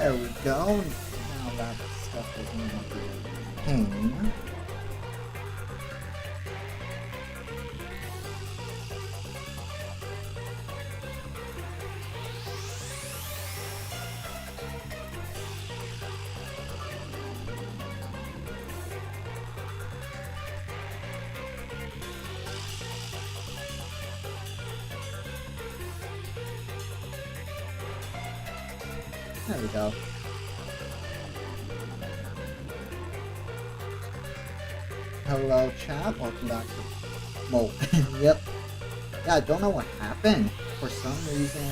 There we go. Now that stuff is in the pain. There we go. Hello chat, welcome back to Mo. Yep. Yeah, I don't know what happened. For some reason,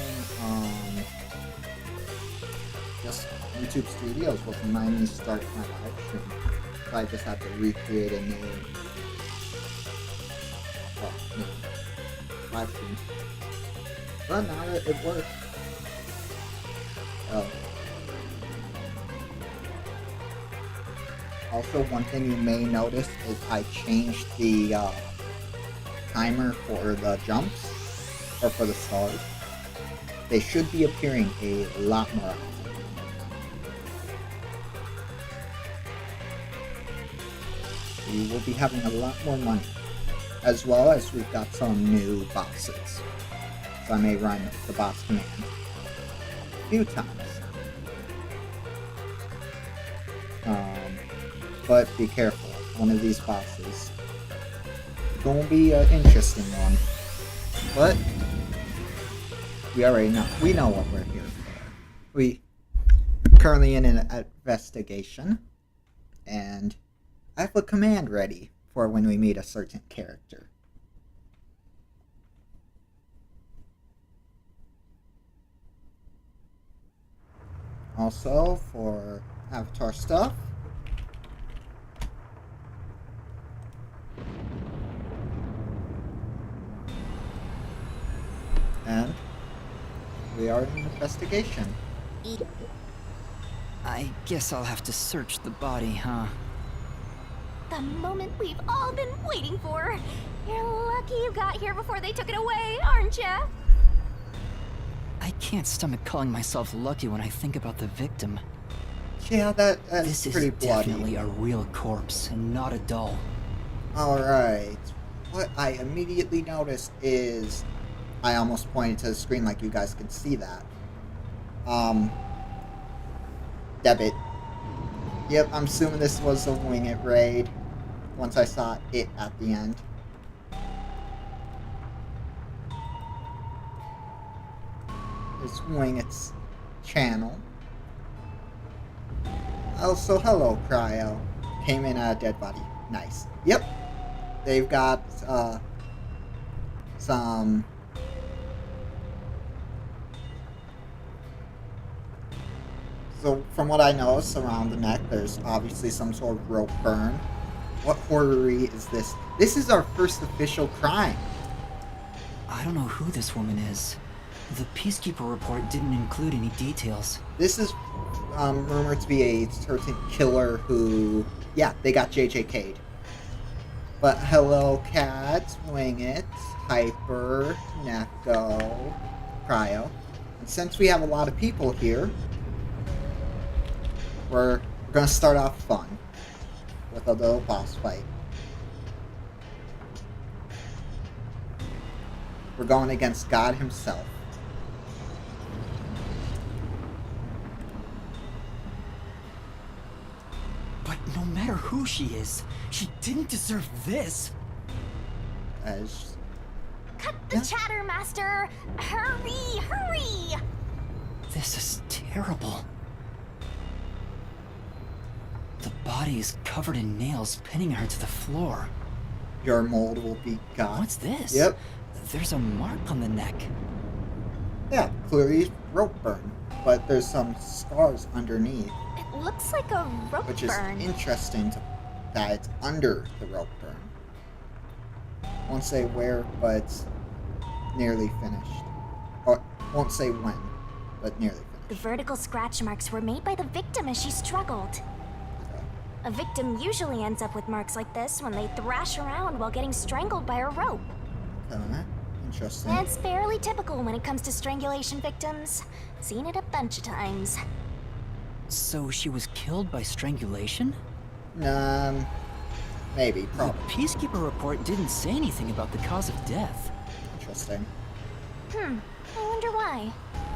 just YouTube Studios wasn't letting me start my live stream. So I just had to recreate a new live stream. But now it works. Oh. Also, one thing you may notice is I changed the timer for the jumps, or for the stars. They should be appearing a lot more often. You will be having a lot more money, as well as we've got some new bosses. So I may run the boss command a few times. But be careful, one of these bosses is gonna be an interesting one. But we already know, we know what we're here for. We currently in an investigation, and I have a command ready for when we meet a certain character. Also, for Avatar stuff, and we are in an investigation. I guess I'll have to search the body, huh? The moment we've all been waiting for. You're lucky you got here before they took it away, aren't ya? I can't stomach calling myself lucky when I think about the victim. Yeah, that's This pretty is bloody. definitely a real corpse and not a doll. Alright. What I immediately noticed is I almost pointed to the screen like you guys can see that. Debit. Yep, I'm assuming this was a Wing It raid once I saw it at the end. It's Wing It's channel. Also, hello, Cryo. Came in at a dead body. Nice. Yep. They've got, some... So, from what I noticed, around the neck, there's obviously some sort of rope burn. What horror-y is this? This is our first official crime. I don't know who this woman is. The Peacekeeper report didn't include any details. This is rumored to be a certain killer who... Yeah, they got JJK'd. But hello, Cat, Wing It, Hyper, Neko, Cryo. And since we have a lot of people here, we're gonna start off fun with a little boss fight. We're going against God himself. But no matter who she is, she didn't deserve this. As Cut the chatter, Master! Hurry, hurry! This is terrible. The body is covered in nails pinning her to the floor. your mold will be gone. What's this? Yep. There's a mark on the neck. Yeah, clearly rope burn. But there's some scars underneath. It looks like a rope Which is burn. interesting that it's under the rope burn. Won't say where, but it's nearly finished. Or won't say when, but nearly The finished. vertical scratch marks were made by the victim as she struggled. Okay. A victim usually ends up with marks like this when they thrash around while getting strangled by a rope. Okay. Interesting. It's fairly typical when it comes to strangulation victims. Seen it a bunch of times. So she was killed by strangulation? Maybe, The probably. peacekeeper report didn't say anything about the cause of death. Interesting. I wonder why.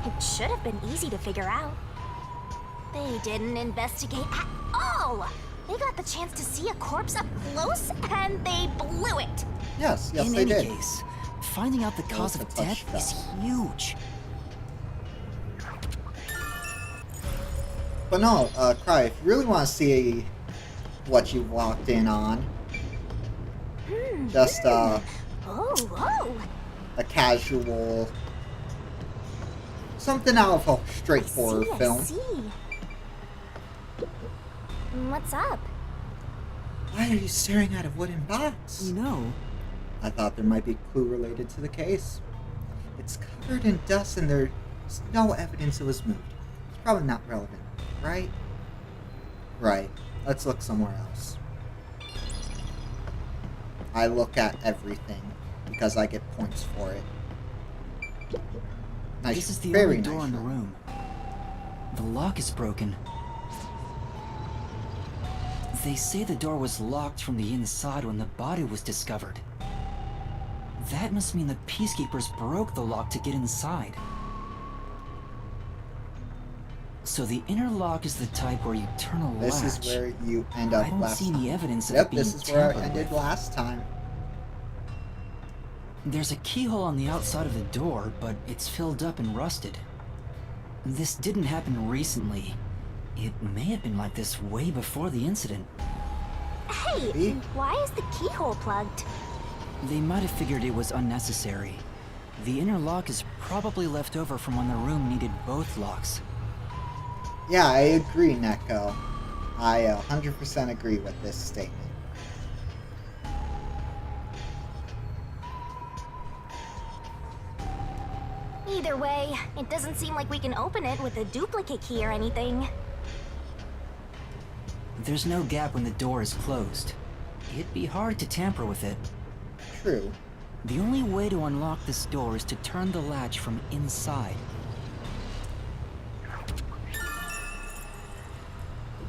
It should have been easy to figure out. They didn't investigate at all! They got the chance to see a corpse up close, and they blew it! Yes, In they any did. case, finding out the cause to of touch death is that. huge. But no, Cry, if you really want to see what you've locked in on, just Oh, a casual, something out of a straight horror I film. see. What's up? Why are you staring at a wooden box? You know, I thought there might be a clue related to the case. It's covered in dust and there's no evidence it was moved. It's probably not relevant, right? Right. Let's look somewhere else. I look at everything because I get points for it. Nice, this is the very only door nice in the room. The lock is broken. They say the door was locked from the inside when the body was discovered. That must mean the peacekeepers broke the lock to get inside. So the inner lock is the type where you turn a This latch. is where you end up I don't last see time. any evidence of Yep, it being this is where I tampered ended with. last time. There's a keyhole on the outside of the door, but it's filled up and rusted. This didn't happen recently. It may have been like this way before the incident. Hey, Maybe. why is the keyhole plugged? They might have figured it was unnecessary. The inner lock is probably left over from when the room needed both locks. Yeah, I agree, Neko. I 100% agree with this statement. Either way, it doesn't seem like we can open it with a duplicate key or anything. There's no gap when the door is closed. It'd be hard to tamper with it. True. The only way to unlock this door is to turn the latch from inside.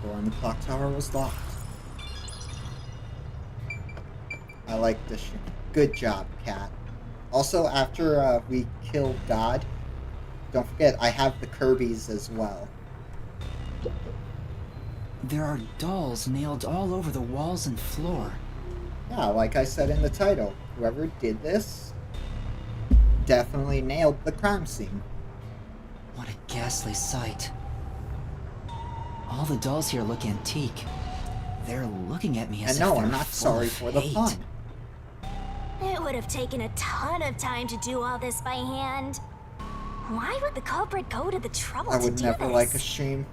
The door in the clock tower was locked. I like this shit. Good job, Cat. Also, after we killed God, don't forget, I have the Kirby's as well. There are dolls nailed all over the walls and floor. Yeah, like I said in the title, whoever did this definitely nailed the crime scene. What a ghastly sight. All the dolls here look antique. They're looking at me as And if no, they're I'm not full sorry of for the hate. pun. It would have taken a ton of time to do all this by hand. Why would the culprit go to the trouble I to would do never this? like a shame.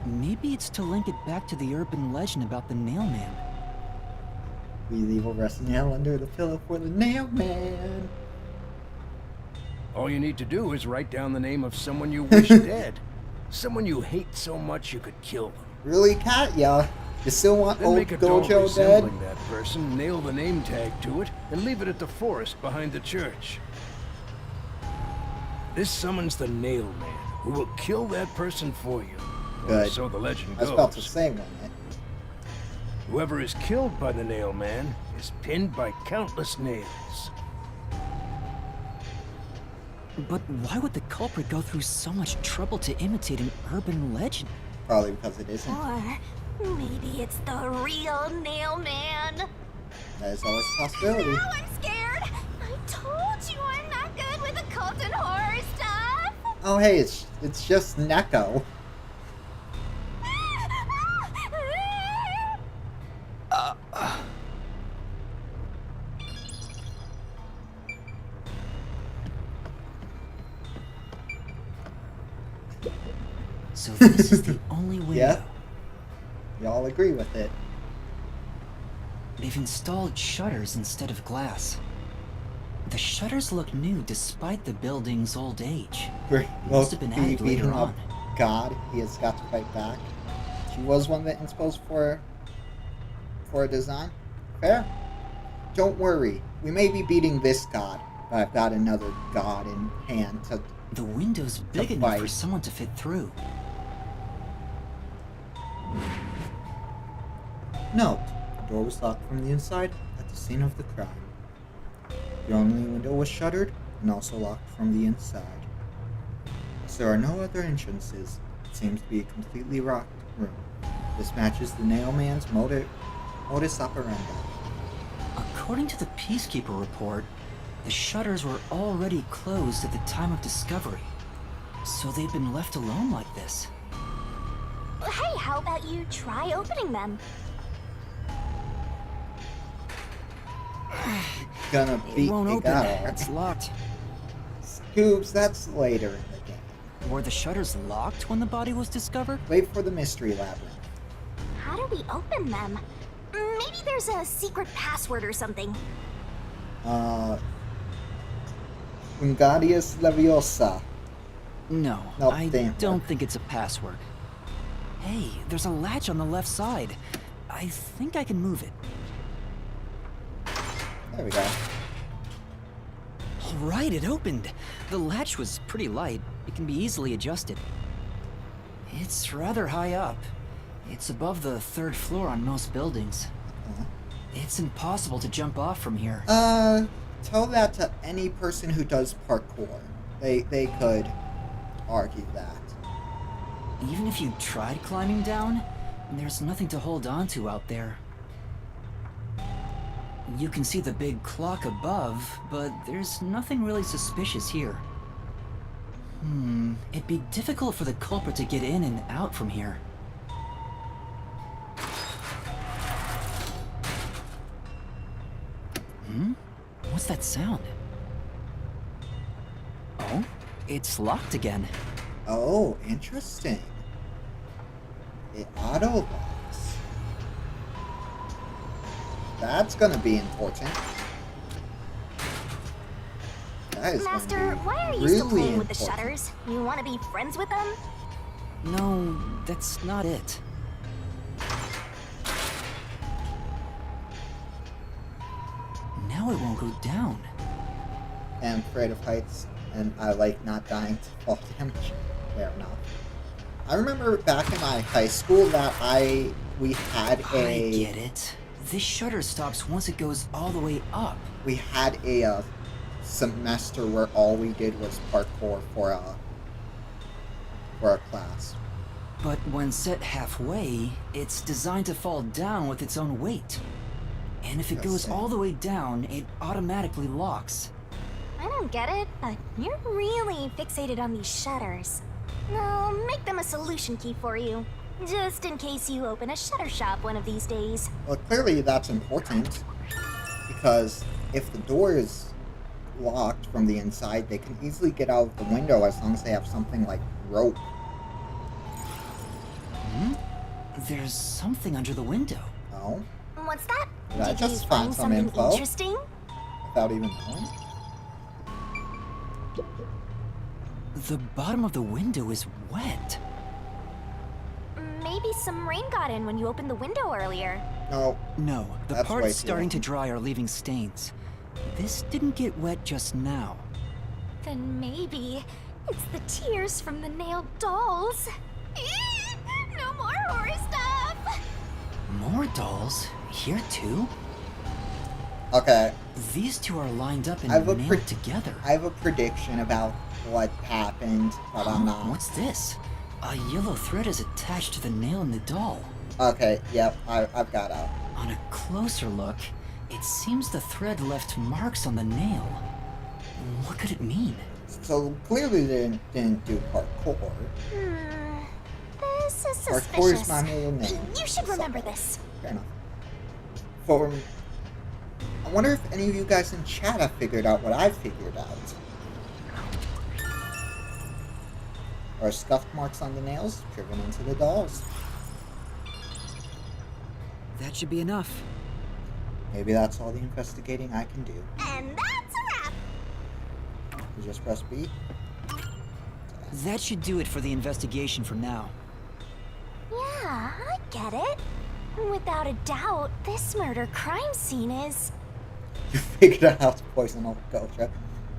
Maybe it's to link it back to the urban legend about the nail man. We leave a rusty nail under the pillow for the nail man. All you need to do is write down the name of someone you wish dead. Someone you hate so much you could kill them. Really, Cat? Yeah. You still want Then old make a doll Gojo dead? resembling that person, nail the name tag to it, and leave it at the forest behind the church. This summons the nail man, who will kill that person for you. Or Good. so the legend I was goes. about to say one. Whoever is killed by the nail man is pinned by countless nails. But why would the culprit go through so much trouble to imitate an urban legend? Probably because it isn't. Or maybe it's the real nail man. That is always a possibility. Now I'm scared. I told you I'm not good with occult and horror stuff. Oh, hey, it's just Neko. So this is the only window. Yeah. Y'all agree with it. They've installed shutters instead of glass. The shutters look new despite the building's old age. Well, Must have been he added beating later up on. God. He has got to fight back. She was one of the inspos for a design. Fair. Don't worry. We may be beating this God, but I've got another God in hand to... The window's big To enough for fight. someone to fit through. Note, the door was locked from the inside at the scene of the crime. The only window was shuttered and also locked from the inside. As there are no other entrances, it seems to be a completely locked room. This matches the nailman's modus operandi. According to the Peacekeeper report, the shutters were already closed at the time of discovery. So they've been left alone like this. Hey, how about you try opening them? Gonna beat It won't the open. guy. It's locked. Scoops, that's later in the game. Were the shutters locked when the body was discovered? Wait for the mystery labyrinth. How do we open them? Maybe there's a secret password or something. Wingardius Leviosa. No, Nope, I damn. don't think it's a password. Hey, there's a latch on the left side. I think I can move it. There we go. All right, it opened. The latch was pretty light. It can be easily adjusted. It's rather high up. It's above the 3rd floor on most buildings. It's impossible to jump off from here. Tell that to any person who does parkour. They could argue that. Even if you tried climbing down, there's nothing to hold on to out there. You can see the big clock above, but there's nothing really suspicious here. It'd be difficult for the culprit to get in and out from here. What's that sound? Oh, it's locked again. Oh, interesting. It auto locks. That's gonna be important. That is Master, gonna be why are you really still playing with the important. shutters? You want to be friends with them? No, that's not it. Now it won't go down. And afraid of heights, and I like not dying to fall damage. Fair enough. I remember back in my high school that we had I get it. This shutter stops once it goes all the way up. We had a semester where all we did was parkour for a class. But when set halfway, it's designed to fall down with its own weight. And if it goes all the way down, it automatically locks. I don't get it, but you're really fixated on these shutters. I'll make them a solution key for you, just in case you open a shutter shop one of these days. Well, clearly that's important, because if the door is locked from the inside, they can easily get out of the window as long as they have something like rope. There's something under the window. Oh? What's that? Did I Did just you find find some something info? interesting? Without even knowing? The bottom of the window is wet. Maybe some rain got in when you opened the window earlier. No. No, the That's way parts too starting long. to dry are leaving stains. This didn't get wet just now. Then maybe it's the tears from the nailed dolls. No more horror stuff! More dolls? Here too? Okay, These two are lined up and I have a nailed together. I have a prediction about what happened, but I'm not. What's this? A yellow thread is attached to the nail in the doll. Okay, yep, I've got out. On a closer look, it seems the thread left marks on the nail. What could it mean? So clearly they didn't do parkour. This is Parkour suspicious. is my middle name. You should remember this. Fair enough. I wonder if any of you guys in chat have figured out what I figured out. Are scuff marks on the nails driven into the dolls? That should be enough. Maybe that's all the investigating I can do. And that's a wrap. You just press B. That should do it for the investigation for now. Yeah, I get it. Without a doubt, this murder crime scene is... You figured out how to poison Ultra.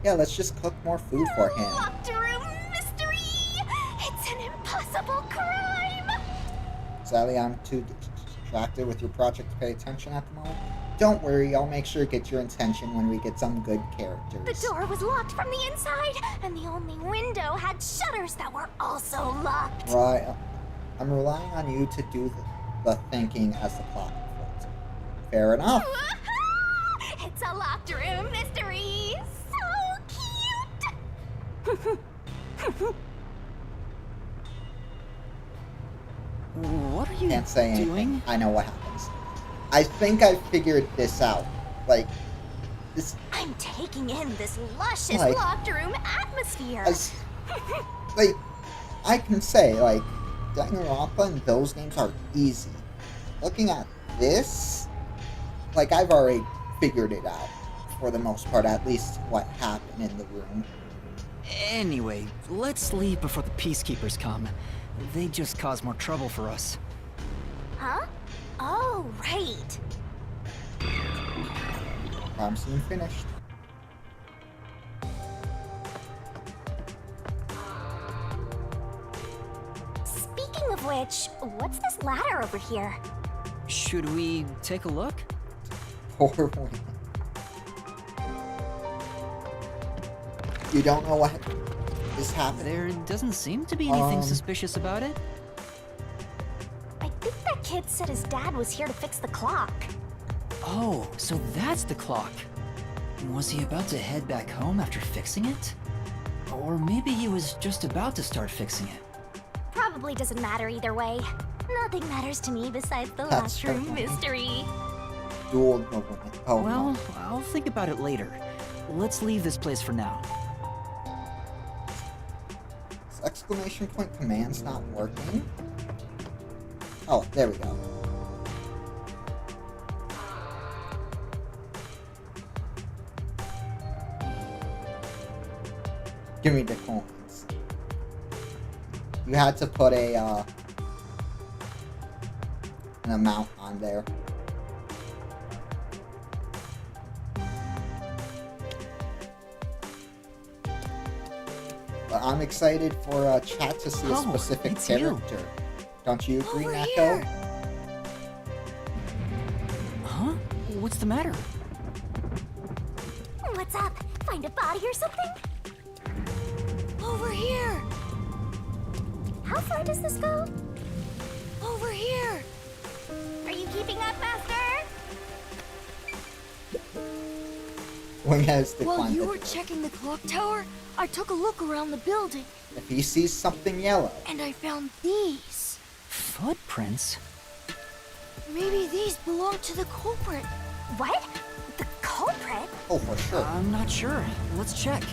Yeah, let's just cook more food for him. Locked room mystery! It's an impossible crime! Sadly, I'm too distracted with your project to pay attention at the moment? Don't worry, I'll make sure to get your attention when we get some good characters. The door was locked from the inside, and the only window had shutters that were also locked. Right. I'm relying on you to do the thinking as the plot unfolds. Fair enough. It's a locked room mystery. So cute. What are you Can't say anything. doing? I know what happens. I think I figured this out. Like, this... I'm taking in this luscious Like- locked room atmosphere. As, like, I can say, like, Danganronpa and those games are easy. Looking at this, like, I've already figured it out. For the most part, at least what happened in the room. Anyway, let's leave before the peacekeepers come. They just cause more trouble for us. Huh? Oh, right. I'm soon finished. Speaking of which, what's this ladder over here? Should we take a look? Poor Wayne. You don't know what is happening? There doesn't seem to be anything Um, suspicious about it. I think that kid said his dad was here to fix the clock. Oh, so that's the clock. Was he about to head back home after fixing it? Or maybe he was just about to start fixing it. Probably doesn't matter either way. Nothing matters to me besides the That's locked room okay. mystery. Dual nobleman. Oh, Well, no. I'll think about it later. Let's leave this place for now. Is exclamation point commands not working? Oh, there we go. Give me the coins. You had to put an amount on there. But I'm excited for chat to see a Oh, specific it's you. character. Don't you agree, Over Neko? here. Huh? What's the matter? What's up? Find a body or something? Over here. How far does this go? Over here. Are you keeping up, Master? Wing has While declined you it. were checking the clock tower, I took a look around the building, If he sees something yellow, and I found these. Footprints? Maybe these belong to the culprit. What? The culprit? oh, for sure. I'm not sure. Let's check.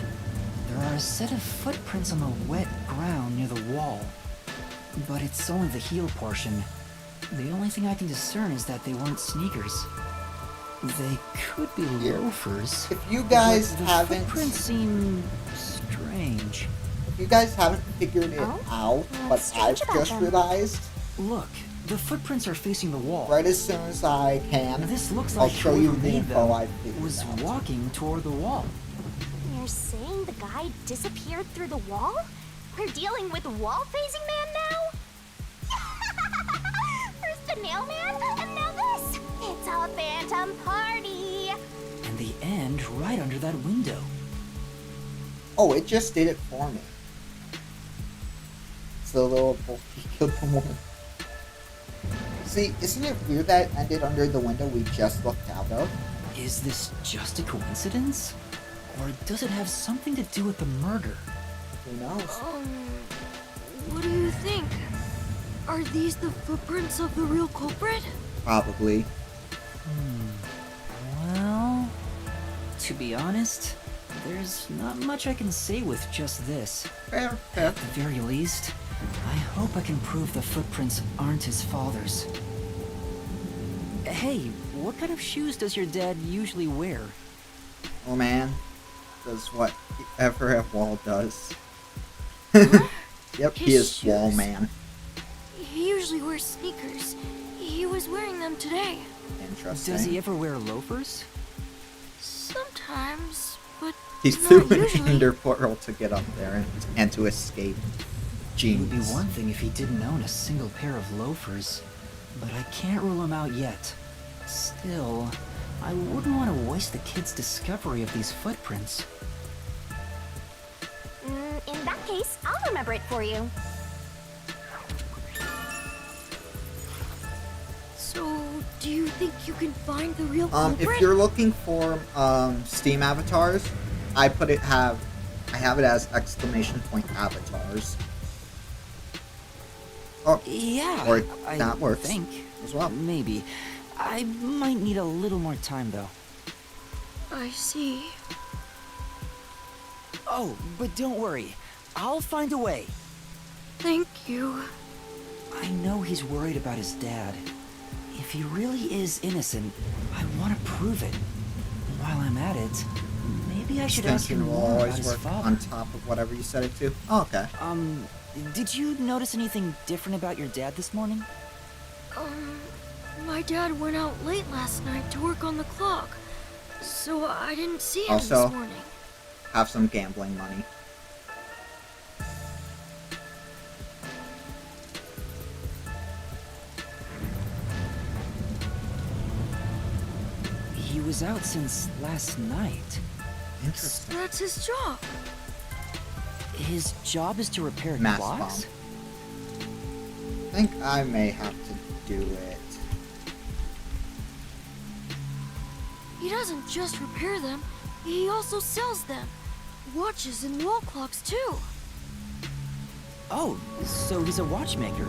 There are a set of footprints on the wet ground near the wall. But it's only the heel portion. The only thing I can discern is that they weren't sneakers. They could be Here. loafers. If you guys but the haven't, footprints seem strange. if you guys haven't figured it Oh? out, but What's I've strange about just them? realized, Look, the footprints are facing the wall. right as soon as I can, This looks I'll like show you whoever the made info them I've figured was out. walking toward the wall. You're saying the guy disappeared through the wall? We're dealing with wall-facing man now? First the nail man, and now this. It's a phantom party. And the end right under that window. Oh, it just did it for me. It's the little boy he killed the woman. See, isn't it weird that it ended under the window we just looked out of? Is this just a coincidence? Or does it have something to do with the murder? Who knows? What do you think? Are these the footprints of the real culprit? Probably. Well, to be honest, there's not much I can say with just this. Fair, fair. At the very least, I hope I can prove the footprints aren't his father's. Hey, what kind of shoes does your dad usually wear? Oh man, does whatever a wall does. Yep, he His is wall shoes. man. He usually wears sneakers. He was wearing them today. Interesting. Does he ever wear loafers? Sometimes, but He not threw an usually. ender portal to get up there and to escape. It would be Genius. one thing if he didn't own a single pair of loafers. but I can't rule him out yet. Still, I wouldn't want to waste the kid's discovery of these footprints. In that case, I'll remember it for you. So, do you think you can find the real culprit? If you're looking for Steam avatars, I have it as exclamation point avatars. Oh, Yeah, or I that works think as well. Maybe. I might need a little more time, though. I see. Oh, but don't worry. I'll find a way. Thank you. I know he's worried about his dad. If he really is innocent, I want to prove it. While I'm at it, maybe I should ask him Extension will more about always his work father. on top of whatever you set it to. Oh, okay. Did you notice anything different about your dad this morning? My dad went out late last night to work on the clock, so I didn't see him Also- this morning. Have some gambling money. He was out since last night. Interesting. That's his job. His job is to repair Mass clocks? I think I may have to do it. He doesn't just repair them, he also sells them. Watches and wall clocks, too. Oh, so he's a watchmaker.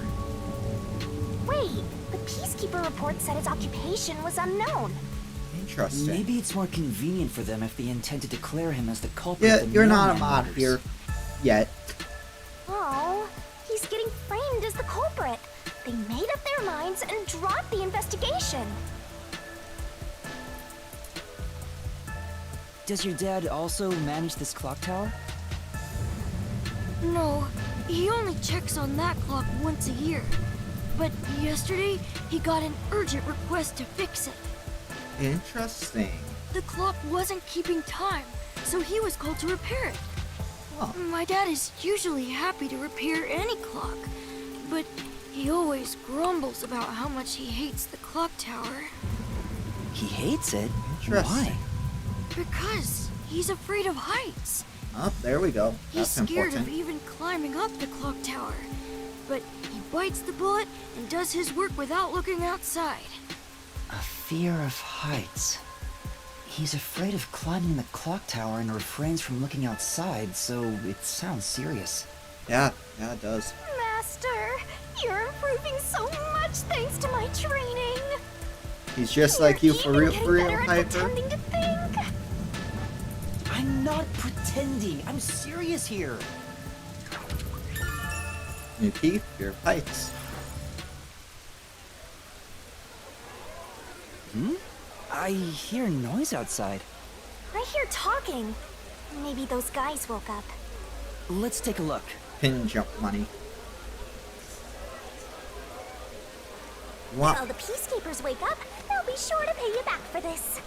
Wait, the Peacekeeper report said his occupation was unknown. Interesting. Maybe it's more convenient for them if they intend to declare him as the culprit. Yeah, the you're not a mailman mod murders. here yet. Oh, he's getting framed as the culprit. They made up their minds and dropped the investigation. Does your dad also manage this clock tower? No, he only checks on that clock once a year. But yesterday, he got an urgent request to fix it. Interesting. The clock wasn't keeping time, so he was called to repair it. Oh, My dad is usually happy to repair any clock, but he always grumbles about how much he hates the clock tower. He hates it? Interesting. Why? Because he's afraid of heights. oh, there we go. He's That's scared important. of even climbing up the clock tower. But he bites the bullet and does his work without looking outside. A fear of heights. He's afraid of climbing the clock tower and refrains from looking outside, so it sounds serious. Yeah, it does. Master, you're improving so much thanks to my training. He's just like you for You're real, even for real, getting better at Piper. pretending to think. I'm not pretending. I'm serious here. New teeth, your pipes. I hear noise outside. I hear talking. Maybe those guys woke up. Let's take a look. Pin jump money. When What? the Peacekeepers wake up, they'll be sure to pay you back for this.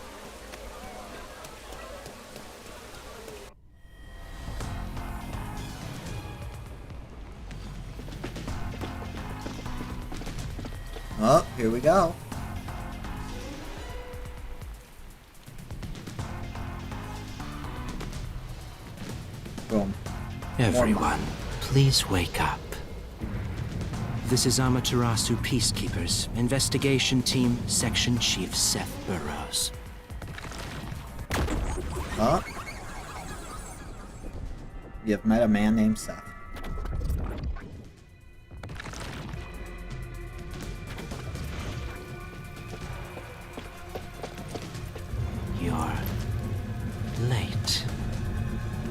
Oh, here we go. Boom. Everyone, please wake up. This is Amaterasu Peacekeepers, Investigation Team, Section Chief Seth Burrows. Oh. You've met a man named Seth. You're late.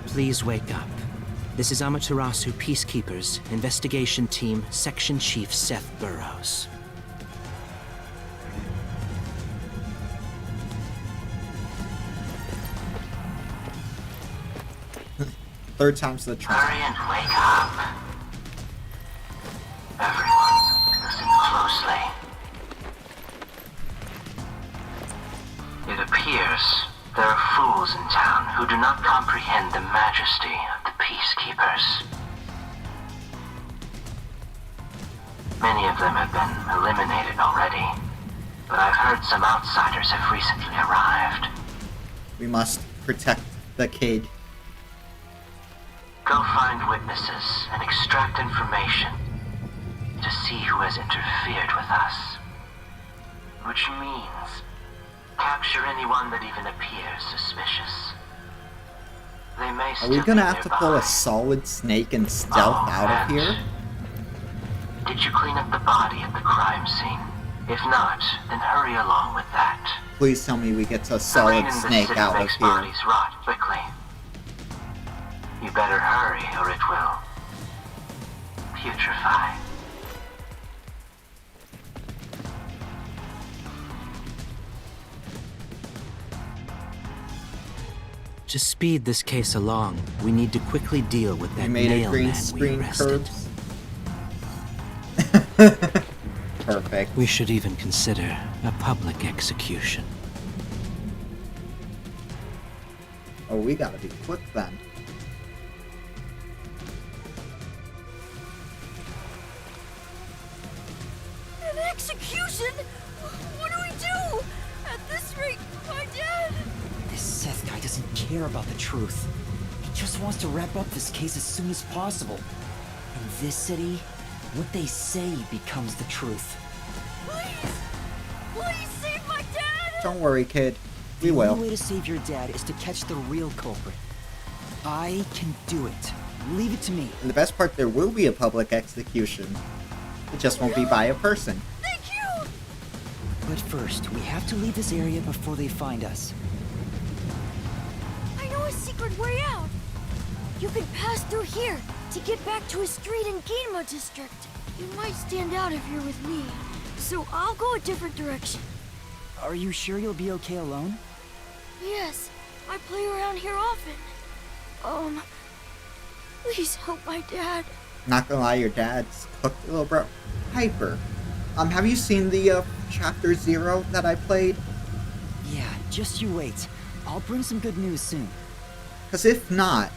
Please wake up. This is Amaterasu Peacekeepers, Investigation Team, Section Chief Seth Burrows. Third time's the charm. Hurry and wake up. Everyone, listen closely. It appears there are fools in town who do not comprehend the majesty of the Peacekeepers. Many of them have been eliminated already, but I've heard some outsiders have recently arrived. We must protect the kid. Go find witnesses and extract information to see who has interfered with us. Which means capture anyone that even appears suspicious. They may Are still we gonna be have to pull a nearby. solid snake and stealth out of and here? Did you clean up the body at the crime scene? If not, then hurry along with that. Please tell me we get a The rain solid in the snake city out of makes here. bodies rot quickly. You better hurry or it will putrefy. To speed this case along, we need to quickly deal with We that made a nail green man we screen arrested. curbs. Perfect. We should even consider a public execution. Oh, we gotta be quick then. An execution? What do we do? At this rate, my dad... This Seth guy doesn't care about the truth. He just wants to wrap up this case as soon as possible. In this city, what they say becomes the truth. Please! Please save my dad! Don't worry, kid. We The will. only way to save your dad is to catch the real culprit. I can do it. Leave it to me. And the best part, there will be a public execution. It just won't be by a person. Thank you! But first, we have to leave this area before they find us. I know a secret way out. You can pass through here to get back to a street in Ginma district. You might stand out if you're with me, so I'll go a different direction. Are you sure you'll be okay alone? Yes, I play around here often. Please help my dad. Not gonna lie, your dad's cooked, little bro. Hyper. Have you seen the chapter 0 that I played? Yeah, just you wait. I'll bring some good news soon. Because if not,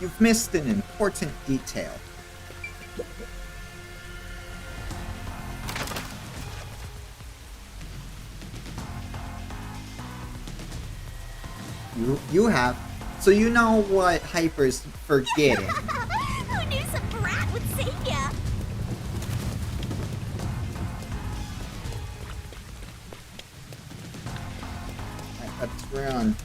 you've missed an important detail. You have. So you know what Hyper's forgetting. Who knew some brat would save ya? Let's run.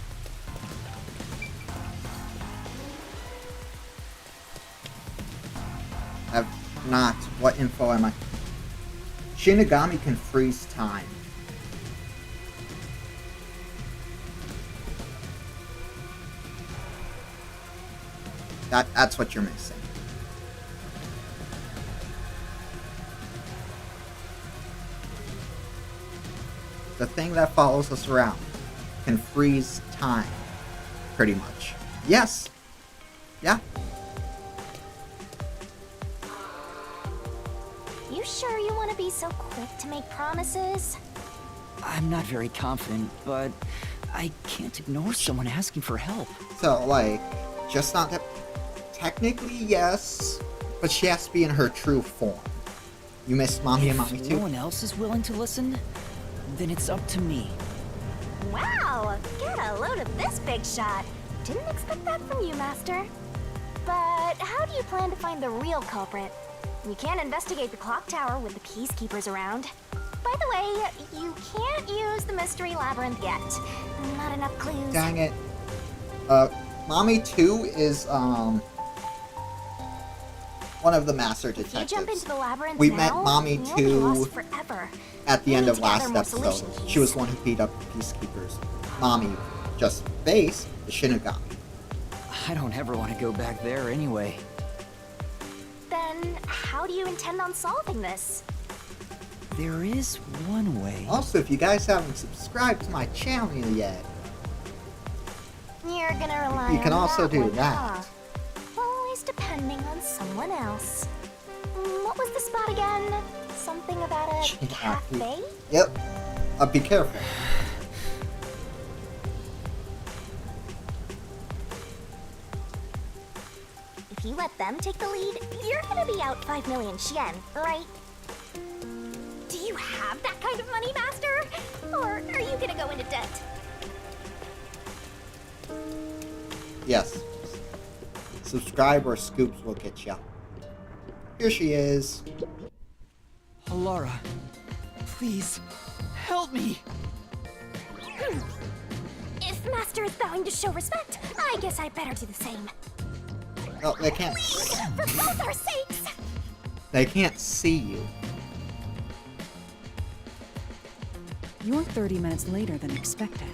Have not. What info am I? Shinigami can freeze time. That's what you're missing. The thing that follows us around can freeze time, pretty much. Yes. Yeah. You sure you want to be so quick to make promises? I'm not very confident, but I can't ignore someone asking for help. So, like, just not that. Technically, yes, but she has to be in her true form. You miss Mommy and Mommy If too? no one else is willing to listen, then it's up to me. Wow, get a load of this big shot. Didn't expect that from you, Master. But how do you plan to find the real culprit? You can't investigate the clock tower with the peacekeepers around. By the way, you can't use the mystery labyrinth yet. Not enough clues. Dang it. Mommy 2 is, one of the master If you detectives. jump into the labyrinth We now, met Mommy you'll be 2 lost forever. at the We end need of to gather last more episode. solution She was keys. the one who beat up the peacekeepers. Mommy just faced the Shinigami. I don't ever want to go back there anyway. Then how do you intend on solving this? There is one way. Also, if you guys haven't subscribed to my channel yet, You're gonna rely you can on also do one, that. huh? Always depending on someone else. What was the spot again? Something about a cafe? Yep. Be careful. If you let them take the lead, you're gonna be out 5 million yen, right? have that kind of money, Master? Or are you gonna go into debt? Yes. Subscribe or Scoops will get ya. Here she is. Halara, please, help me! If Master is vowing to show respect, I guess I better do the same. Oh, they can't. Please, for both our sakes! They can't see you. You're 30 minutes later than expected.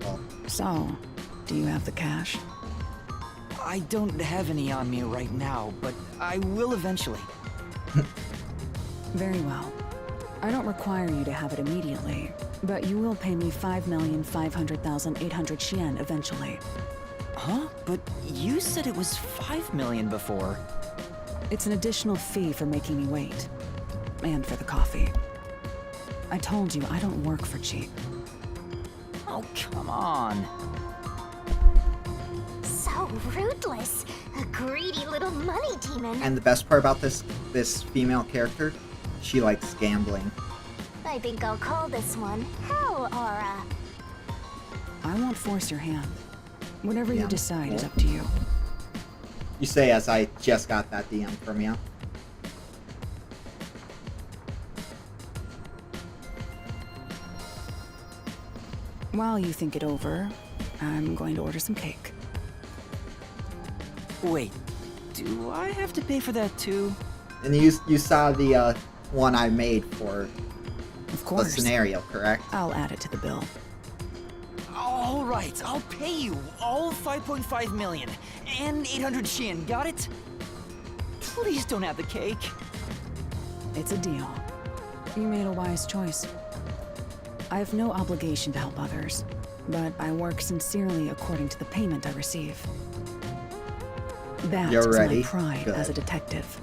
Oh, So, do you have the cash? I don't have any on me right now, but I will eventually. Very well. I don't require you to have it immediately, but you will pay me 5,500,800 Yen eventually. Huh? But you said it was 5 million before. It's an additional fee for making me wait. And for the coffee. I told you I don't work for cheap. Oh, come on. So rootless. A greedy little money demon. and the best part about this female character, she likes gambling. I think I'll call this one Hell Aura. I won't force your hand. Whatever Yeah. you decide is up to you. You say as I just got that DM from you. While you think it over, I'm going to order some cake. Wait, do I have to pay for that too? And you saw the one I made for Of the course. scenario, correct? I'll add it to the bill. All right, I'll pay you all 5.5 million and 800 Shin. Got it? Please don't have the cake. It's a deal. You made a wise choice. I have no obligation to help others, but I work sincerely according to the payment I receive. That You're is ready? my pride as a Good. detective.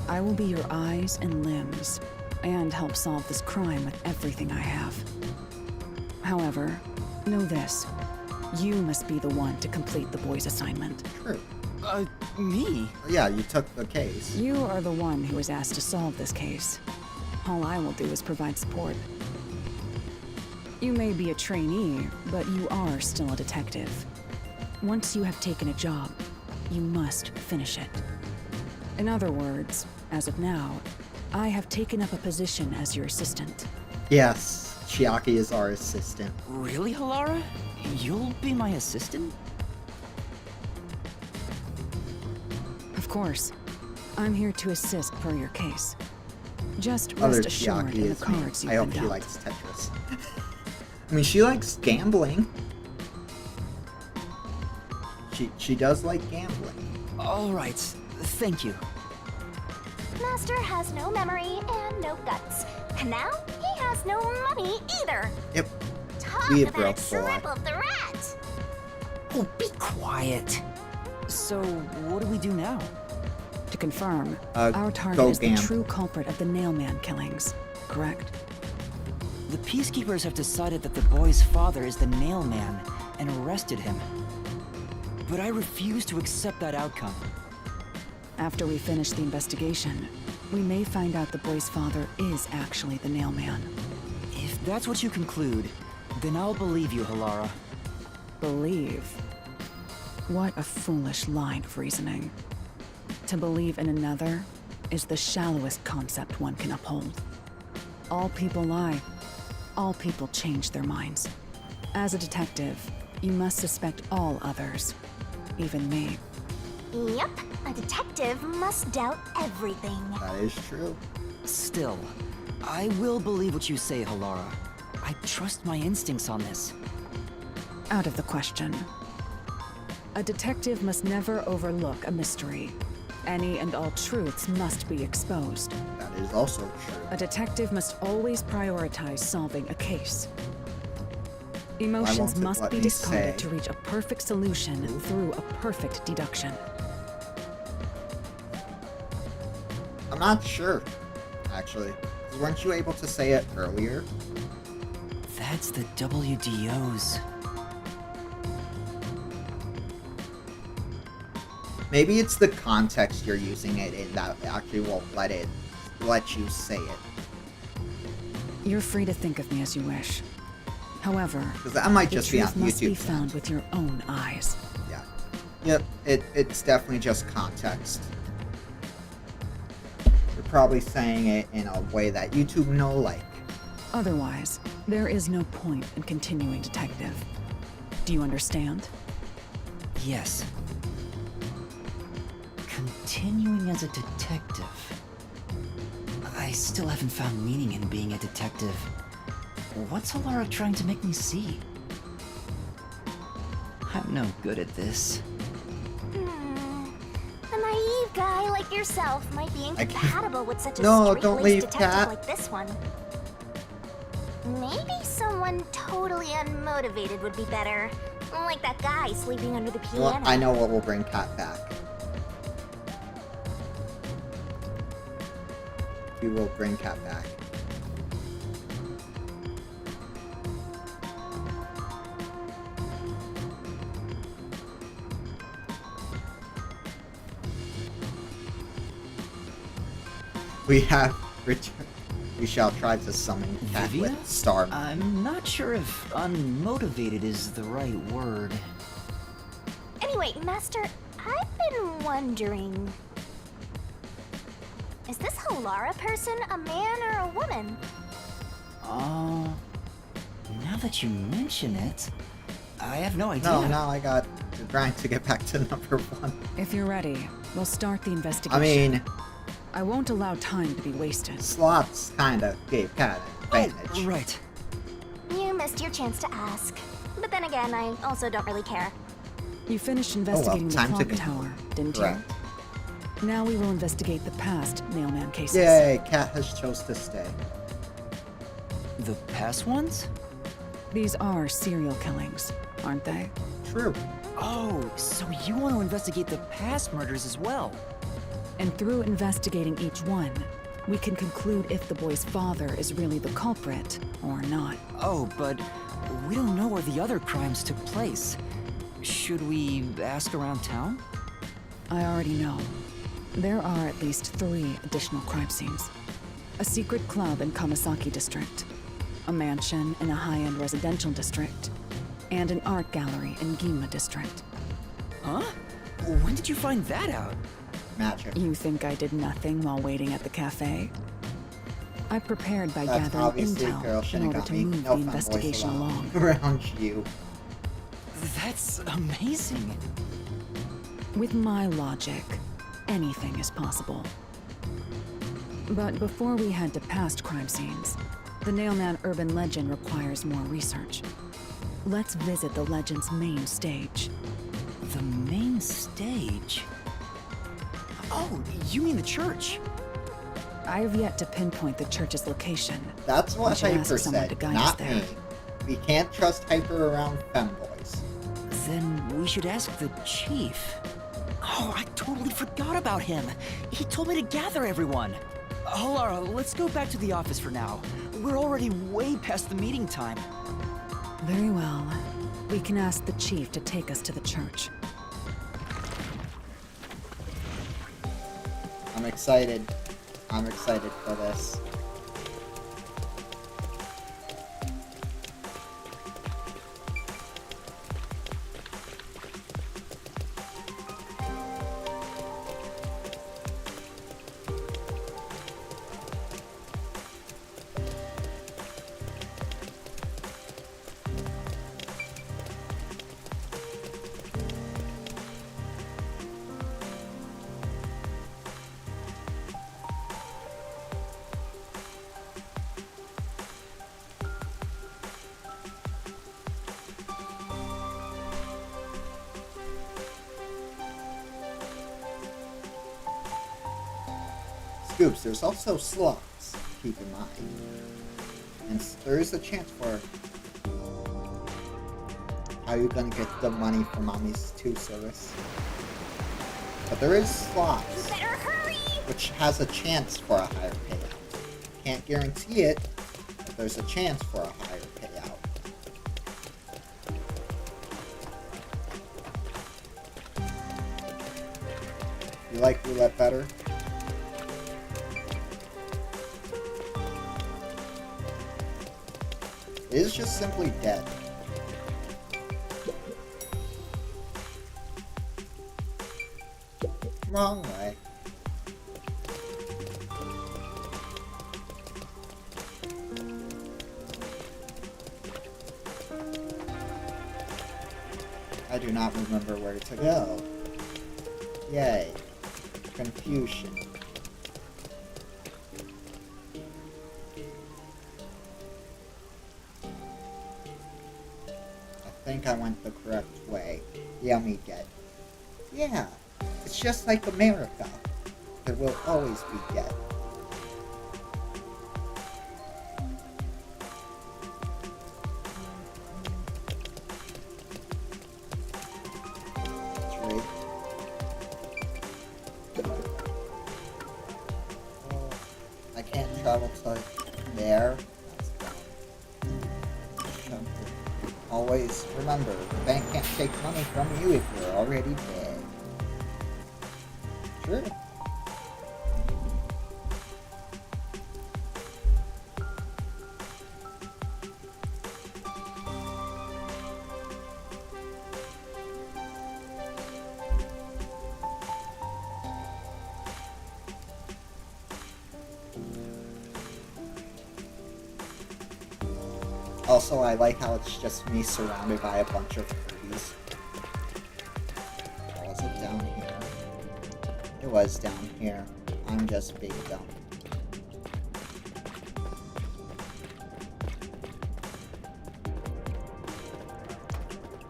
I will be your eyes and limbs, and help solve this crime with everything I have. However, know this. You must be the one to complete the boy's assignment. True. Me? Yeah, you took the case. You are the one who was asked to solve this case. All I will do is provide support. You may be a trainee, but you are still a detective. Once you have taken a job, you must finish it. In other words, as of now, I have taken up a position as your assistant. Yes, Chiaki is our assistant. Really, Halara? You'll be my assistant? Of course, I'm here to assist per your case. Just Other rest assured Chiaki in the is me. cards you've I hope been she dealt. likes Tetris. I mean, she likes gambling. She does like gambling. All right, thank you. Master has no memory and no guts. And now he has no money either. Yep. Talk We about a broke boy. triple threat. Oh, be quiet. So, what do we do now? To confirm, Go our target is the gamble. true culprit of the Nailman killings, correct? The Peacekeepers have decided that the boy's father is the Nailman and arrested him. But I refuse to accept that outcome. After we finish the investigation, we may find out the boy's father is actually the Nailman. If that's what you conclude, then I'll believe you, Halara. Believe? What a foolish line of reasoning. To believe in another is the shallowest concept one can uphold. All people lie. All people change their minds. As a detective, you must suspect all others, even me. Yep, a detective must doubt everything. That is true. Still, I will believe what you say, Halara. I trust my instincts on this. Out of the question. A detective must never overlook a mystery. Any and all truths must be exposed. That is also true. A detective must always prioritize solving a case. Emotions it must let be me discarded say? to reach a perfect solution through a perfect deduction. I'm not sure, actually. 'Cause weren't you able to say it earlier? That's the WDOs. Maybe it's the context you're using it in that actually won't let you say it. You're free to think of me as you wish. However, Because that might the just be on truth must be YouTube. found with your own eyes. Yeah. Yep, it's definitely just context. You're probably saying it in a way that YouTube no like. Otherwise, there is no point in continuing detective. Do you understand? Yes. Continuing as a detective. I still haven't found meaning in being a detective. What's Alara trying to make me see? I'm no good at this. A naive guy like yourself might be incompatible with such a No, don't straight-laced leave, detective Cat. like this one. Maybe someone totally unmotivated would be better. Like that guy sleeping under the piano. Well, I know what will bring Cat back. We will bring Cat back. We have returned. We shall try to summon Cat Vivia? with Star. I'm not sure if unmotivated is the right word. Anyway, Master, I've been wondering... Is this Halara person a man or a woman? Now that you mention it, I have no idea. No, now I got the grind to get back to number 1. If you're ready, we'll start the investigation. I mean, I won't allow time to be wasted. slots kinda gave Cat an advantage. Oh, right. You missed your chance to ask. But then again, I also don't really care. You finished investigating time to the clock go. tower, didn't Correct. you? Now we will investigate the past Nailman cases. Yay, Cat has chose to stay. The past ones? These are serial killings, aren't they? True. Oh, so you want to investigate the past murders as well? And through investigating each one, we can conclude if the boy's father is really the culprit or not. Oh, but we don't know where the other crimes took place. Should we ask around town? I already know. There are at least 3 additional crime scenes. A secret club in Kamasaki district, a mansion in a high-end residential district, and an art gallery in Ginma district. Huh? When did you find that out? Magic. You think I did nothing while waiting at the cafe? I prepared by That's gathering obviously a girl intel should in have order got to me. move No the fanboys investigation allowed along. around you. That's amazing. With my logic, anything is possible. But before we head to past crime scenes, the Nailman urban legend requires more research. Let's visit the legend's main stage. The main stage? Oh, you mean the church? I have yet to pinpoint the church's location. That's what We should ask Hyper someone said, to guide us not there. me. We can't trust Hyper around femboys. Then we should ask the chief. Oh, I totally forgot about him. He told me to gather everyone. Halara, let's go back to the office for now. We're already way past the meeting time. Very well. We can ask the chief to take us to the church. I'm excited. I'm excited for this. Scoops, there's also slots, keep in mind. And there is a chance for... How are you gonna get the money for Mommy's 2 service? But there is slots, Better hurry! which has a chance for a higher payout. Can't guarantee it, but there's a chance for a higher payout. You like roulette better? It is just simply dead. Wrong way. I do not remember where to go. Yay. Confusion. I think I went the correct way. Yeah, me get. Yeah. It's just like America. There will always be debt. That's right. Oh, I can't travel to there. That's gone. Always remember, the bank can't take money from you if you're already dead. True. Also, I like how it's just me surrounded by a bunch of trees. Or was it down here? It was down here. I'm just big dumb.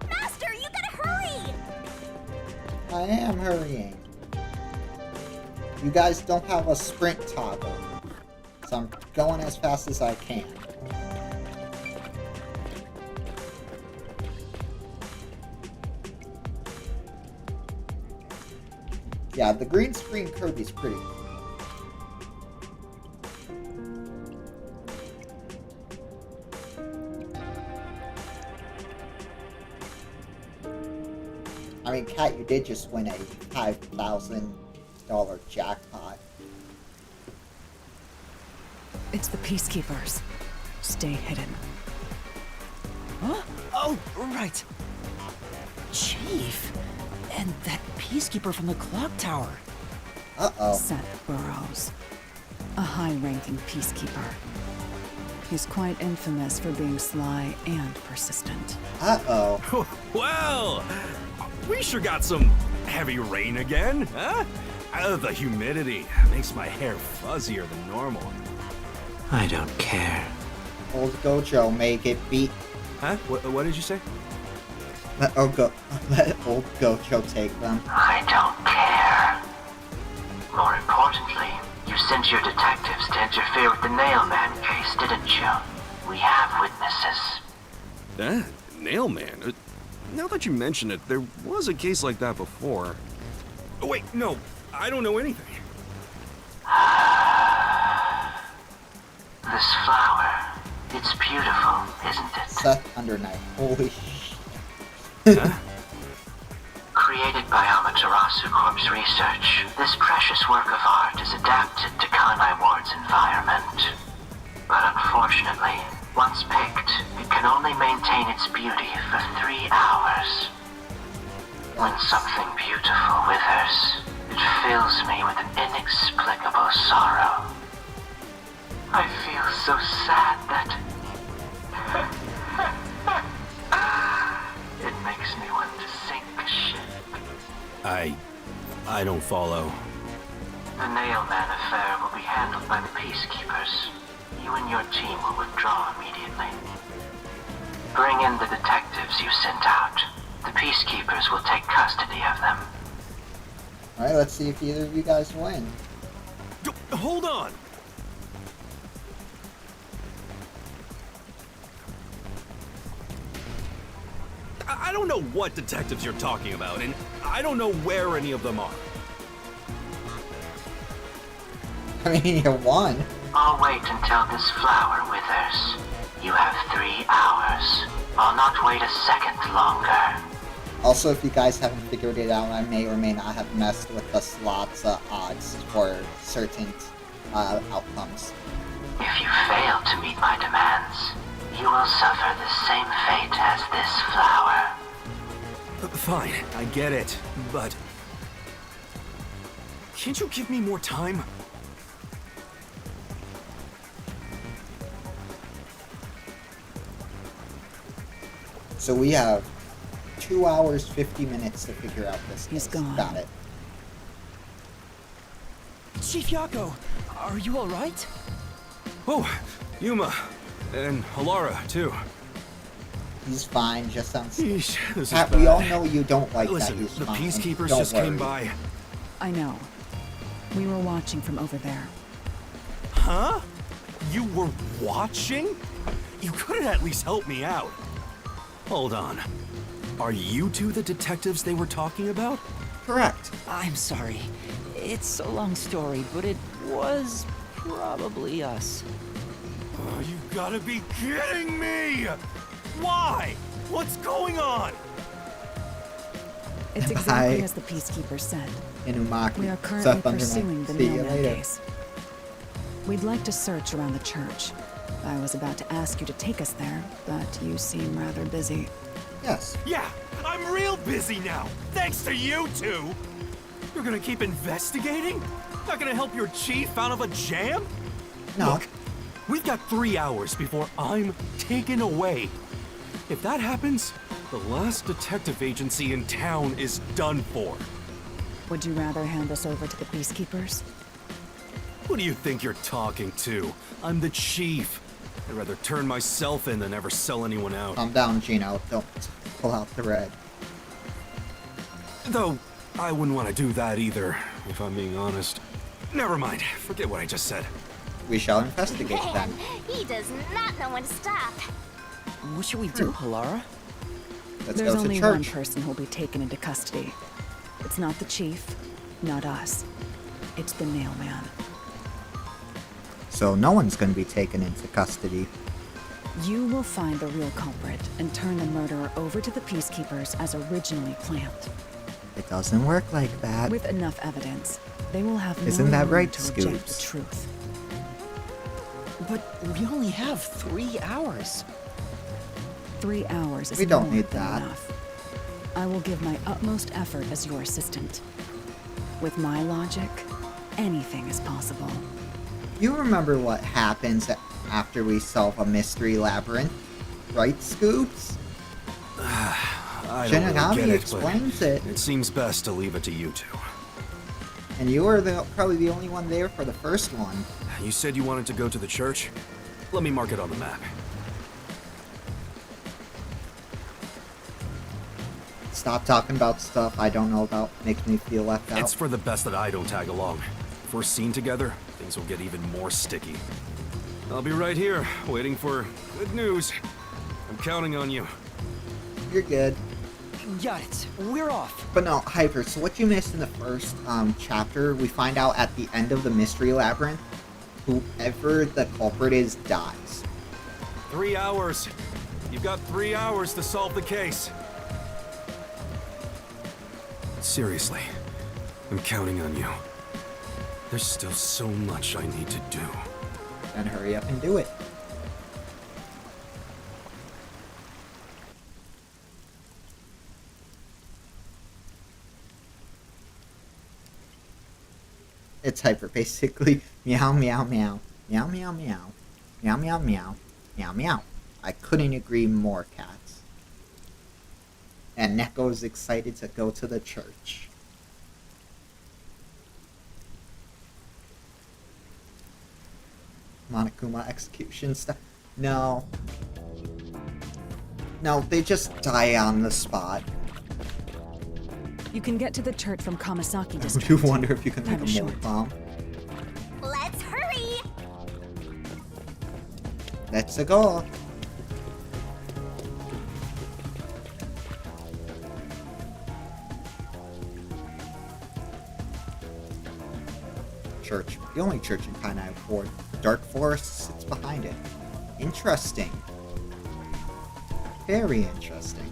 Master, you gotta hurry! I am hurrying. You guys don't have a sprint toggle, so I'm going as fast as I can. Yeah, the green screen Kirby's pretty cool. I mean, Kat, you did just win a $5,000 jackpot. It's the Peacekeepers. Stay hidden. Huh? Oh, right. Chief. And that peacekeeper from the clock tower. Uh-oh. Seth Burrows. A high-ranking peacekeeper. He's quite infamous for being sly and persistent. Uh-oh. Well, we sure got some heavy rain again, huh? The humidity makes my hair fuzzier than normal. I don't care. Old Gojo may get beat. Huh? What did you say? Let old Gojo take them. I don't care. More importantly, you sent your detectives to interfere with the Nailman case, didn't you? We have witnesses. Nailman? Now that you mention it, there was a case like that before. Oh, wait, no, I don't know anything. This flower, it's beautiful, isn't it? Seth Underknife. Holy shit. Huh? Created by Amaterasu Corp's research, this precious work of art is adapted to Kanai Ward's environment. But unfortunately, once picked, it can only maintain its beauty for 3 hours. When something beautiful withers, it fills me with an inexplicable sorrow. I feel so sad that it makes me want to sink a ship. I don't follow. The Nailman affair will be handled by the Peacekeepers. You and your team will withdraw immediately. Bring in the detectives you sent out. The Peacekeepers will take custody of them. Alright, let's see if either of you guys win. Hold on! I don't know what detectives you're talking about, and I don't know where any of them are. I mean, you won. I'll wait until this flower withers. You have 3 hours. I'll not wait a second longer. Also, if you guys haven't figured it out, I may or may not have messed with the slots odds for certain outcomes. If you fail to meet my demands, you will suffer the same fate as this flower. Fine, I get it, but... Can't you give me more time? So we have 2 hours, 50 minutes to figure out this He's case. gone. Got it. Chief Yako, are you alright? Oh, Yuma. And Halara, too. He's fine, just sounds... Yeesh, this is Pat, bad. we all know you don't like Listen, that he's the fine. peacekeepers Don't just worry. came by. I know. We were watching from over there. Huh? You were watching? You couldn't at least help me out. Hold on. Are you two the detectives they were talking about? Correct. I'm sorry. It's a long story, but it was probably us. Oh, you gotta be kidding me! Why? What's going on? It's exactly as the Peacekeeper said. Inumaki. We are currently Sup, Undermine. pursuing the See you Nailman later. case. We'd like to search around the church. I was about to ask you to take us there, but you seem rather busy. Yes. Yeah, I'm real busy now, thanks to you two! You're gonna keep investigating? Not gonna help your chief out of a jam? No. Look, we've got 3 hours before I'm taken away. If that happens, the last detective agency in town is done for. Would you rather hand us over to the Peacekeepers? Who do you think you're talking to? I'm the chief. I'd rather turn myself in than ever sell anyone out. Calm down, Gino. Don't pull out the red. Though, I wouldn't want to do that either, if I'm being honest. Never mind, forget what I just said. We shall investigate Man, then. he does not know when to stop. What should we do, Halara? Let's There's go to only one church. person who'll be taken into custody. It's not the chief, not us. It's the Nailman. So no one's going to be taken into custody. You will find the real culprit and turn the murderer over to the Peacekeepers as originally planned. It doesn't work like that. With enough evidence, they will have no Isn't that room right, to reject the Scoops? truth. But we only have 3 hours. 3 hours is We don't more need than that. enough. I will give my utmost effort as your assistant. With my logic, anything is possible. You remember what happens after we solve a mystery labyrinth, right, Scoops? I don't really Shinigami get it, explains but it. it seems best to leave it to you two. And you were probably the only one there for the first one. You said you wanted to go to the church? Let me mark it on the map. Stop talking about stuff I don't know about. Makes me feel left out. It's for the best that I don't tag along. If we're seen together, things will get even more sticky. I'll be right here, waiting for good news. I'm counting on you. You're good. Got it. We're off. But no, Hyper, so what you missed in the first chapter, we find out at the end of the mystery labyrinth, whoever the culprit is dies. 3 hours. You've got 3 hours to solve the case. Seriously, I'm counting on you. There's still so much I need to do. Then hurry up and do it. It's Hyper, basically. Meow, meow, meow. Meow, meow, meow. Meow, meow, meow. Meow, meow. I couldn't agree more, cats. And Neko's excited to go to the church. Monokuma execution stuff. No. No, they just die on the spot. You can get to the church from Kamasaki I district. do wonder if you can make Kinda a more short. bomb. Let's hurry! Let's go. Church. The only church in Kainai Fort. The Dark Forest sits behind it. Interesting. Very interesting.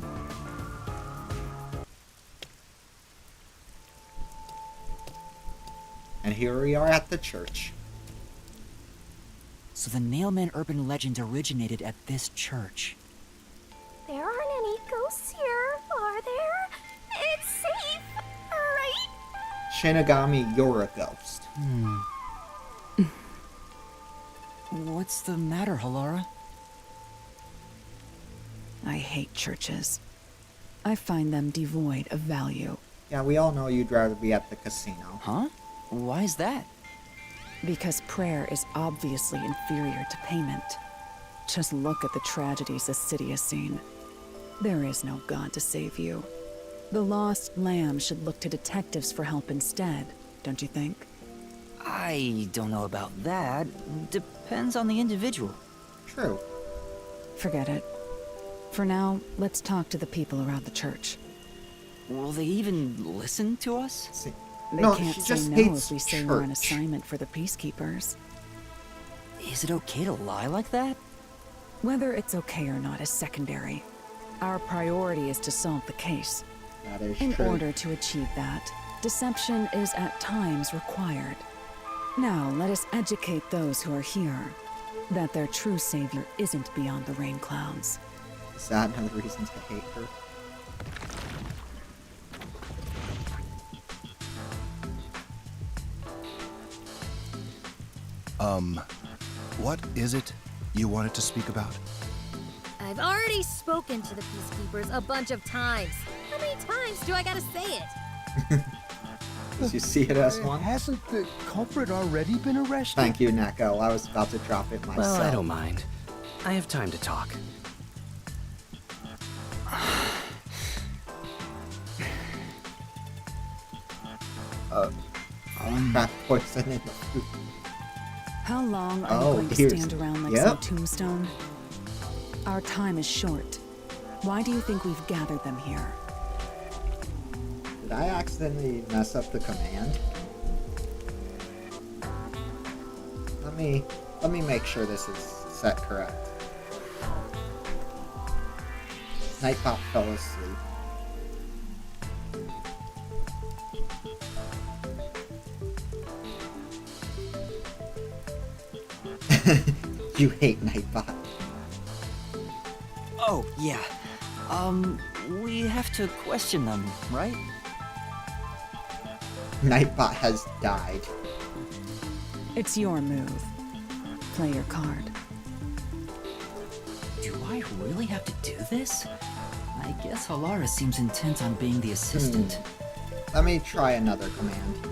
And here we are at the church. So the Nailman urban legend originated at this church. There aren't any ghosts here, are there? It's safe, right? Shinigami, you're a ghost. What's the matter, Halara? I hate churches. I find them devoid of value. Yeah, we all know you'd rather be at the casino. Huh? Why is that? Because prayer is obviously inferior to payment. Just look at the tragedies this city has seen. There is no God to save you. The lost lamb should look to detectives for help instead, don't you think? I don't know about that. Depends on the individual. True. Forget it. For now, let's talk to the people around the church. Will they even listen to us? See, They no, can't she say just no hates if we say we're on church. assignment for the peacekeepers. Is it okay to lie like that? Whether it's okay or not is secondary. Our priority is to solve the case. That is In true. order to achieve that, deception is at times required. Now, let us educate those who are here that their true savior isn't beyond the rain clouds. Is that another reason to hate her? What is it you wanted to speak about? I've already spoken to the peacekeepers a bunch of times. How many times do I gotta say it? Did you see it as one? Hasn't the culprit already been arrested? Thank you, Neko. I was about to drop it myself. Well, I don't mind. I have time to talk. Rat poison in the food. How long are Oh, you going to here's- stand around like yep. some tombstone? Our time is short. Why do you think we've gathered them here? Did I accidentally mess up the command? Let me make sure this is set correct. Nightbot fell asleep. You hate Nightbot. Oh, yeah. We have to question them, right? Nightbot has died. It's your move. Play your card. Do I really have to do this? I guess Halara seems intent on being the assistant. Let me try another command.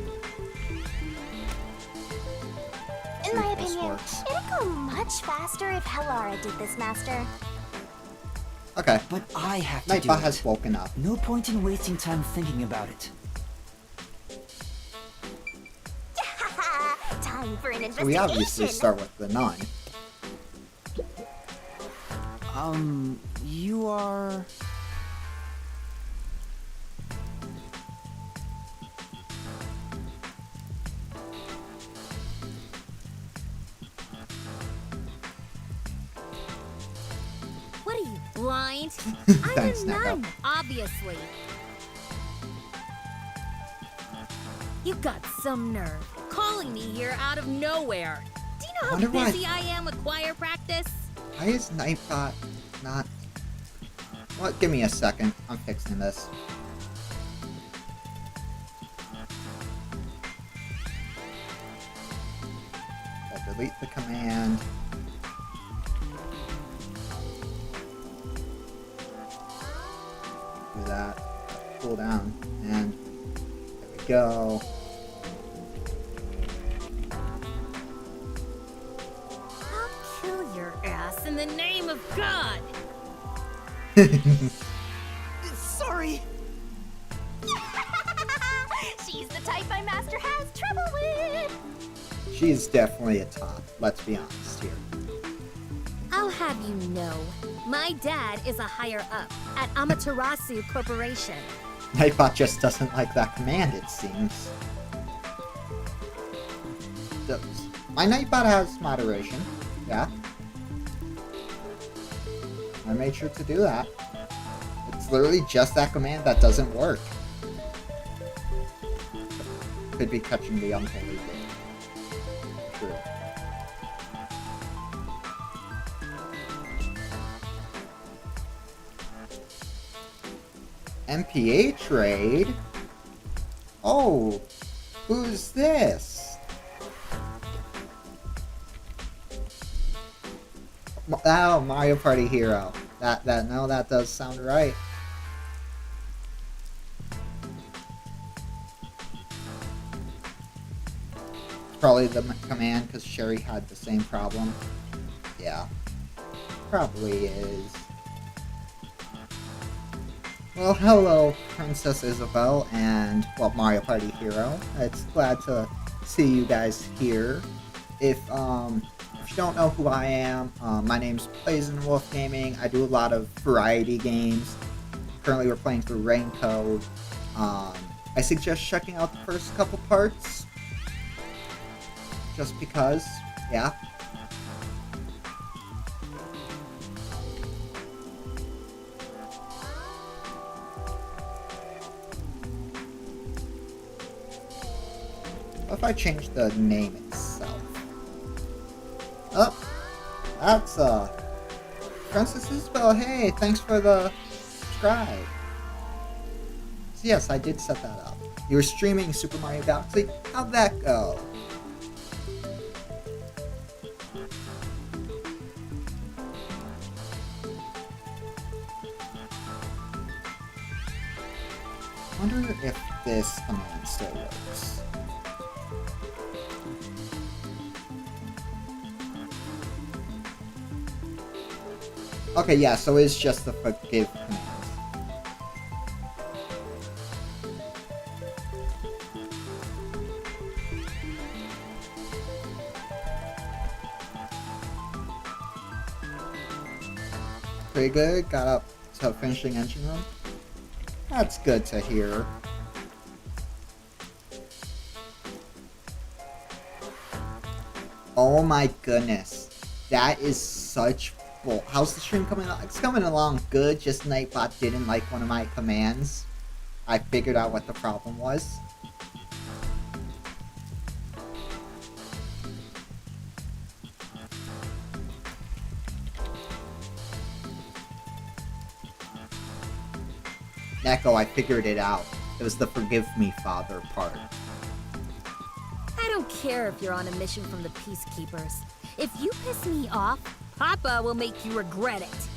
In my If this opinion, works. it'd go much faster if Halara did this, Master. Okay. But I have to do Nightbot it. has woken up. No point in wasting time thinking about it. Time for an So investigation. we obviously start with the nun. You are... What are you, blind? Thanks, I'm a Neko. nun, obviously. You got some nerve calling me here out of nowhere. Do you know Wonder how why- busy I am with choir practice? Why is Nightbot not... What? Give me a second. I'm fixing this. I'll delete the command. Do that. Cool down. And there we go. I'll kill your ass in the name of God. Sorry! She's the type my master has trouble with. She's definitely a top. Let's be honest here. I'll have you know, my dad is a higher up at Amaterasu Corporation. Nightbot just doesn't like that command, it seems. My Nightbot has moderation, yeah. I made sure to do that. It's literally just that command that doesn't work. could be catching the unholy day. True. MPA trade? Oh, who's this? Oh, Mario Party Hero. That does sound right. Probably the command, because Sherry had the same problem. Yeah, probably is. Well, hello, Princess Isabel and, well, Mario Party Hero. It's glad to see you guys here. If you don't know who I am, my name's Blazing Wolf Gaming. I do a lot of variety games. Currently, we're playing through Rain Code. I suggest checking out the first couple parts. Just because, yeah. What if I change the name itself? Oh, that's Princess Isabel. Hey, thanks for the subscribe. So yes, I did set that up. You were streaming Super Mario Galaxy. How'd that go? I wonder if this command still works. Okay, yeah, so it's just the forgive command. Pretty good, got up to finishing engine room. That's good to hear. Oh my goodness. That is such bull. How's the stream coming along? It's coming along good, just Nightbot didn't like one of my commands. I figured out what the problem was. Neko, I figured it out. It was the forgive me, father part. I don't care if you're on a mission from the Peacekeepers. If you piss me off, Papa will make you regret it.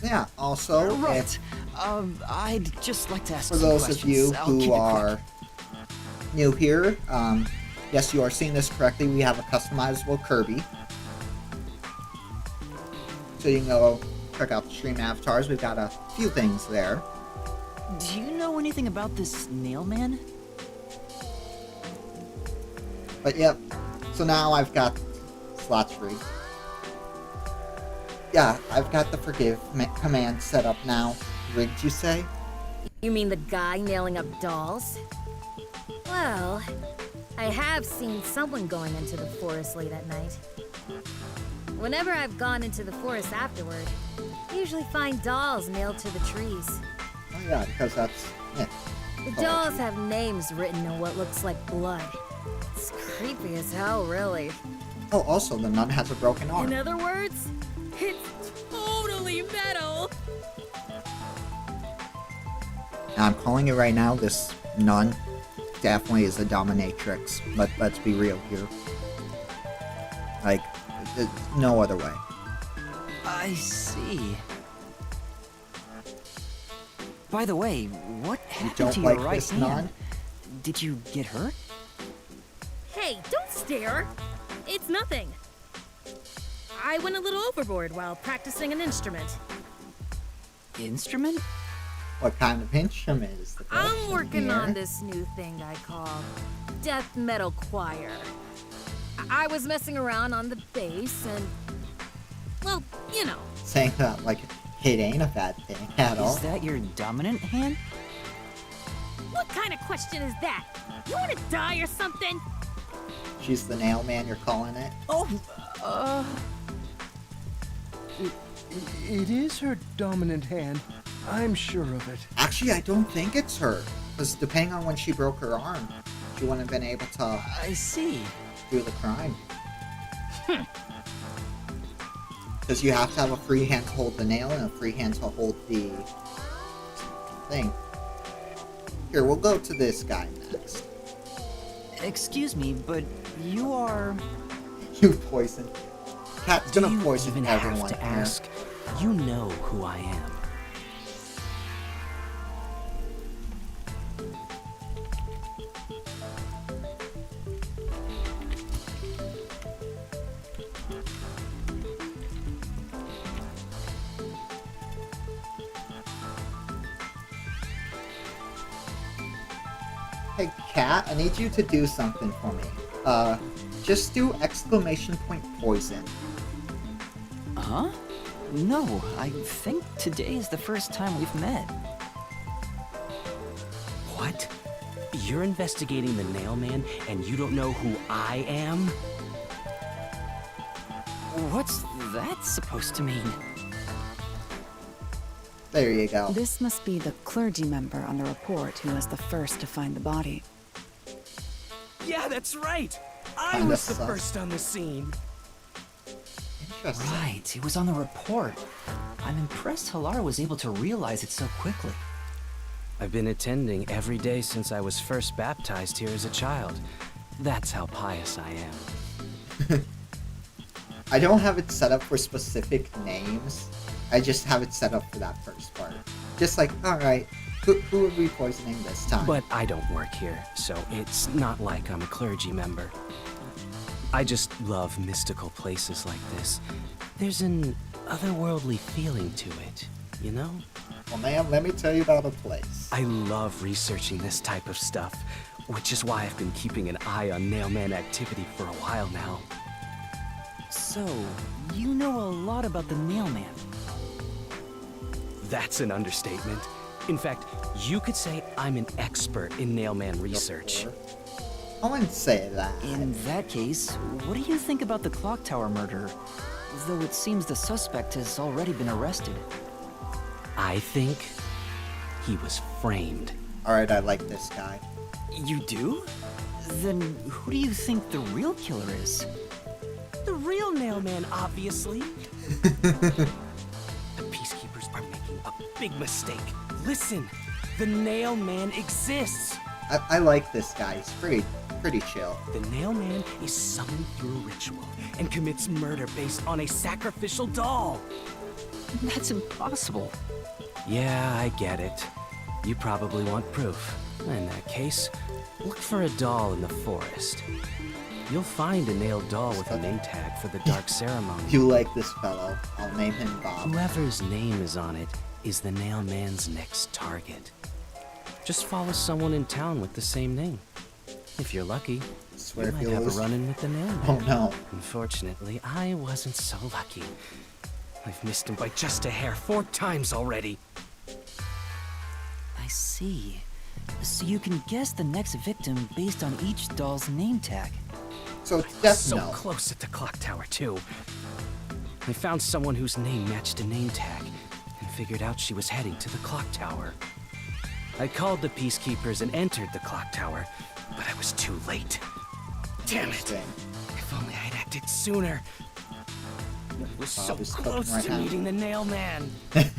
Yeah, also, Right. I'd just like to ask for some those questions. of you I'll keep who it are quick. new here, yes, you are seeing this correctly. We have a customizable Kirby. So you can go check out the stream avatars. We've got a few things there. Do you know anything about this nail man? But yep, so now I've got slots free. Yeah, I've got the forgive command set up now. Rigged, you say? You mean the guy nailing up dolls? Well, I have seen someone going into the forest late at night. Whenever I've gone into the forest afterward, I usually find dolls nailed to the trees. Oh yeah, because that's it. The dolls have names written in what looks like blood. It's creepy as hell, really. Oh, also, the nun has a broken arm. In other words, it's totally metal. And I'm calling it right now, this nun definitely is a dominatrix. Let's be real here. Like, there's no other way. I see. By the way, what happened don't to your like right this hand? nun? Did you get hurt? Hey, don't stare. It's nothing. I went a little overboard while practicing an instrument. Instrument? What kind of instrument is the question I'm working here? on this new thing I call death metal choir. I was messing around on the bass and, well, you know. Saying that like it ain't a bad thing at all. Is that your dominant hand? What kind of question is that? You want to die or something? She's the nail man, you're calling it? Oh, It is her dominant hand. I'm sure of it. Actually, I don't think it's her. Because depending on when she broke her arm, you wouldn't have been able to I see. do the crime. Because you have to have a free hand to hold the nail and a free hand to hold the thing. Here, we'll go to this guy next. Excuse me, but you are... You poison. Cat's Do gonna you poison even everyone have to here. ask? You know who I am. Hey, Cat, I need you to do something for me. Just do exclamation point poison. Huh? No, I think today is the first time we've met. What? You're investigating the nail man and you don't know who I am? What's that supposed to mean? There you go. This must be the clergy member on the report who was the first to find the body. Yeah, that's right. I Kinda was the sus. first on the scene. Interesting. Right, it was on the report. I'm impressed Halar was able to realize it so quickly. I've been attending every day since I was first baptized here as a child. That's how pious I am. I don't have it set up for specific names. I just have it set up for that first part. Just like, alright, who are we poisoning this time? But I don't work here, so it's not like I'm a clergy member. I just love mystical places like this. There's an otherworldly feeling to it, you know? Well, ma'am, let me tell you about a place. I love researching this type of stuff, which is why I've been keeping an eye on Nailman activity for a while now. So, you know a lot about the Nailman. That's an understatement. In fact, you could say I'm an expert in Nailman research. I wouldn't say that. In that case, what do you think about the clock tower murder? Though it seems the suspect has already been arrested. I think he was framed. Alright, I like this guy. You do? Then who do you think the real killer is? The real Nailman, obviously. The peacekeepers are making a big mistake. Listen, the Nailman exists. I like this guy. He's pretty chill. The Nailman is summoned through ritual and commits murder based on a sacrificial doll. That's impossible. Yeah, I get it. You probably want proof. In that case, look for a doll in the forest. You'll find a nailed doll with a name tag for the dark ceremony. You like this fellow. I'll name him Bob. Whoever's name is on it is the Nailman's next target. Just follow someone in town with the same name. If you're lucky, Swear you if might you have lose. a run-in with the Nailman. Oh no. Unfortunately, I wasn't so lucky. I've missed him by just a hair 4 times already. I see. So you can guess the next victim based on each doll's name tag. So it's Death So Note. close at the clock tower, too. I found someone whose name matched a name tag and figured out she was heading to the clock tower. I called the peacekeepers and entered the clock tower, but I was too late. Damn it! Interesting. If only I'd acted sooner. I was so Bob is cooking close right to now. meething the Nailman.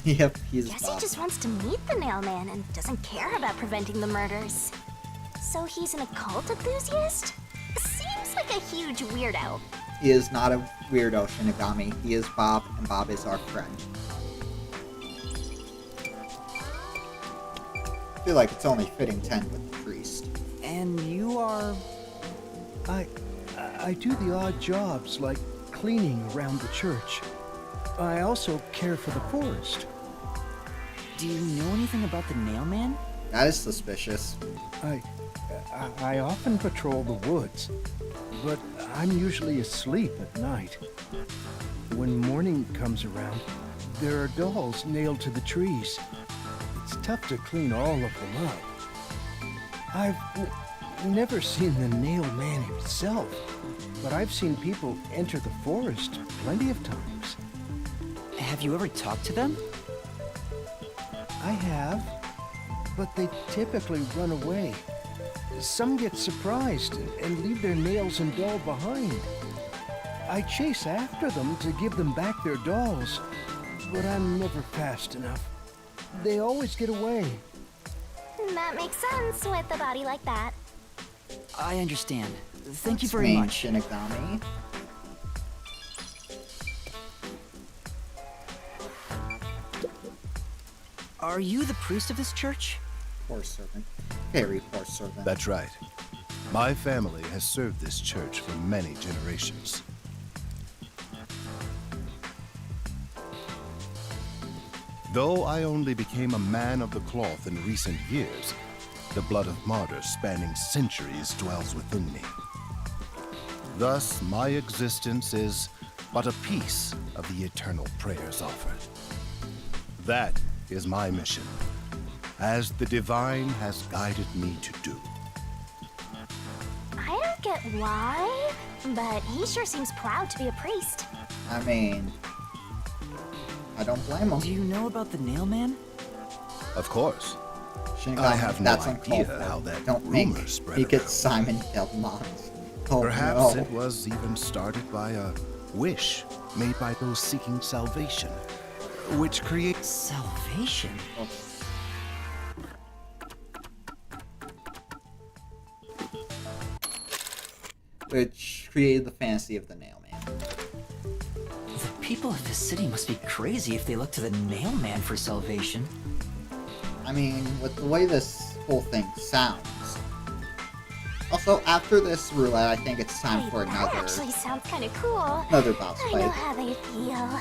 Yep, he's Guess he Bob. just wants to meet the Nailman and doesn't care about preventing the murders. So he's an occult enthusiast? Seems like a huge weirdo. He is not a weirdo, Shinigami. He is Bob, and Bob is our friend. I feel like it's only fitting 10 with the priest. And you are... I do the odd jobs like cleaning around the church. I also care for the forest. Do you know anything about the Nailman? That is suspicious. I often patrol the woods, but I'm usually asleep at night. When morning comes around, there are dolls nailed to the trees. It's tough to clean all of them up. I've never seen the nail man himself, but I've seen people enter the forest plenty of times. Have you ever talked to them? I have, but they typically run away. some get surprised and leave their nails and doll behind. I chase after them to give them back their dolls, but I'm never fast enough. They always get away. That makes sense with a body like that. I understand. Thank you Let's very main much. Shinigami. Are you the priest of this church? Poor servant. Very poor servant. That's right. My family has served this church for many generations. Though I only became a man of the cloth in recent years, the blood of martyrs spanning centuries dwells within me. Thus, my existence is but a piece of the eternal prayers offered. That is my mission, as the divine has guided me to do. I don't get why, but he sure seems proud to be a priest. I mean, I don't blame him. Do you know about the nail man? Of course. Shinigami, I have no that's idea uncalled for. how that Don't rumor make spread he gets around. Simon Belmont. Oh, Perhaps no. it was even started by a wish made by those seeking salvation, which creates... Salvation? Oh. Which created the fantasy of the nail man. The people of this city must be crazy if they look to the nail man for salvation. I mean, with the way this whole thing sounds. Also, after this roulette, I think it's time Hey, for that another actually sounds kind of cool. another boss I know fight. how they feel.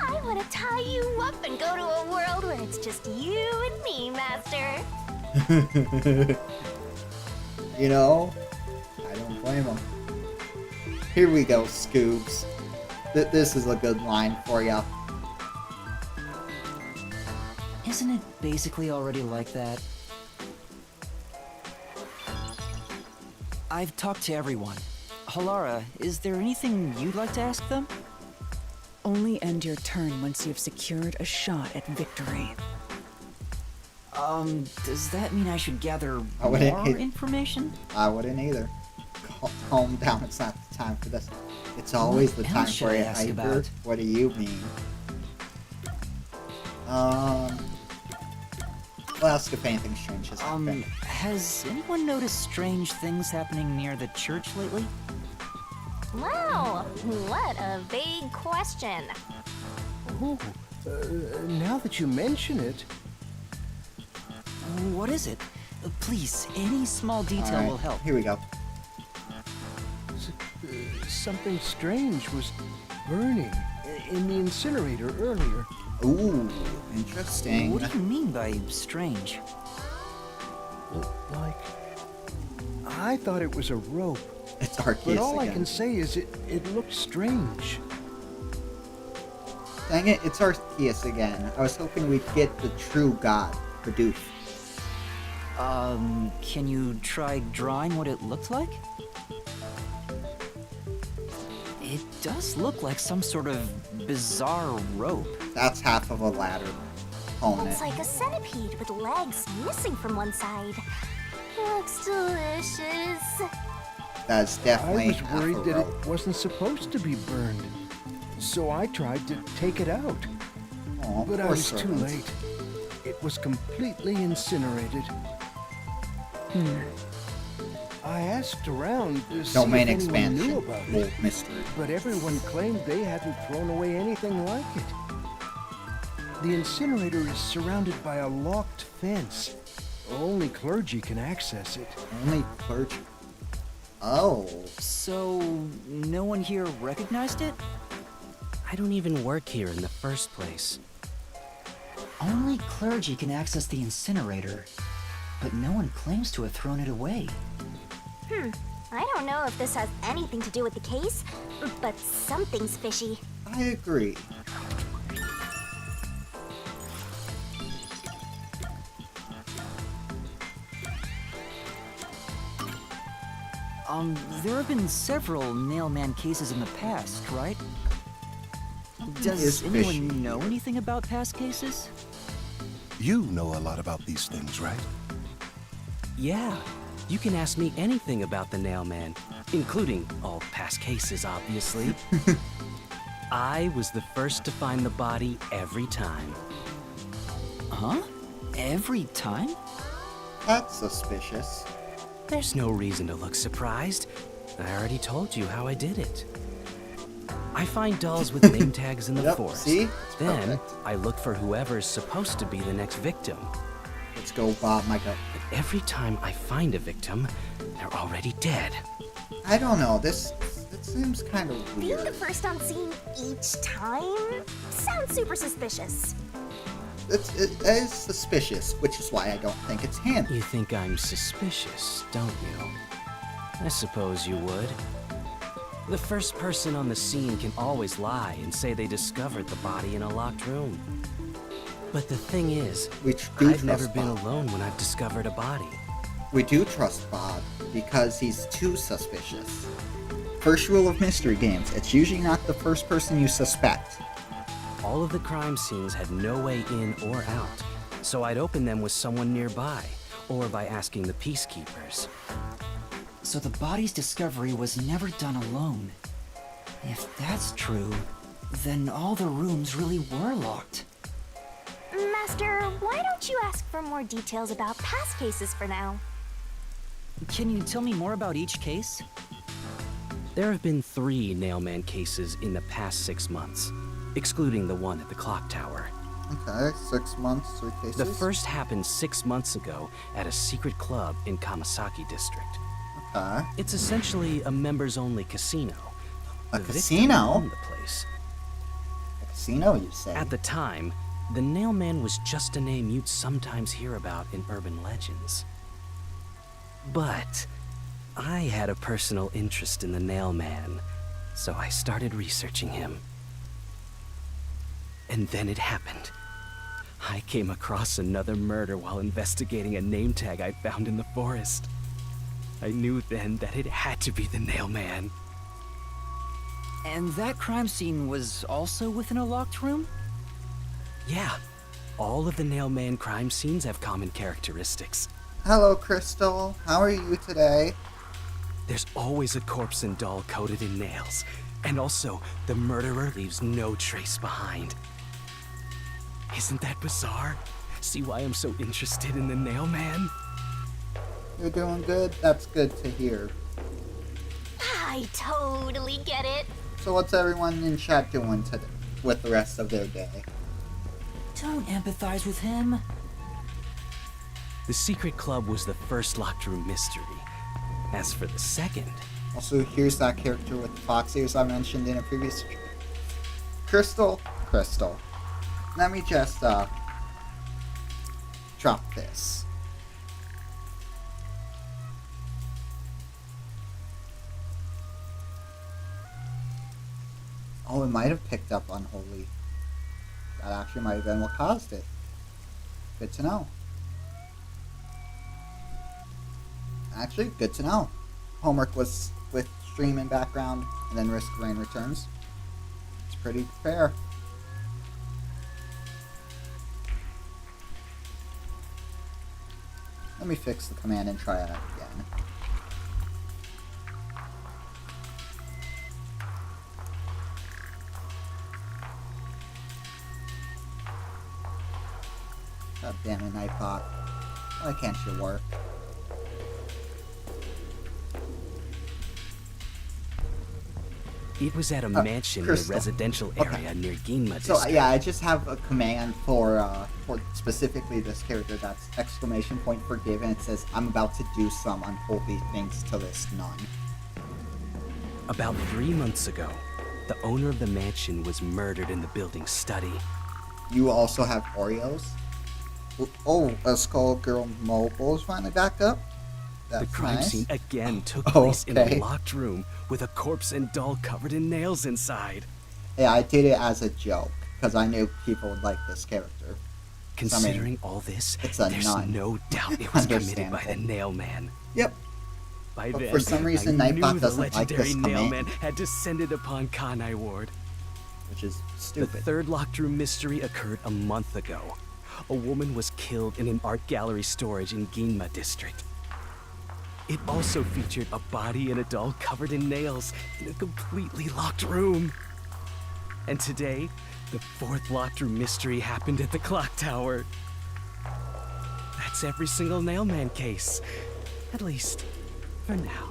I want to tie you up and go to a world where it's just you and me, Master. You know, I don't blame him. Here we go, Scoobs. This is a good line for ya. Isn't it basically already like that? I've talked to everyone. Halara, is there anything you'd like to ask them? Only end your turn once you've secured a shot at victory. Does that mean I should gather I wouldn't more hit- information? I wouldn't either. Calm down, it's not the time for this. It's always the What time else should for I it, ask Hyper. about? What do you mean? I'll ask if anything strange has happened. Has anyone noticed strange things happening near the church lately? Wow, what a vague question. Oh, now that you mention it, What is it? Please, any small detail Alright, will help. Here we go. something strange was burning in the incinerator earlier. Ooh, interesting. What do you mean by strange? Like, I thought it was a rope, It's but Arceus all I again. can say is it looked strange. Dang it, it's Arceus again. I was hoping we'd get the true god, Bidoof. Can you try drawing what it looked like? It does look like some sort of bizarre rope. That's half of a ladder. Calling Looks it. like a centipede with legs missing from one side. Looks delicious. That's I definitely was half worried a that rope. it wasn't supposed to be burned, so I tried to take it out. Aw, But I poor was too servant. late. It was completely incinerated. I asked around to see Domain if anyone knew expansion. about Old it, mystery. but everyone claimed they hadn't thrown away anything like it. The incinerator is surrounded by a locked fence. Only clergy can access it. Only clergy. Oh. So, no one here recognized it? I don't even work here in the first place. Only clergy can access the incinerator, but no one claims to have thrown it away. I don't know if this has anything to do with the case, but something's fishy. I agree. There have been several Nailman cases in the past, right? Does is anyone fishy know here. anything about past cases? You know a lot about these things, right? Yeah, you can ask me anything about the Nailman, including all past cases, obviously. I was the first to find the body every time. Huh? Every time? That's suspicious. There's no reason to look surprised. I already told you how I did it. I find dolls with name tags in the Yep, forest. see? It's Then, perfect. I look for whoever's supposed to be the next victim. Let's go, Bob, my gut. But every time I find a victim, they're already dead. I don't know, this seems kind of Being weird. the first on scene each time sounds super suspicious. It is suspicious, which is why I don't think it's him. You think I'm suspicious, don't you? I suppose you would. The first person on the scene can always lie and say they discovered the body in a locked room. But the thing is, I've never been alone when I've discovered a body. We do trust Bob, because he's too suspicious. First rule of mystery games, it's usually not the first person you suspect. All of the crime scenes had no way in or out, so I'd open them with someone nearby, or by asking the peacekeepers. So the body's discovery was never done alone. If that's true, then all the rooms really were locked. Master, why don't you ask for more details about past cases for now? Can you tell me more about each case? There have been 3 Nailman cases in the past 6 months, excluding the one at the clock tower. Okay, 6 months, 3 cases. The first happened 6 months ago at a secret club in Kamasaki district. Okay. It's essentially a members-only casino. A The victim casino? owned the place. A casino, you say? At the time, the Nailman was just a name you'd sometimes hear about in urban legends. But I had a personal interest in the Nailman, so I started researching him. And then it happened. I came across another murder while investigating a name tag I found in the forest. I knew then that it had to be the Nailman. And that crime scene was also within a locked room? Yeah, all of the Nailman crime scenes have common characteristics. Hello, Crystal. How are you today? There's always a corpse and doll coated in nails. And also, the murderer leaves no trace behind. Isn't that bizarre? See why I'm so interested in the Nailman? You're doing good? That's good to hear. I totally get it. So what's everyone in chat doing today with the rest of their day? Don't empathize with him. The secret club was the first locked room mystery. As for the second... Also, here's that character with the fox ears I mentioned in a previous... Crystal. Let me just, drop this. Oh, it might have picked up Unholy. That actually might have been what caused it. Good to know. Actually, good to know. Homework was with stream in background, and then Risk Rain returns. It's pretty fair. Let me fix the command and try it again. God damn it, Nightbot. Why can't you work? It was at a mansion in a Crystal. residential area near Ginma So district. yeah, I just have a command for specifically this character that's exclamation point forgiven. It says, I'm about to do some unholy things to this nun. About 3 months ago, the owner of the mansion was murdered in the building's study. You also have Oreos? Oh, a Skullgirl mobile is finally back up? That's The crime nice. scene again took Oh, place in okay. a locked room with a corpse and doll covered in nails inside. Yeah, I did it as a joke, because I knew people would like this character. Considering all this, it's a there's nun. no doubt it was committed by the Understandable. Nailman. Yep. By But then, for some reason, I Nightbot knew the doesn't like legendary this command. Nailman had descended upon Kanai Ward. Which is The stupid. third locked room mystery occurred a month ago. A woman was killed in an art gallery storage in Ginma district. It also featured a body and a doll covered in nails in a completely locked room. And today, the fourth locked room mystery happened at the clock tower. That's every single Nailman case. At least, for now.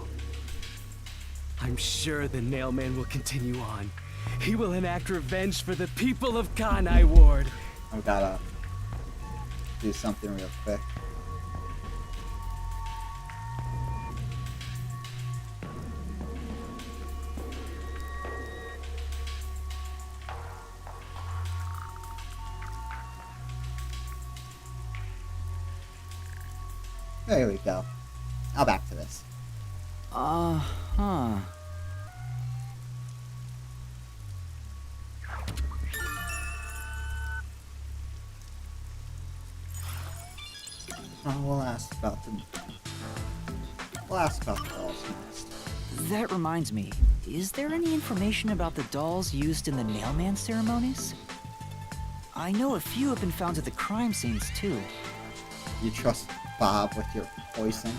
I'm sure the Nailman will continue on. He will enact revenge for the people of Kanai Ward. I gotta do something real quick. There we go. Now back to this. Uh-huh. We'll ask about the dolls next. That reminds me, is there any information about the dolls used in the Nailman ceremonies? I know a few have been found at the crime scenes, too. You trust Bob with your poison?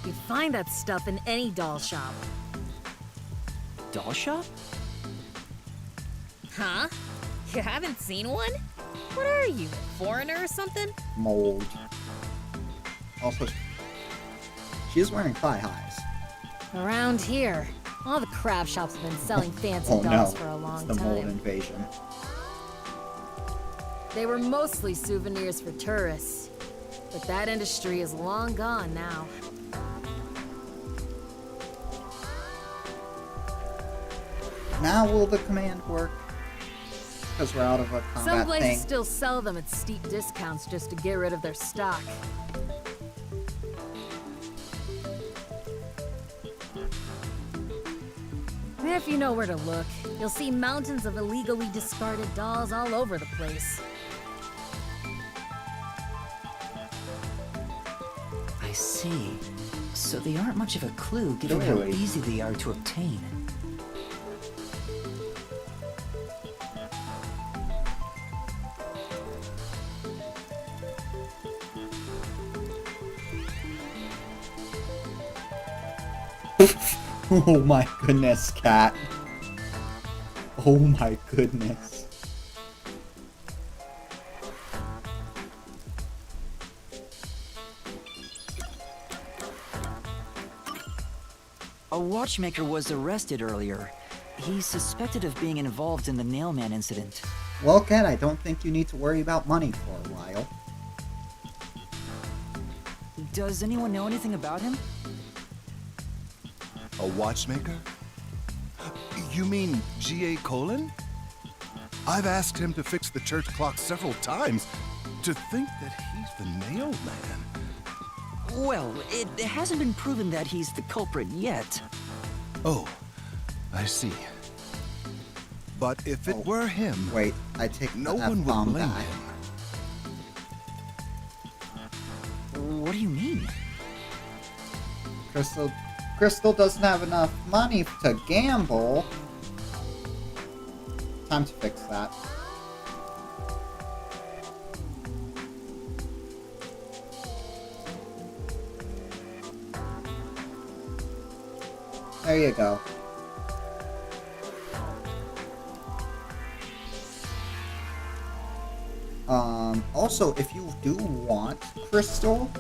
You'd find that stuff in any doll shop. Doll shop? Huh? You haven't seen one? What are you, a foreigner or something? Mold. Also, she's wearing thigh highs. Around here, all the crab shops have been selling fancy Oh dolls no, for a long it's the mold time. invasion. They were mostly souvenirs for tourists, but that industry is long gone now. Now will the command work? Because we're out of a combat Some places thing. still sell them at steep discounts just to get rid of their stock. If you know where to look, you'll see mountains of illegally discarded dolls all over the place. I see. So they aren't much of a clue given how Really? easy they are to obtain. Oh my goodness, cat. Oh my goodness. A watchmaker was arrested earlier. He's suspected of being involved in the Nailman incident. Well, cat, I don't think you need to worry about money for a while. Does anyone know anything about him? A watchmaker? You mean G.A. Colin? I've asked him to fix the church clock several times. To think that he's the nail man. Well, it hasn't been proven that he's the culprit yet. Oh, I see. But if it were him, Wait, I take no the one would F-bomb blame back. him. What do you mean? Crystal doesn't have enough money to gamble. Time to fix that. There you go. Also, if you do want Crystal,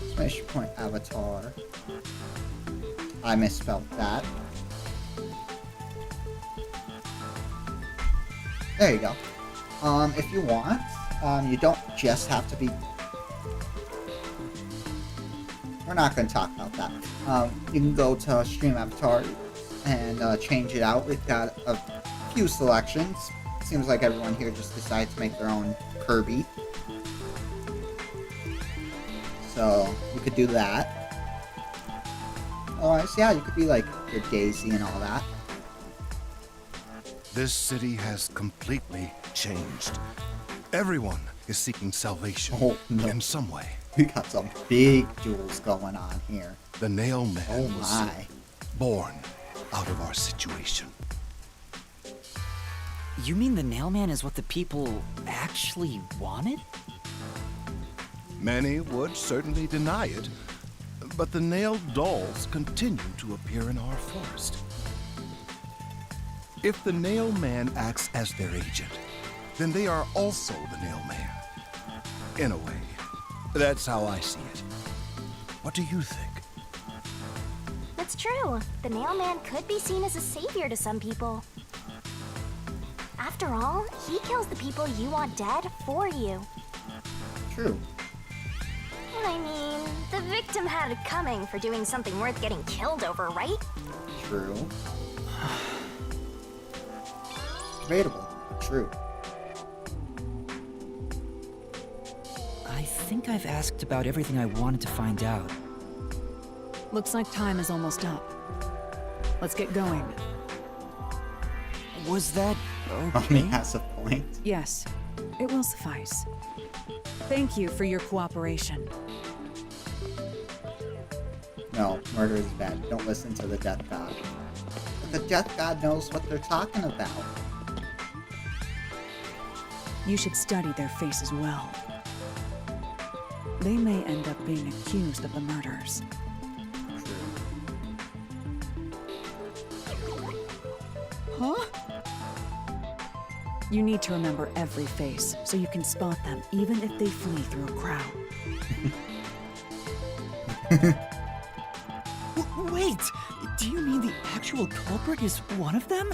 exclamation point avatar. I misspelled that. There you go. If you want, you don't just have to be... We're not going to talk about that. You can go to Stream Avatar and change it out. We've got a few selections. Seems like everyone here just decided to make their own Kirby. So, you could do that. Otherwise, yeah, you could be like your Daisy and all that. This city has completely changed. Everyone is seeking salvation in some way. We got some big duels going on here. The nail man Oh was my. born out of our situation. You mean the Nailman is what the people actually wanted? Many would certainly deny it, but the nailed dolls continue to appear in our forest. If the Nail Man acts as their agent, then they are also the Nail Man. In a way, that's how I see it. What do you think? It's true. The Nail Man could be seen as a savior to some people. After all, he kills the people you want dead for you. True. I mean, the victim had it coming for doing something worth getting killed over, right? True. Debatable. True. I think I've asked about everything I wanted to find out. Looks like time is almost up. Let's get going. Was that Mommy okay? has a point. Yes, it will suffice. Thank you for your cooperation. No, murder is bad. Don't listen to the Death God. But the Death God knows what they're talking about. You should study their faces well. They may end up being accused of the murders. Huh? You need to remember every face, so you can spot them even if they flee through a crowd. Wait! Do you mean the actual culprit is one of them?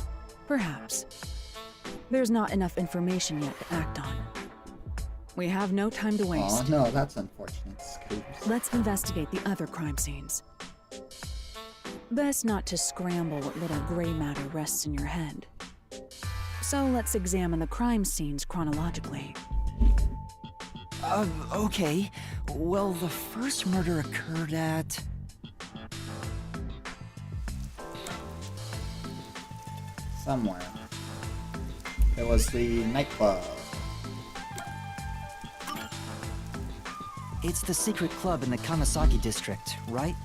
Perhaps. There's not enough information yet to act on. We have no time to Oh waste. no, that's unfortunate. Scoops. Let's investigate the other crime scenes. Best not to scramble what little gray matter rests in your head. So let's examine the crime scenes chronologically. Okay. Well, the first murder occurred at... Somewhere. It was the nightclub. It's the secret club in the Kamasaki district, right?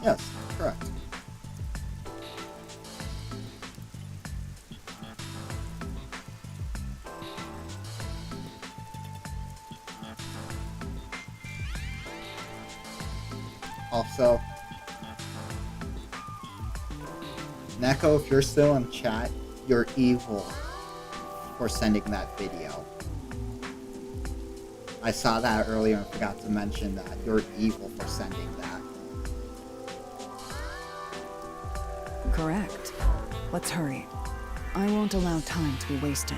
Yes, correct. Also, Neko, if you're still in chat, you're evil for sending that video. I saw that earlier and forgot to mention that. You're evil for sending that. Correct. Let's hurry. I won't allow time to be wasted.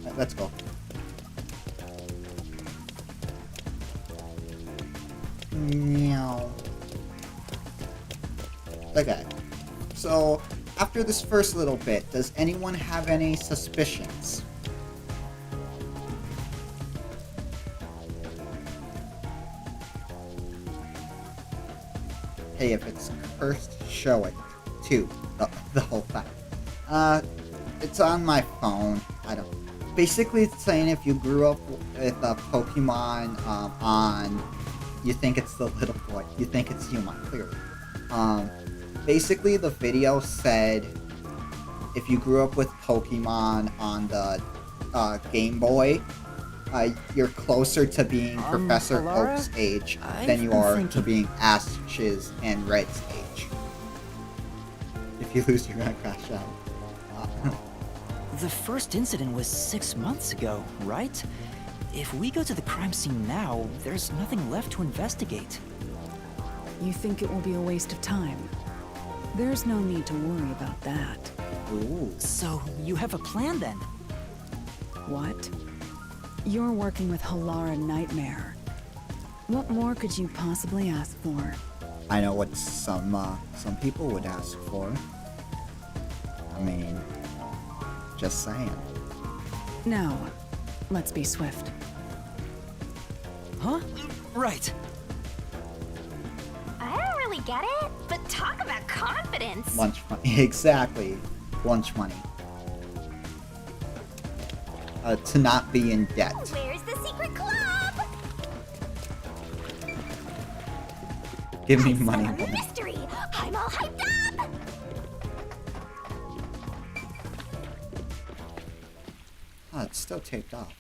Right, let's go. Meow. Okay. So, after this first little bit, does anyone have any suspicions? Hey, if it's cursed, show it. Too. The whole fact. It's on my phone. I don't... Basically, it's saying if you grew up with a Pokemon on... You think it's the little boy. You think it's Yuma, clearly. Basically, the video said if you grew up with Pokemon on the Game Boy, you're closer to being Professor Alara? Oak's age I've than you been are to thinking- being Ash's and Red's age. If you lose, you're gonna crash out. The first incident was 6 months ago, right? If we go to the crime scene now, there's nothing left to investigate. You think it will be a waste of time? There's no need to worry about that. Ooh. So, you have a plan then? What? You're working with Halara Nightmare. What more could you possibly ask for? I know what some people would ask for. I mean, just saying. Now, let's be swift. Huh? Right. I don't really get it, but talk about confidence. Lunch money. Exactly. Lunch money. To not be in debt. Where's the secret club? Give me I money, said a woman. mystery. I'm all hyped up. Oh, it's still taped off.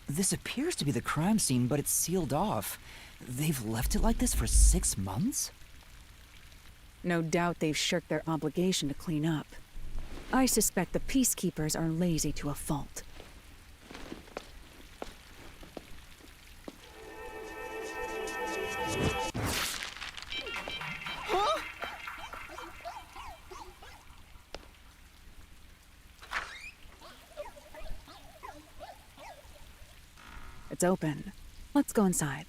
This appears to be the crime scene, but it's sealed off. They've left it like this for 6 months? No doubt they've shirked their obligation to clean up. I suspect the peacekeepers are lazy to a fault. It's open. Let's go inside.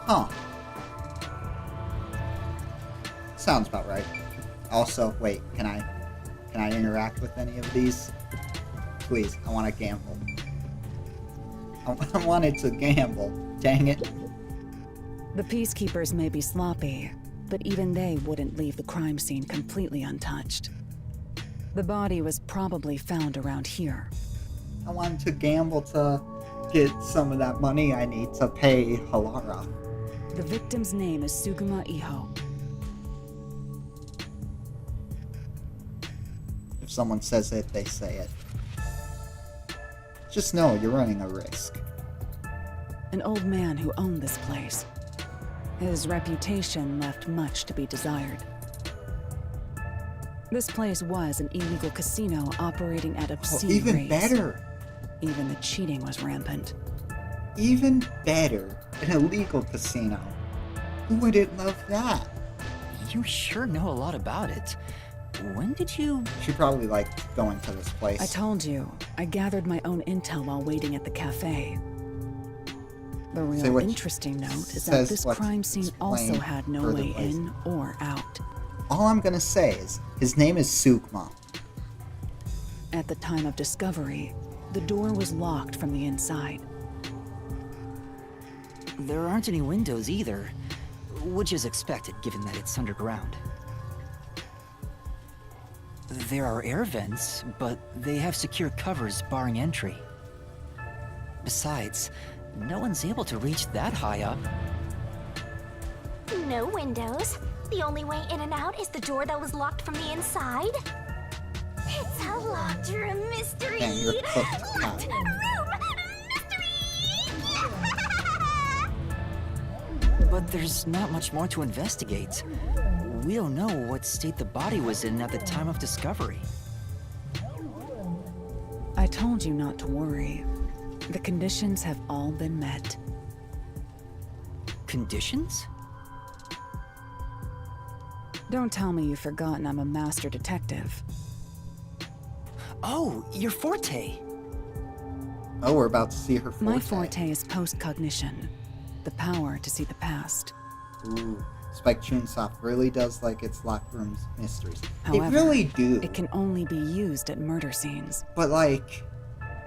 Huh. Sounds about right. Also, wait, can I interact with any of these? Please, I want to gamble. I wanted to gamble. Dang it. The peacekeepers may be sloppy, but even they wouldn't leave the crime scene completely untouched. The body was probably found around here. I wanted to gamble to get some of that money I need to pay Halara. The victim's name is Suguma Iho. If someone says it, they say it. Just know you're running a risk. An old man who owned this place. His reputation left much to be desired. This place was an illegal casino operating at obscene rates. Even better! Even the cheating was rampant. Even better! An illegal casino. Who wouldn't love that? You sure know a lot about it. When did you... She probably liked going to this place. I told you, I gathered my own intel while waiting at the cafe. The real interesting note is that this crime scene also had no way in or out. All I'm gonna say is, his name is Sugma. At the time of discovery, the door was locked from the inside. There aren't any windows either, which is expected given that it's underground. There are air vents, but they have secure covers barring entry. Besides, no one's able to reach that high up. No windows. The only way in and out is the door that was locked from the inside. It's a locked room mystery. Locked room mystery. But there's not much more to investigate. We don't know what state the body was in at the time of discovery. I told you not to worry. The conditions have all been met. Conditions? Don't tell me you've forgotten I'm a master detective. Oh, your forte! Oh, we're about to see her forte. My forte is post-cognition. The power to see the past. Ooh, Spike Chunsoft really does like its locked rooms mysteries. However, they really do. It can only be used at murder scenes. But like,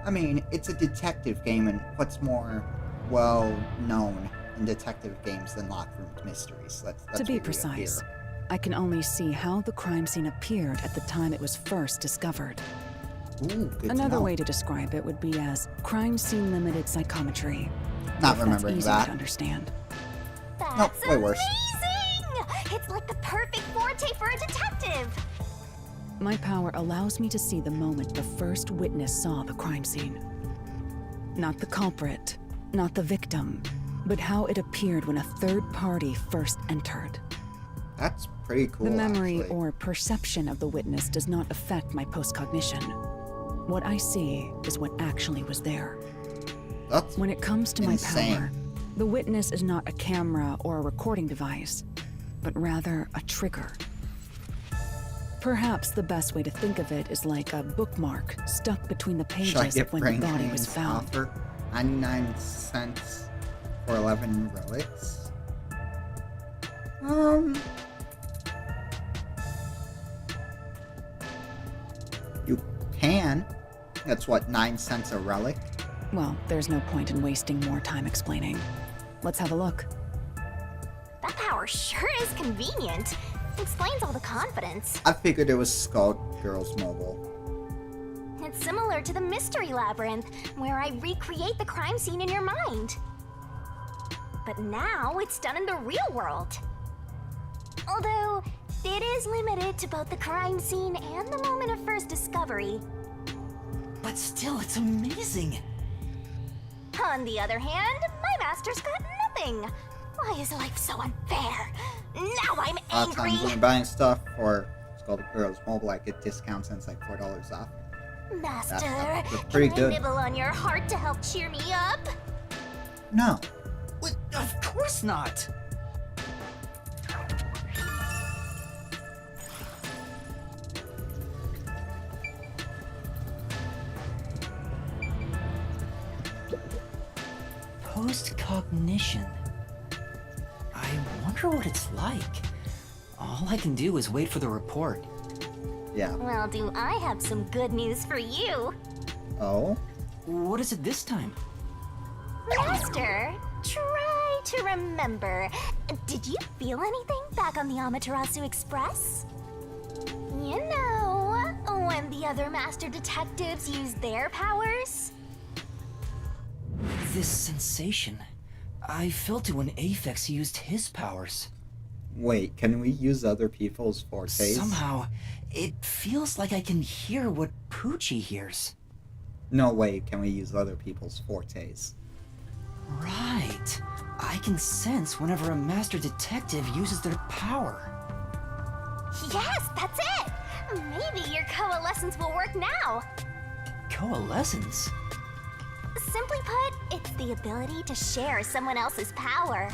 I mean, it's a detective game, and what's more well known in detective games than locked room mysteries? That's to be precise, I can only see how the crime scene appeared at the time it was first discovered. Ooh, good Another way to describe it would be as crime scene limited psychometry. Not remembering that's easier to understand. That's way worse. Amazing! It's like the perfect forte for a detective. My power allows me to see the moment the first witness saw the crime scene. Not the culprit, not the victim, but how it appeared when a third party first entered. That's pretty cool. The memory actually. or perception of the witness does not affect my post-cognition. What I see is what actually was there. That's when it comes to insane. my power, the witness is not a camera or a recording device, but rather a trigger. Perhaps the best way to think of it is like a bookmark stuck between the pages of when the body was found. Offer 99 cents for 11 relics. You can. That's what, 9 cents a relic? Well, there's no point in wasting more time explaining. Let's have a look. That power sure is convenient. Explains all the confidence. I figured it was Skull Girls Mobile. It's similar to the Mystery Labyrinth, where I recreate the crime scene in your mind. But now it's done in the real world. Although, it is limited to both the crime scene and the moment of first discovery. But still, it's amazing. On the other hand, my master's got nothing. Why is life so unfair? Now I'm A lot of angry. times when you're buying stuff for Skull Girls Mobile, I get discounts and it's like $4 off. Master, That's pretty can good. I nibble on your heart to help cheer me up? No. What? Of course not. Post-cognition. I wonder what it's like. All I can do is wait for the report. Yeah. Well, do I have some good news for you? Oh? What is it this time? Master, try to remember. Did you feel anything back on the Amaterasu Express? You know, when the other master detectives used their powers? This sensation. I felt it when Aphex used his powers. Wait, can we use other people's fortes? Somehow, it feels like I can hear what Poochie hears. No way can we use other people's fortes. Right. I can sense whenever a master detective uses their power. Yes, that's it! Maybe your coalescence will work now. Coalescence? Simply put, it's the ability to share someone else's power.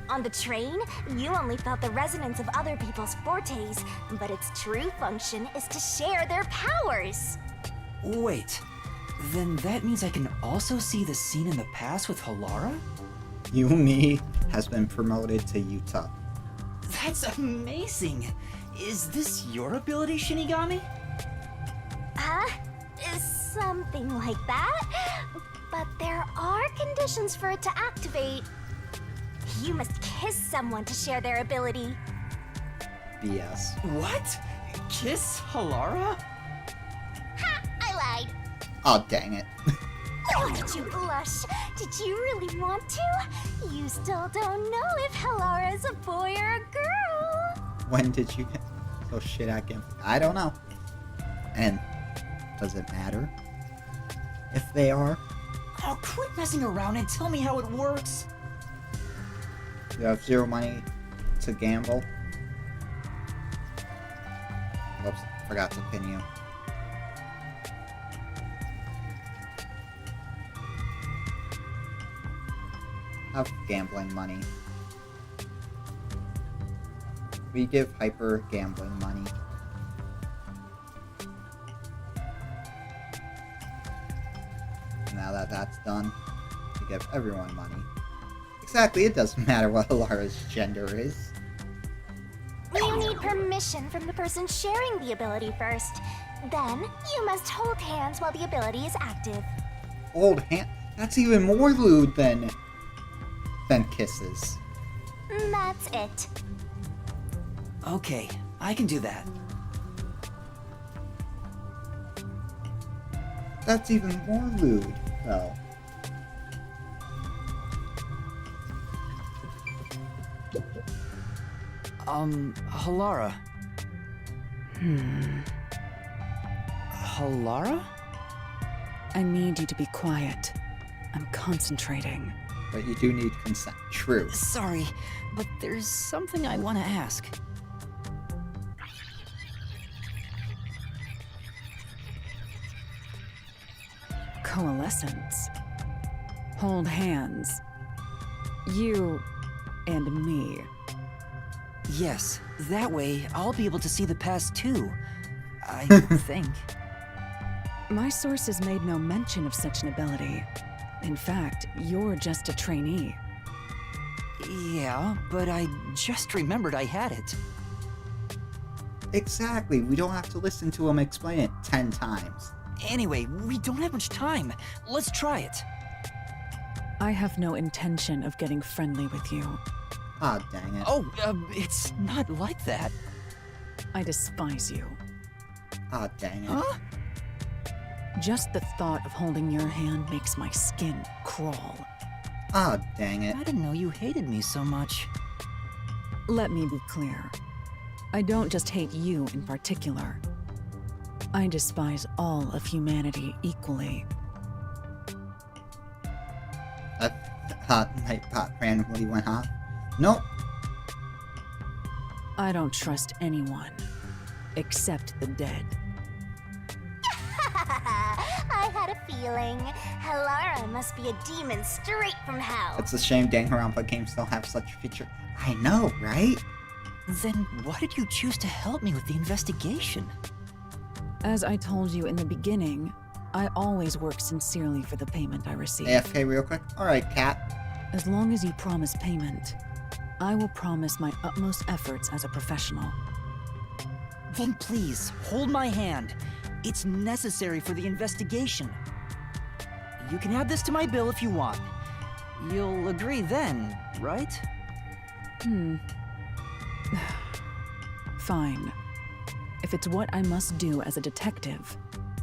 On the train, you only felt the resonance of other people's fortes, but its true function is to share their powers. Wait. Then that means I can also see the scene in the past with Halara? Yumi has been promoted to Utah. That's amazing! Is this your ability, Shinigami? Something like that. But there are conditions for it to activate. You must kiss someone to share their ability. BS. What? Kiss Halara? Ha! I lied. Oh, dang it. Oh, did you blush? Did you really want to? You still don't know if Halara is a boy or a girl. When did you get so shit at him? I don't know. And does it matter if they are? Oh, quit messing around and tell me how it works. You have 0 money to gamble. Oops, forgot to pin you. Have gambling money. We give Hyper gambling money. Now that that's done, we give everyone money. Exactly, it doesn't matter what Alara's gender is. You need permission from the person sharing the ability first. Then, you must hold hands while the ability is active. Hold hand? That's even more lewd than kisses. That's it. Okay, I can do that. That's even more lewd, though. Halara. Halara? I need you to be quiet. I'm concentrating. But you do need consent. True. Sorry, but there's something I want to ask. Coalescence. Hold hands. You and me. Yes, that way I'll be able to see the past too. I think. My sources made no mention of such an ability. In fact, you're just a trainee. Yeah, but I just remembered I had it. Exactly. We don't have to listen to him explain it 10 times. Anyway, we don't have much time. Let's try it. I have no intention of getting friendly with you. Ah, dang it. Oh, it's not like that. I despise you. Ah, dang it. Huh? Just the thought of holding your hand makes my skin crawl. Ah, dang it. I didn't know you hated me so much. Let me be clear. I don't just hate you in particular. I despise all of humanity equally. A hot night pot randomly went off. Nope. I don't trust anyone, except the dead. I had a feeling. Halara must be a demon straight from hell. It's a shame Danganronpa games don't have such a feature. I know, right? Then why did you choose to help me with the investigation? As I told you in the beginning, I always work sincerely for the payment I receive. AFK real quick. Alright, Cat. As long as you promise payment, I will promise my utmost efforts as a professional. Then please, hold my hand. It's necessary for the investigation. You can add this to my bill if you want. You'll agree then, right? Fine. If it's what I must do as a detective,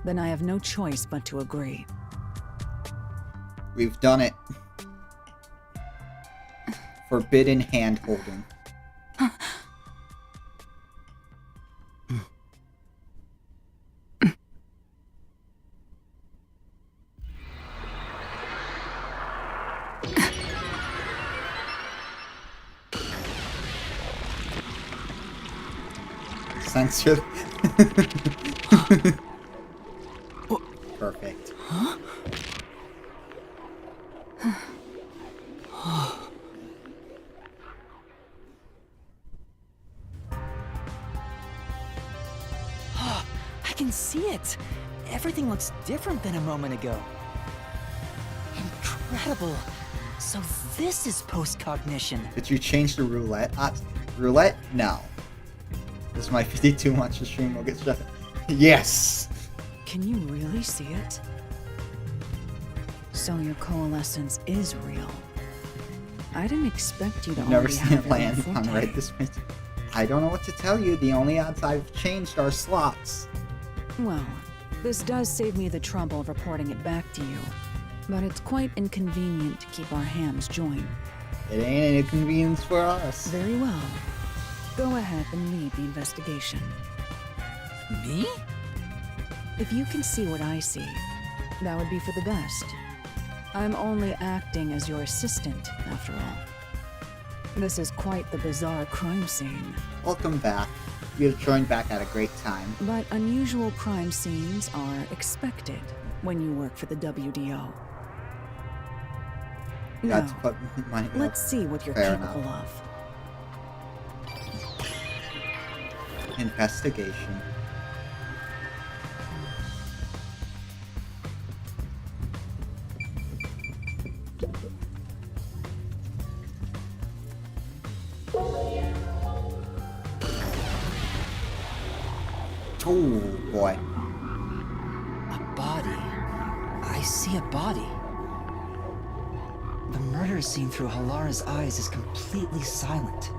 then I have no choice but to agree. We've done it. Forbidden hand holding. Censored. Perfect. Huh? I can see it. Everything looks different than a moment ago. Incredible. So this is post-cognition. Did you change the roulette? Roulette? No. This might be too much. The stream will get shut. Yes! Can you really see it? So your coalescence is real. I didn't expect you to I've never already seen have it land forte. on right this minute. I don't know what to tell you. The only odds I've changed are slots. Well, this does save me the trouble of reporting it back to you. But it's quite inconvenient to keep our hands joined. It ain't an inconvenience for us. Very well. Go ahead and lead the investigation. Me? If you can see what I see, that would be for the best. I'm only acting as your assistant, after all. This is quite the bizarre crime scene. Welcome back. You've joined back at a great time. But unusual crime scenes are expected when you work for the WDO. That's Now, put money. let's see what you're Fair capable enough. of. Investigation. Oh boy. A body. I see a body. The murder scene through Halara's eyes is completely silent.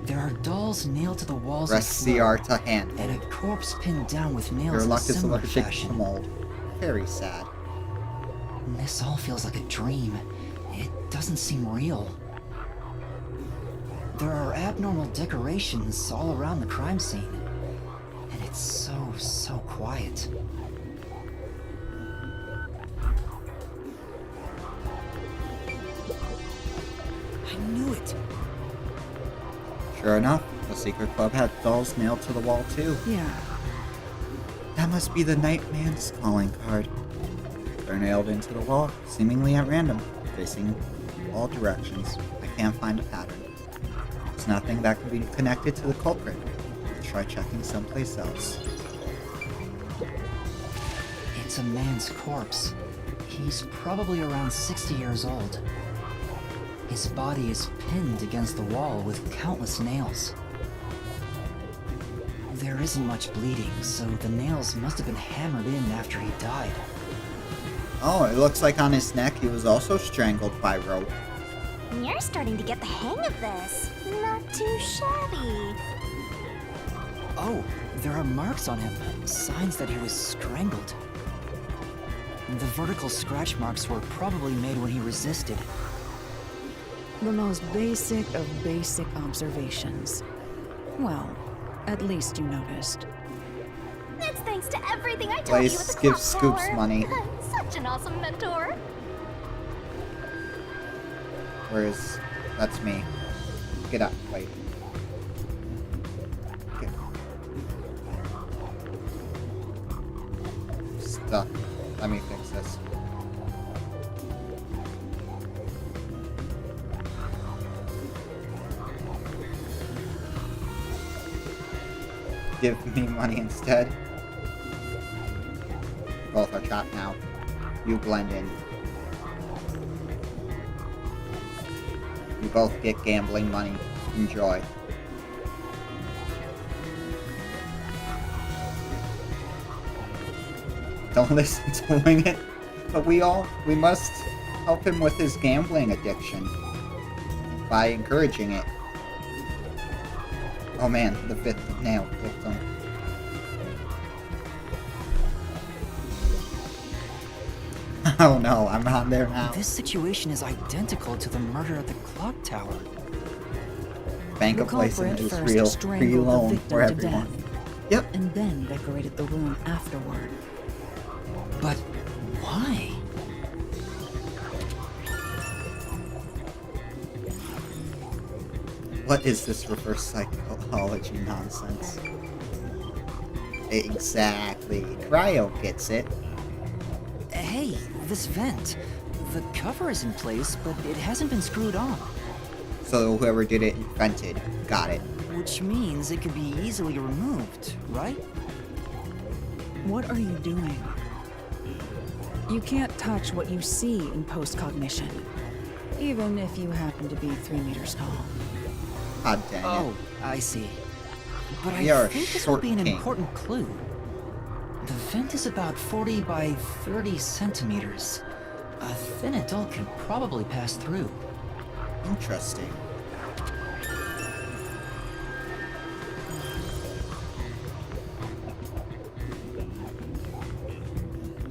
There are dolls nailed to the walls Press of the CR floor, to hand. and a corpse pinned down with nails Your in a luck is similar allergic to fashion. mold. Very sad. This all feels like a dream. It doesn't seem real. There are abnormal decorations all around the crime scene. And it's so quiet. I knew it. Sure enough, the secret club had dolls nailed to the wall too. Yeah, That must be the Nightman's calling card. They're nailed into the wall, seemingly at random, facing all directions. I can't find a pattern. It's nothing that can be connected to the culprit. Try checking someplace else. It's a man's corpse. He's probably around 60 years old. His body is pinned against the wall with countless nails. There isn't much bleeding, so the nails must have been hammered in after he died. Oh, it looks like on his neck he was also strangled by rope. You're starting to get the hang of this. Not too shabby. Oh, there are marks on him, signs that he was strangled. The vertical scratch marks were probably made when he resisted. The most basic of basic observations. Well, at least you noticed. That's thanks to everything I told you at the Blaze clock gives Scoops tower. money. Such an awesome mentor. Whereas, that's me. Get up, wait. Get. Stuck. Let me fix this. Give me money instead. Both are chopped now. You blend in. You both get gambling money. Enjoy. Don't listen to Wing It. But we must help him with his gambling addiction by encouraging it. Oh man, the 5th nail victim. Oh no, I'm on there now. This situation is identical to the murder at the clock tower. Bank The of Placement culprit is first real, strangled free the loan victim for to everyone. death. Yep. And then decorated the room afterward. But why? What is this reverse psychology nonsense? Exactly. Cryo gets it. Hey, this vent. The cover is in place, but it hasn't been screwed on. So whoever did it invented. Got it. Which means it could be easily removed, right? What are you doing? You can't touch what you see in post-cognition, even if you happen to be 3 meters tall. God dang it. Oh, I see. But We are I a think this will short be an king. important clue. The vent is about 40 by 30 centimeters. A thin adult can probably pass through. Interesting.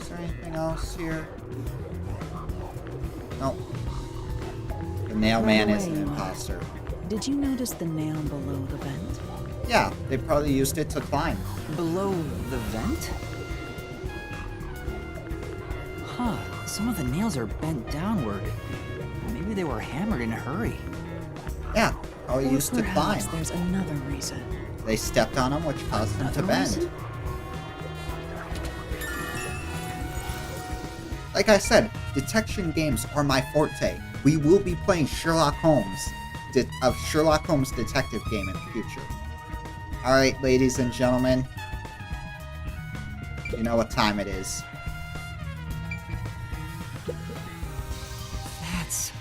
Is there anything else here? Nope. The nail man is an way, imposter. Did you notice the nail below the vent? Yeah, they probably used it to climb. Below the vent? Huh, some of the nails are bent downward. Maybe they were hammered in a hurry. Yeah, probably Or used to climb. perhaps there's another reason. They stepped on them, which caused them to Another bend. reason? Like I said, detection games are my forte. We will be playing Sherlock Holmes, a Sherlock Holmes detective game in the future. Alright, ladies and gentlemen. You know what time it is. That's...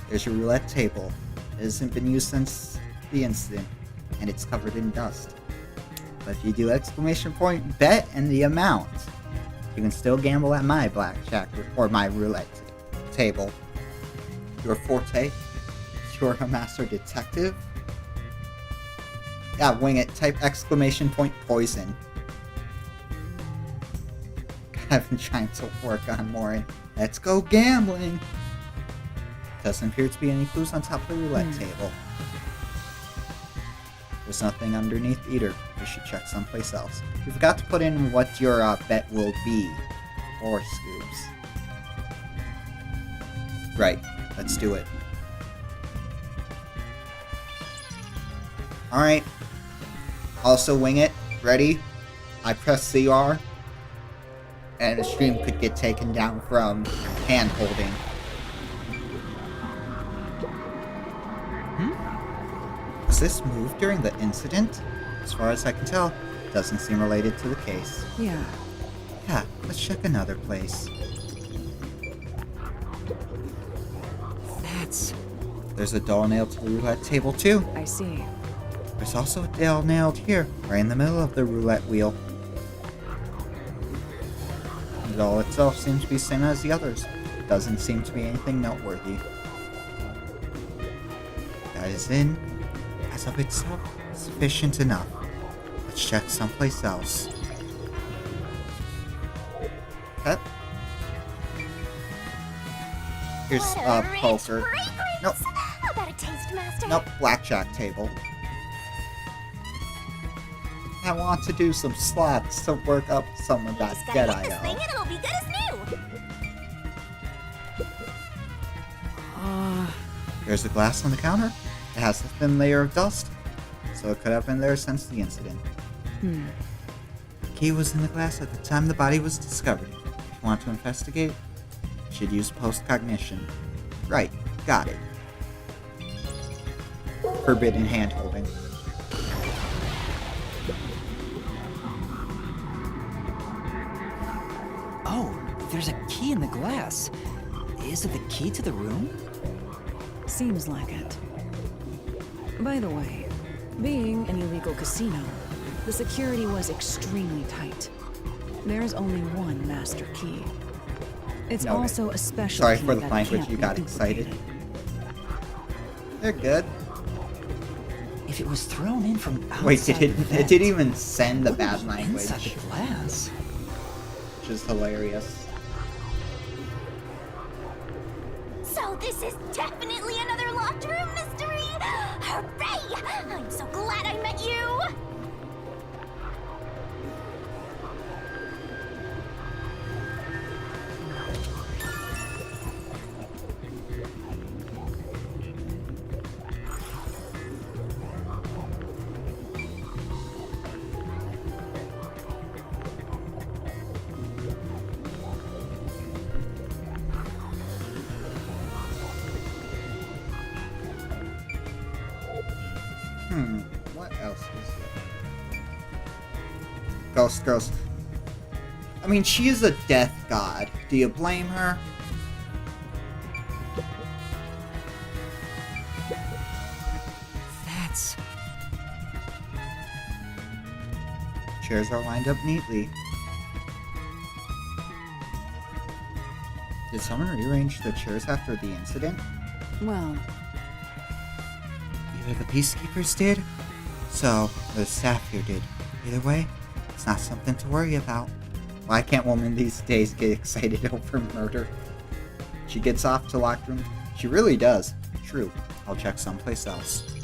There's your roulette table. It hasn't been used since the incident, and it's covered in dust. But if you do exclamation point bet and the amount, you can still gamble at my blackjack or my roulette table. Your forte? You're a master detective? Yeah, wing it. Type exclamation point poison. I've been trying to work on more and let's go gambling. Doesn't appear to be any clues on top of the roulette table. There's nothing underneath either. You should check someplace else. You forgot to put in what your bet will be. Or Scoops. Right. Let's do it. Alright. Also wing it. Ready? I press CR. And the stream could get taken down from hand holding. Was this moved during the incident? As far as I can tell, doesn't seem related to the case. Yeah. Yeah, let's check another place. That's... There's a doll nailed to the roulette table too. I see. There's also a doll nailed here, right in the middle of the roulette wheel. The doll itself seems to be the same as the others. It doesn't seem to be anything noteworthy. That is in, as of itself, sufficient enough. Let's check someplace else. Okay. Here's What a rich poker. fragrance! Nope. How about a taste, Master? Nope, blackjack table. I want to do some slots to work up some of that Just gotta hit this Jedi thing and it'll be good as new. There's a glass on the counter. It has a thin layer of dust, so it could have been there since the incident. The key was in the glass at the time the body was discovered. If you want to investigate, you should use post-cognition. Right, got it. Forbidden hand-holding. Oh, there's a key in the glass. Is it the key to the room? Seems like it. By the way, being an illegal casino, the security was extremely tight. There's only one master key. It's Noted. also a special Sorry key for the that language, can't you be got excited. duplicated. They're good. If it was thrown in from outside Wait, did the it vent, didn't even send the wouldn't bad be language, inside the glass. which is hilarious. So this is definitely another locked room mystery! Hooray! I'm so glad I met you! What else is there? Ghost. I mean, she is a death god. Do you blame her? That's... Chairs are lined up neatly. Did someone rearrange the chairs after the incident? Well, Either the peacekeepers did, so the staff here did. Either way, it's not something to worry about. Why can't women these days get excited over murder? She gets off to locked room. She really does. True. I'll check someplace else.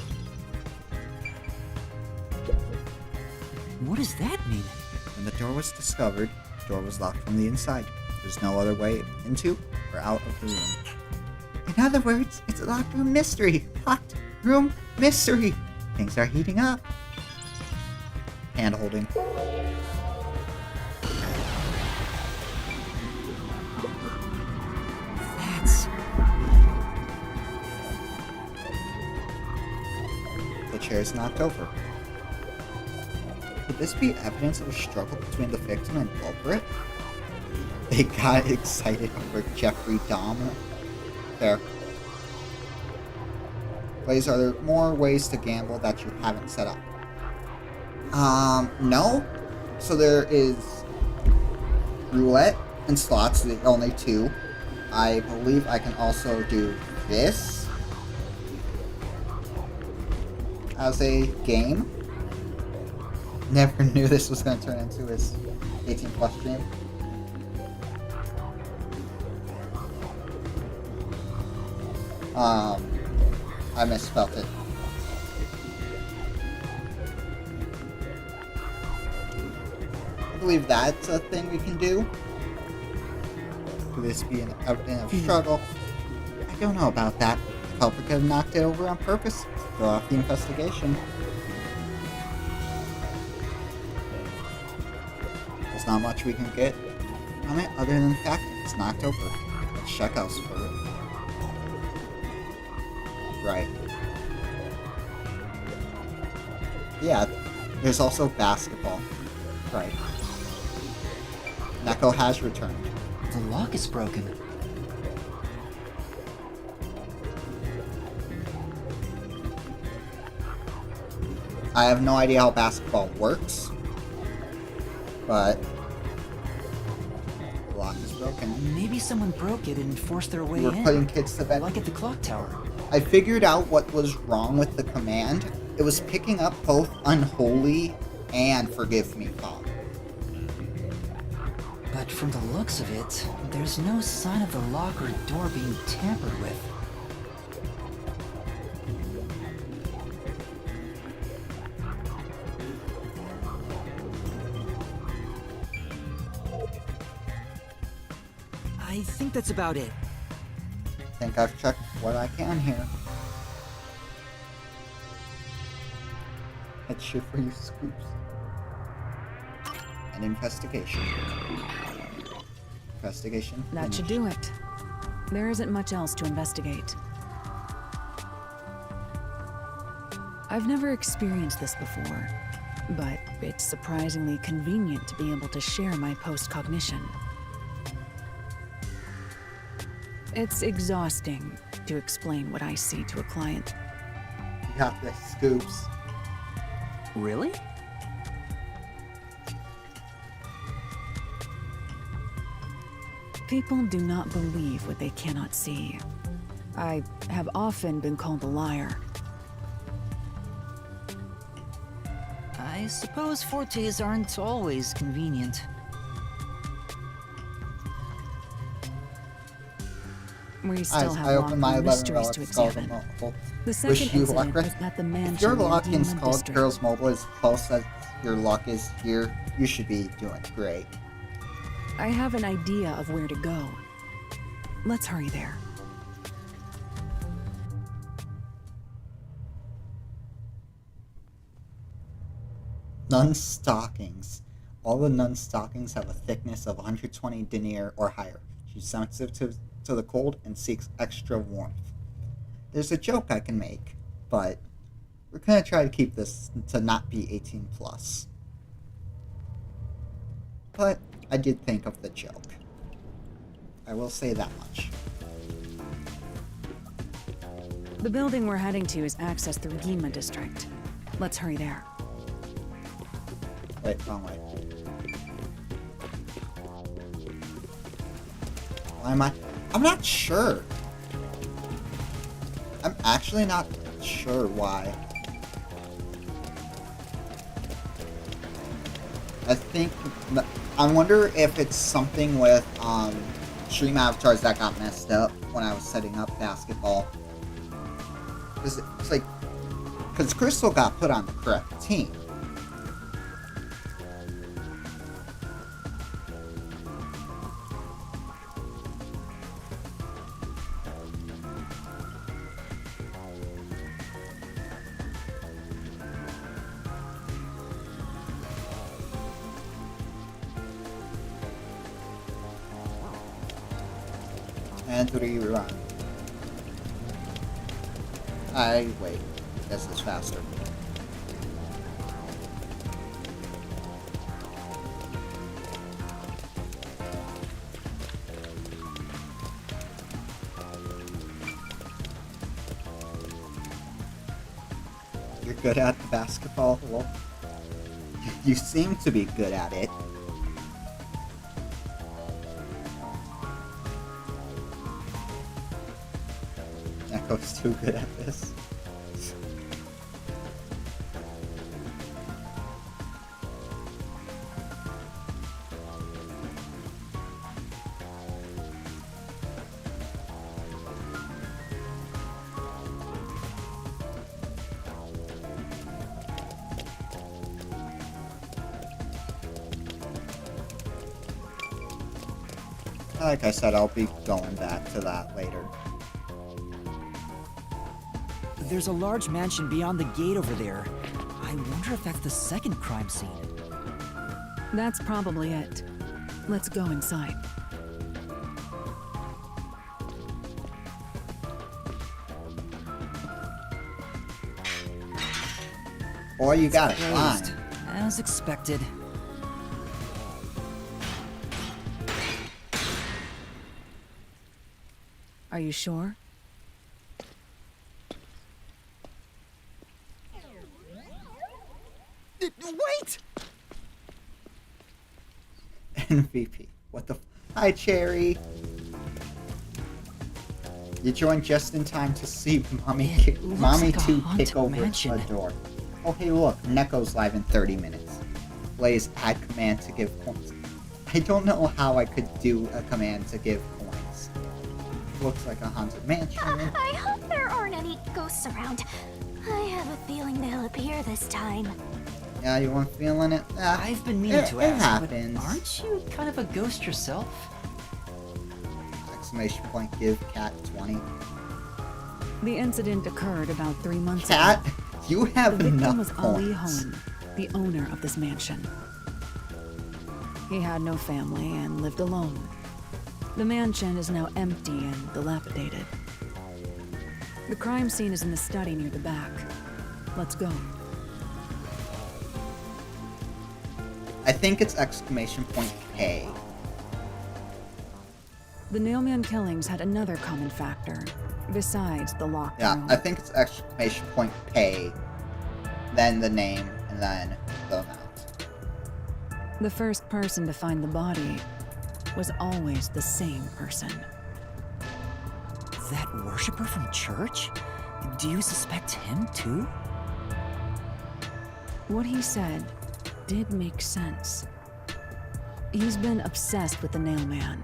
What does that mean? When the door was discovered, the door was locked from the inside. There's no other way into or out of the room. In other words, it's a locked room mystery. Locked room mystery. Things are heating up. Hand holding. That's... The chair is knocked over. Could this be evidence of a struggle between the victim and culprit? They got excited over Jeffrey Dahmer. There. Blaze, are there more ways to gamble that you haven't set up? No. So there is roulette and slots, the only two. I believe I can also do this as a game. Never knew this was going to turn into his 18+ stream. I misspelled it. I believe that's a thing we can do. Could this be an evidence of struggle? I don't know about that. The culprit could have knocked it over on purpose to throw off the investigation. There's not much we can get from it other than the fact that it's knocked over. Let's check elsewhere. Right. Yeah, there's also basketball. Right. Neko has returned. The lock is broken. I have no idea how basketball works, but the lock is broken. Maybe someone broke it and forced their way We're in. putting kids to bed. Like at the clock tower. I figured out what was wrong with the command. It was picking up both unholy and forgive me, Father. But from the looks of it, there's no sign of the lock or door being tampered with. I think that's about it. I think I've checked what I can here. Head shift for you, Scoops. An investigation. Investigation. That should do it. There isn't much else to investigate. I've never experienced this before, but it's surprisingly convenient to be able to share my post-cognition. It's exhausting to explain what I see to a client. You got this, Scoops. Really? People do not believe what they cannot see. I have often been called a liar. I suppose fortes aren't always convenient. We still I have opened my locked 11 mysteries to relics called examine. Mobile. The Wish second you luck, incident right? was at the mansion If your in luck is Demon called District. Girls Mobile as close as your luck is here, you should be doing great. I have an idea of where to go. Let's hurry there. Nun stockings. All the nun stockings have a thickness of 120 denier or higher. She's sensitive to the cold and seeks extra warmth. There's a joke I can make, but we're gonna try to keep this to not be 18 plus. But I did think of the joke. I will say that much. The building we're heading to is accessed through Gima District. Let's hurry there. Wait, wrong way. Why am I? I'm not sure. I'm actually not sure why. I wonder if it's something with stream avatars that got messed up when I was setting up basketball. It's like, because Crystal got put on the correct team. And 3 run. Wait. This is faster. You're good at the basketball? Well, you seem to be good at it. Echo's too good at this. Like I said, I'll be going back to that later. There's a large mansion beyond the gate over there. I wonder if that's the second crime scene. That's probably it. Let's go inside. Boy, you got it. Closed, Fine. as expected. Are you sure? VP. What the? Hi, Cherry. You joined just in time to see Mommy like a 2 haunted kick over mansion. a door. Oh, hey, look. Neko's live in 30 minutes. Blaze, add command to give coins. I don't know how I could do a command to give coins. Looks like a haunted mansion. I hope there aren't any ghosts around. I have a feeling they'll appear this time. Yeah, you weren't feeling it? I've been meaning to it ask, happens. but aren't you kind of a ghost yourself? Exclamation point, give cat 20. The incident occurred about 3 months Cat, ago. you have The victim enough was Ali coins. Hohen, the owner of this mansion. He had no family and lived alone. The mansion is now empty and dilapidated. The crime scene is in the study near the back. Let's go. I think it's exclamation point K. The Nailman killings had another common factor, besides the locked Yeah, room. I think it's exclamation point K, then the name, and then the amount. The first person to find the body was always the same person. That worshiper from church? Do you suspect him too? What he said did make sense. He's been obsessed with the Nailman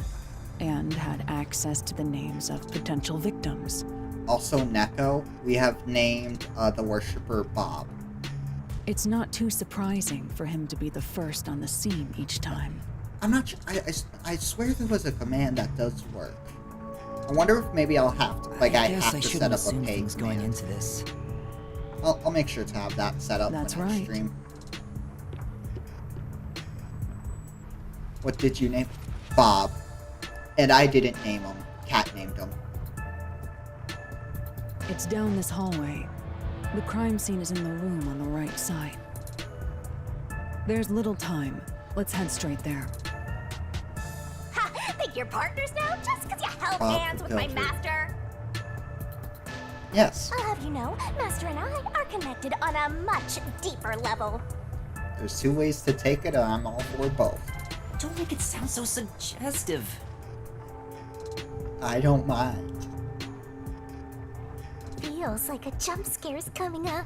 and had access to the names of potential victims. Also, Neko, we have named the worshiper Bob. It's not too surprising for him to be the first on the scene each time. I'm not sure. I swear there was a command that does work. I wonder if maybe I'll have to, like, I guess have I to shouldn't set up a assume pay things going command. into this. I'll make sure to have that set up That's when I right. stream. What did you name? Bob. And I didn't name him. Cat named him. It's down this hallway. The crime scene is in the room on the right side. There's little time. Let's head straight there. Ha! Think you're partners now just because you held Bob hands the with my Builder. master? Yes. I'll have you know, Master and I are connected on a much deeper level. There's two ways to take it, and I'm all for both. Don't make it sound so suggestive. I don't mind. Feels like a jump scare's coming up.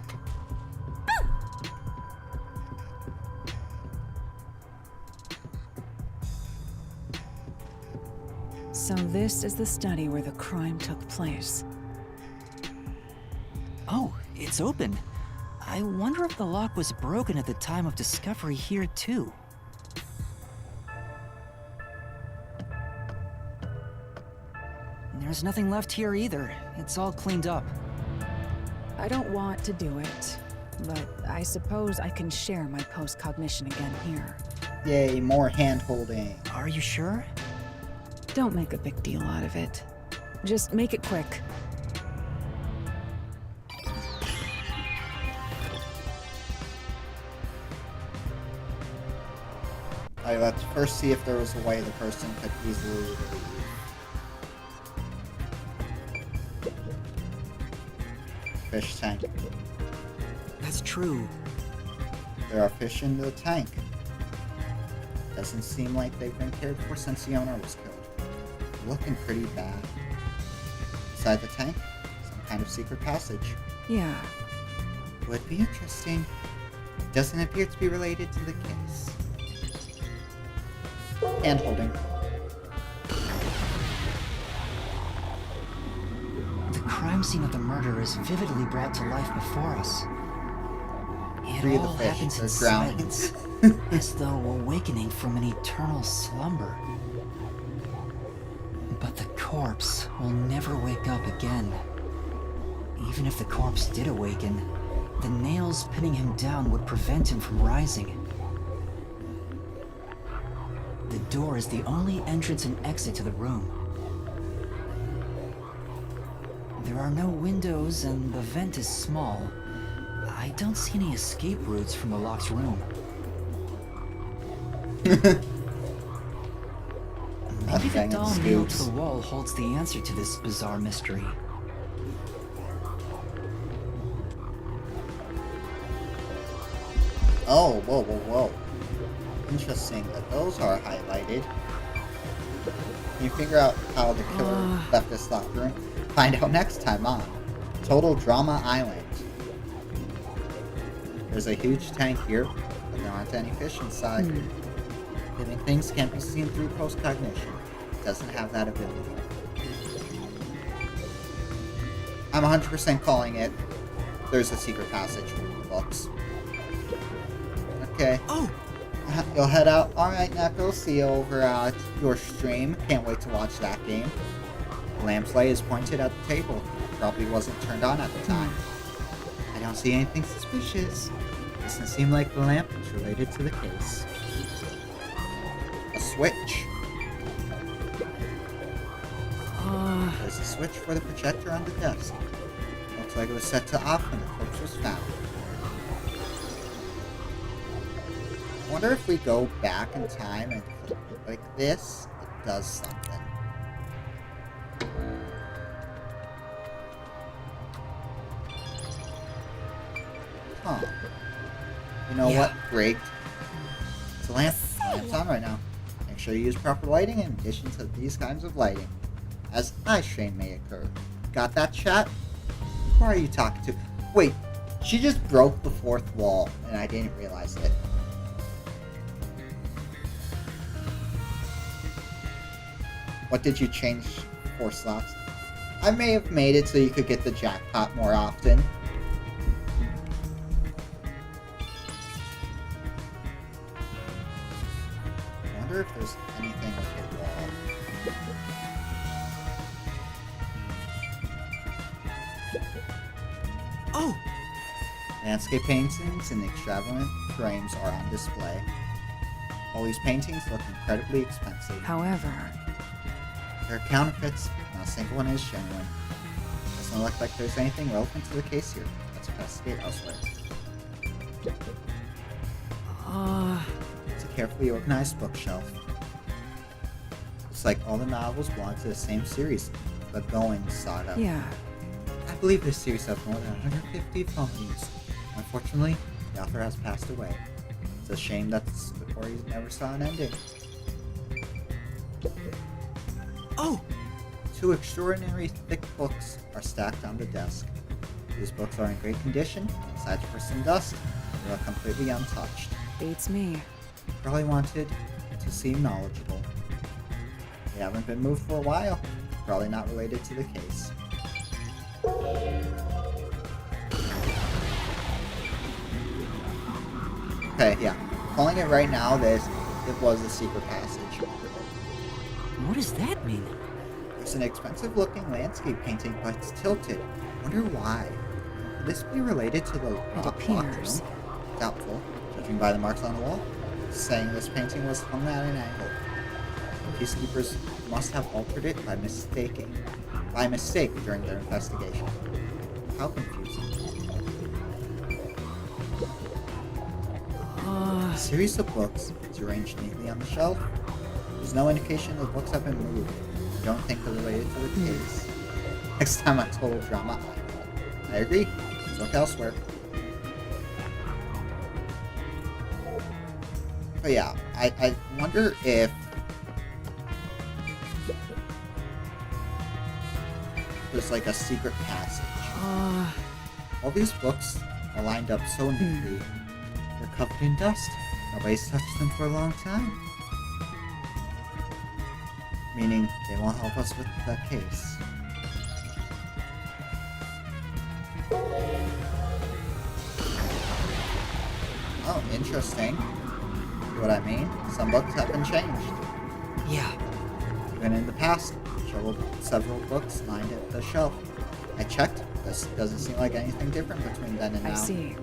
So this is the study where the crime took place. Oh, it's open. I wonder if the lock was broken at the time of discovery here too. There's nothing left here either. It's all cleaned up. I don't want to do it, but I suppose I can share my post-cognition again here. Yay, more hand-holding. Are you sure? Don't make a big deal out of it. Just make it quick. Alright, let's first see if there was a way the person could easily leave. Fish tank. That's true. There are fish in the tank. Doesn't seem like they've been cared for since the owner was killed. Looking pretty bad. Inside the tank, some kind of secret passage. Yeah. Would be interesting. Doesn't appear to be related to the case. Hand holding. The crime scene of the murder is vividly brought to life before us. It Free the all fish, happens in they're drowning. silence, as though awakening from an eternal slumber. But the corpse will never wake up again. Even if the corpse did awaken, the nails pinning him down would prevent him from rising. The door is the only entrance and exit to the room. There are no windows and the vent is small. I don't see any escape routes from the locked room. Maybe the Banging doll nailed to scoops. the wall holds the answer to this bizarre mystery. Oh, whoa, whoa, whoa. Interesting that those are highlighted. Can you figure out how the killer left this locked room? Find out next time on Total Drama Island. There's a huge tank here, but there aren't any fish inside. Living things can't be seen through post-cognition. It doesn't have that ability. I'm 100% calling it. There's a secret passage from the books. Okay. Oh! You'll head out. Alright, Neko, see you over at your stream. Can't wait to watch that game. The lamp's light is pointed at the table. Probably wasn't turned on at the time. I don't see anything suspicious. Doesn't seem like the lamp is related to the case. A switch. There's a switch for the projector on the desk. Looks like it was set to off when the corpse was found. I wonder if we go back in time and click like this, it does something. Huh. You know what? Rigged. It's a lamp. The lamp's on right now. Make sure you use proper lighting in addition to these kinds of lighting, as eye strain may occur. Got that, chat? Who are you talking to? Wait, she just broke the fourth wall, and I didn't realize it. What did you change 4 slots? I may have made it so you could get the jackpot more often. I wonder if there's anything with the wall. Oh! Landscape paintings in extravagant frames are on display. All these paintings look incredibly expensive. However, They're counterfeits, not a single one is genuine. Doesn't look like there's anything relevant to the case here. Let's investigate elsewhere. It's a carefully organized bookshelf. Looks like all the novels belong to the same series, the Going Saga. yeah. I believe this series has more than 150 volumes. Unfortunately, the author has passed away. It's a shame that the story never saw an ending. Oh! 2 extraordinary thick books are stacked on the desk. These books are in great condition. Aside for some dust, they are completely untouched. Beats me. Probably wanted to seem knowledgeable. They haven't been moved for a while. Probably not related to the case. Okay, yeah. Calling it right now, it was a secret passage. What does that mean? It's an expensive looking landscape painting, but it's tilted. Wonder why. Could this be related to the rock appears. room? Doubtful, judging by the marks on the wall. Saying this painting was hung at an angle. The peacekeepers must have altered it by mistake during their investigation. How confusing. A series of books is arranged neatly on the shelf. There's no indication the books have been moved. I don't think they're related to the case. Next time on Total Drama Island. I agree. Let's look elsewhere. But yeah, I wonder if there's like a secret passage. All these books are lined up so neatly. They're covered in dust. Nobody's touched them for a long time. Meaning they won't help us with the case. Oh, interesting. See what I mean? Some books have been changed. Yeah. Even in the past, several books lined at the shelf. I checked. This doesn't seem like anything different between then and now. I see.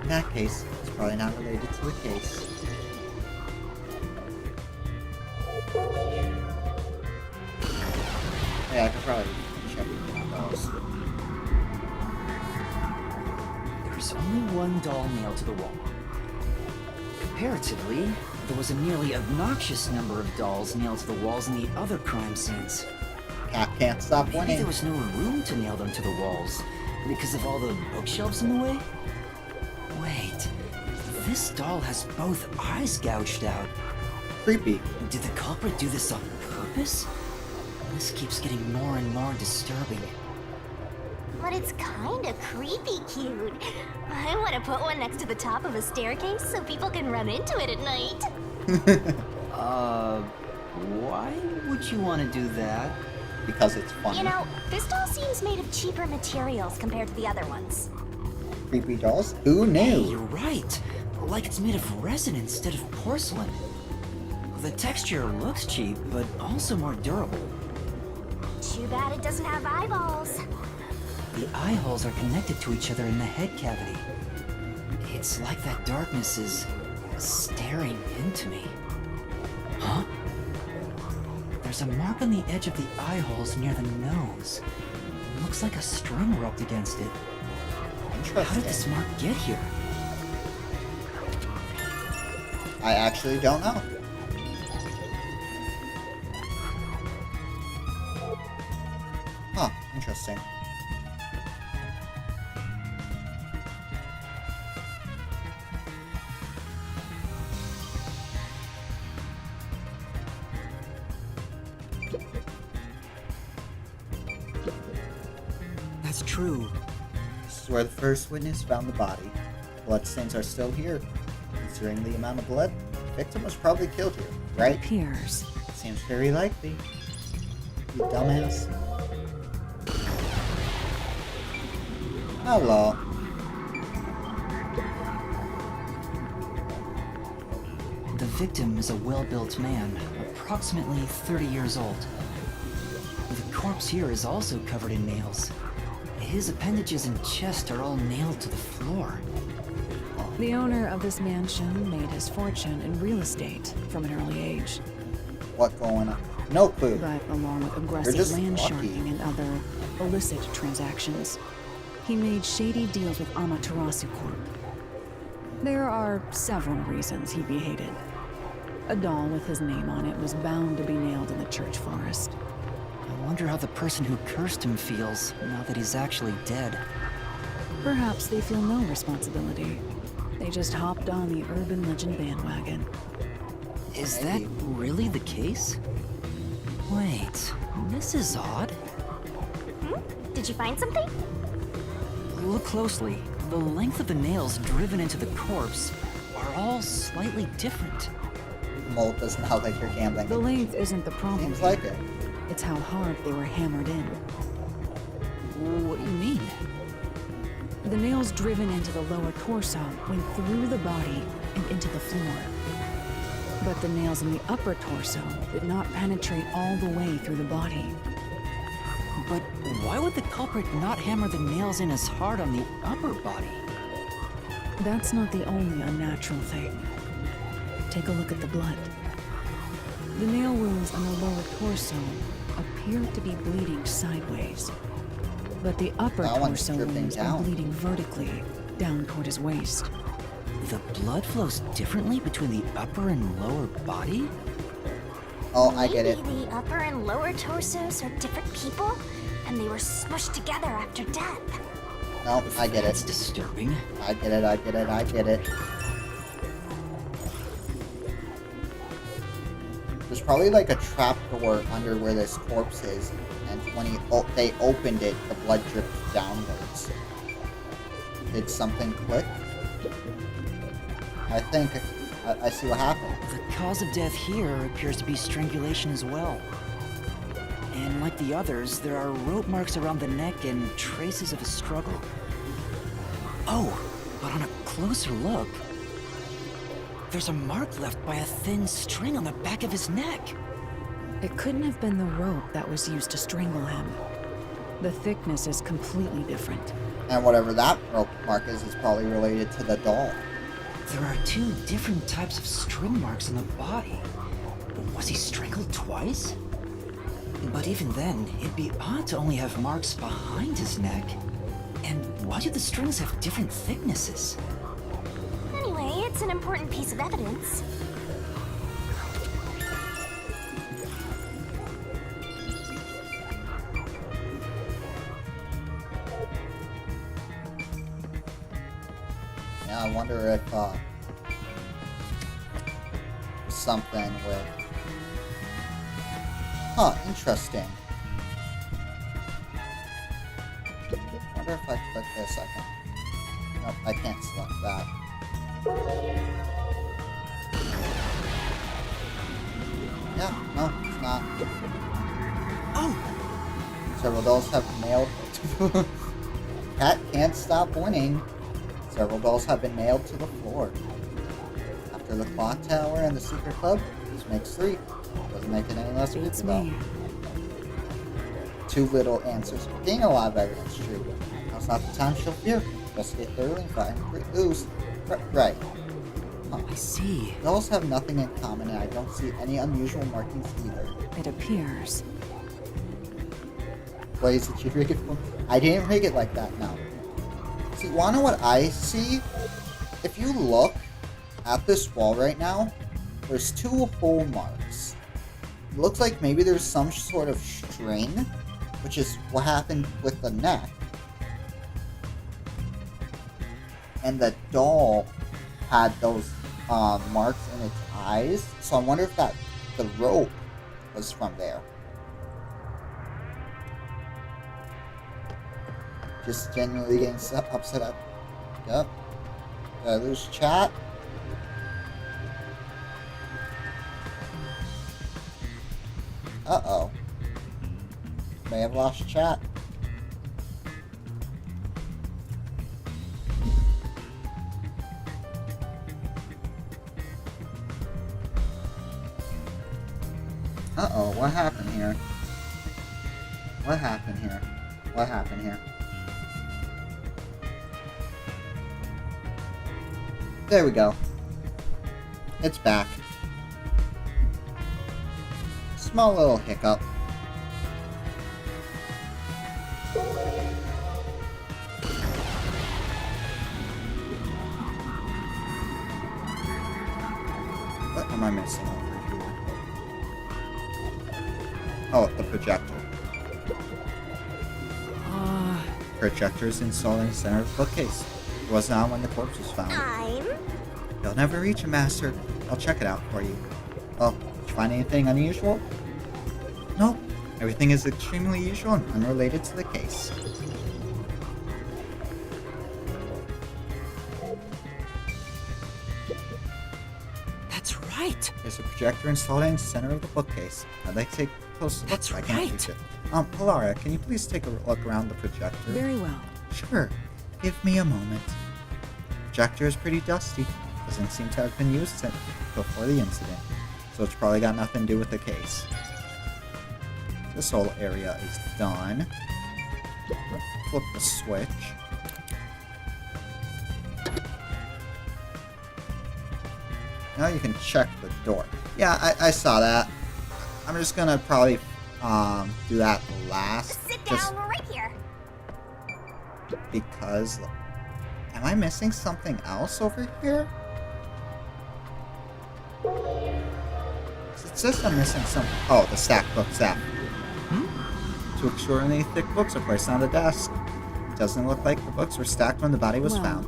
In that case, it's probably not related to the case. Yeah, I could probably check those. There's only one doll nailed to the wall. Comparatively, there was a nearly obnoxious number of dolls nailed to the walls in the other crime scenes. Cat can't stop Maybe winning. there was no room to nail them to the walls because of all the bookshelves in the way? Wait, This doll has both eyes gouged out. Creepy. Did the culprit do this on purpose? This keeps getting more and more disturbing. But it's kinda creepy cute. I want to put one next to the top of a staircase so people can run into it at night. Why would you want to do that? Because it's funny. You know, this doll seems made of cheaper materials compared to the other ones. Creepy dolls? Who Hey, knew? you're right. Like it's made of resin instead of porcelain. The texture looks cheap, but also more durable. Too bad it doesn't have eyeballs. The eye holes are connected to each other in the head cavity. It's like that darkness is staring into me. Huh? There's a mark on the edge of the eye holes near the nose. Looks like a string rubbed against it. How did this mark get here? I actually don't know. Huh, interesting. That's true. This is where the first witness found the body. Bloodstains are still here. Considering the amount of blood, the victim was probably killed here, right? Appears. Seems very likely. You dumbass. Hello. The victim is a well-built man, approximately 30 years old. The corpse here is also covered in nails. His appendages and chest are all nailed to the floor. The owner of this mansion made his fortune in real estate from an early age. What going on? No clue. But along with just aggressive land lucky. sharking and other illicit transactions, he made shady deals with Amaterasu Corp. There are several reasons he'd be hated. A doll with his name on it was bound to be nailed in the church forest. I wonder how the person who cursed him feels now that he's actually dead. Perhaps they feel no responsibility. They just hopped on the urban legend bandwagon. Is that really the case? Wait, this is odd. Did you find something? Look closely. The length of the nails driven into the corpse are all slightly different. Mole does not like your gambling. The length isn't the problem. Seems like it. It's how hard they were hammered in. What do you mean? The nails driven into the lower torso went through the body and into the floor. But the nails in the upper torso did not penetrate all the way through the body. But why would the culprit not hammer the nails in as hard on the upper body? That's not the only unnatural thing. Take a look at the blood. The nail wounds on the lower torso appear to be bleeding sideways. But the upper That one's torso dripping wounds are down. bleeding vertically down toward his waist. The blood flows differently between the upper and lower body? Oh, I get it. Maybe the upper and lower torsos are different people, and they were smushed together after death. No, I get That's it. disturbing. I get it, I get it, I get it. There's probably like a trap door under where this corpse is, and when they opened it, the blood dripped downwards. Did something click? I think I see what happened. The cause of death here appears to be strangulation as well. And like the others, there are rope marks around the neck and traces of a struggle. Oh, but on a closer look, there's a mark left by a thin string on the back of his neck. It couldn't have been the rope that was used to strangle him. The thickness is completely different. And whatever that rope mark is probably related to the doll. There are two different types of string marks on the body. Was he strangled twice? But even then, it'd be odd to only have marks behind his neck. And why do the strings have different thicknesses? Anyway, it's an important piece of evidence. Yeah, I wonder if something with... Huh, interesting. Wonder if I click this, I can... Nope, I can't select that. Yeah, no, it's not. Oh! Several dolls have nailed... Cat can't stop winning. Several dolls have been nailed to the floor. After the clock tower and the secret club, this makes 3. Doesn't make it any less weird though. Too little answers. Gain a lot of evidence, true. Now's not the time to show fear. Investigate thoroughly and find clues. Right. Huh. I see. Dolls have nothing in common, and I don't see any unusual markings either. It appears. Blaze, did you rig it for me? I didn't rig it like that, no. See, wanna know what I see? If you look at this wall right now, there's 2 hole marks. It looks like maybe there's some sort of string, which is what happened with the neck. And the doll had those marks in its eyes, so I wonder if that the rope was from there. Just genuinely getting upset at. Yep. Did I lose chat? Uh-oh. May have lost chat. Uh-oh, what happened here? What happened here? What happened here? There we go. It's back. Small little hiccup. What am I missing over here? Oh, the projector. Projector is installed in the center of the bookcase. It was not when the corpse was found. You'll never reach it, Master. I'll check it out for you. Oh, did you find anything unusual? Nope. Everything is extremely usual and unrelated to the case. That's right. There's a projector installed in the center of the bookcase. I'd like to take a close look. That's I can't right. reach it. Alara, can you please take a look around the projector? Very well. Sure. Give me a moment. Projector is pretty dusty. Doesn't seem to have been used since before the incident, so it's probably got nothing to do with the case. This whole area is done. Flip the switch. Now you can check the door. Yeah, I saw that. I'm just gonna probably do that last. Sit down right here. Because... Am I missing something else over here? It says I'm missing something. Oh, the stacked books app. Two extraordinarily thick books are placed on the desk. It doesn't look like the books were stacked when the body was found.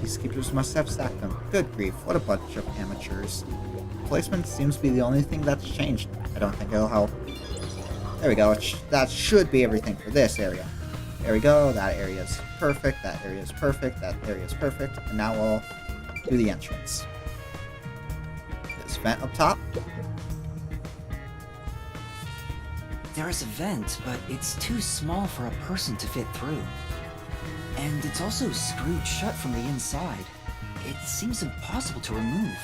Peacekeepers must have stacked them. Good grief, what a bunch of amateurs. Placement seems to be the only thing that's changed. I don't think it'll help. There we go. That should be everything for this area. There we go. That area is perfect. That area is perfect. That area is perfect. And now we'll do the entrance. This vent up top. There is a vent, but it's too small for a person to fit through. And it's also screwed shut from the inside. It seems impossible to remove.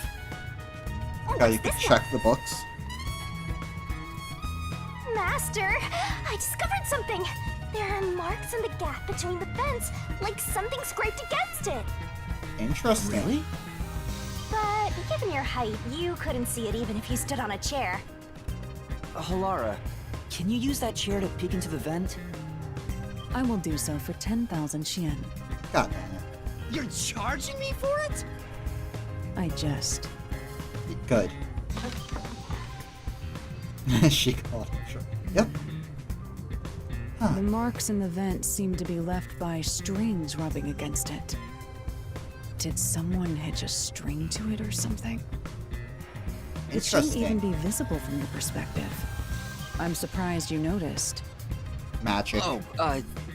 Now you can check the books. Master, I discovered something. There are marks in the gap between the vents, like something scraped against it. Interesting. Really? But given your height, you couldn't see it even if you stood on a chair. Halara, can you use that chair to peek into the vent? I will do so for 10,000 Xian. God dang it. You're charging me for it? I jest. Good. She called him short. Yep. Huh. The marks in the vent seem to be left by strings rubbing against it. Did someone hitch a string to it or something? It shouldn't even Interesting. be visible from your perspective. I'm surprised you noticed. Magic. Oh,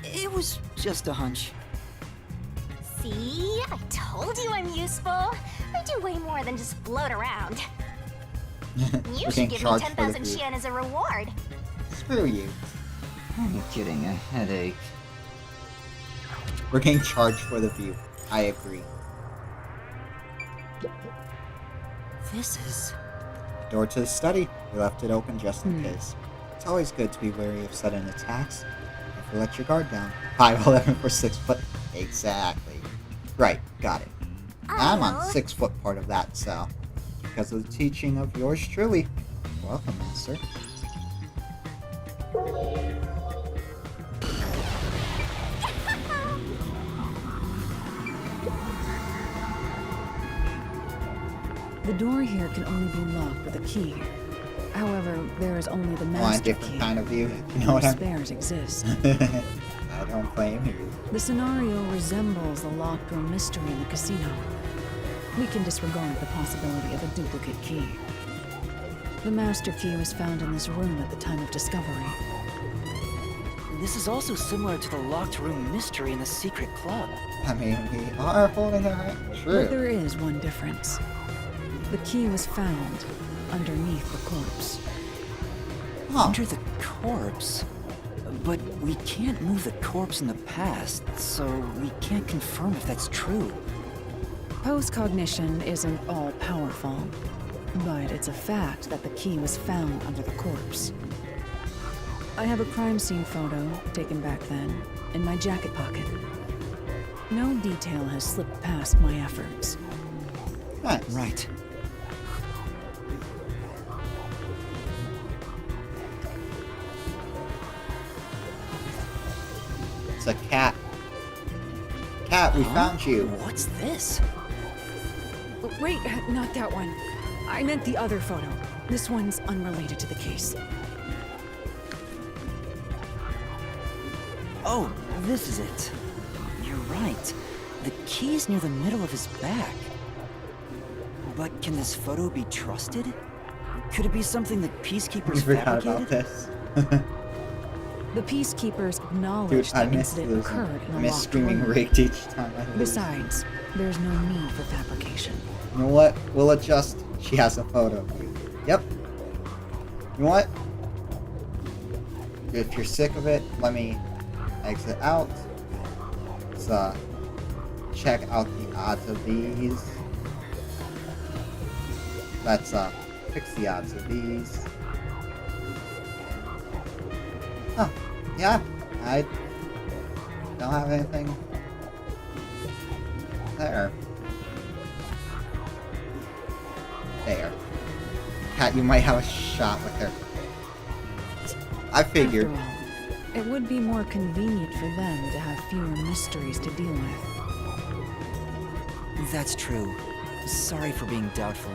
it was just a hunch. See? I told you I'm useful. I do way more than just float around. You We're should getting give me charged for the 10,000 view. Yen as a reward. Screw you. I'm getting a headache. We're getting charged for the view. I agree. This is... Door to the study. We left it open just in case. It's always good to be wary of sudden attacks. Never let your guard down. 5'11" for 6 foot. Exactly. Right, got it. I'm on Oh. 6 foot part of that, so because of the teaching of yours truly. Welcome, Master. The door here can only be locked with a key. However, there is only the I want a master different key. kind of view. You know what No I'm... spares exist. I don't blame you. The scenario resembles the locked room mystery in the casino. We can disregard the possibility of a duplicate key. The master key was found in this room at the time of discovery. This is also similar to the locked room mystery in the secret club. I mean, we are holding our hand. But True. there is one difference. The key was found underneath the corpse. Huh. Under the corpse? But we can't move the corpse in the past, so we can't confirm if that's true. Post-cognition isn't all-powerful, but it's a fact that the key was found under the corpse. I have a crime scene photo, taken back then, in my jacket pocket. No detail has slipped past my efforts. Nice. Right. It's a cat. Cat, we found you. What's this? Wait, not that one. I meant the other photo. This one's unrelated to the case. Oh, this is it. You're right. The key's near the middle of his back. But can this photo be trusted? Could it be something that We peacekeepers forgot fabricated? about this. The peacekeepers Dude, acknowledged I the missed incident this. occurred in I a miss locked screaming room. raked each time I lose. Besides, there's no need for fabrication. You know what? We'll adjust. She has a photo of you. Yep. You know what? If you're sick of it, let me exit out. Let's check out the odds of these. Let's fix the odds of these. Oh, yeah. I don't have anything there. There. Cat, you might have a shot with her. I figured. After all, it would be more convenient for them to have fewer mysteries to deal with. That's true. Sorry for being doubtful.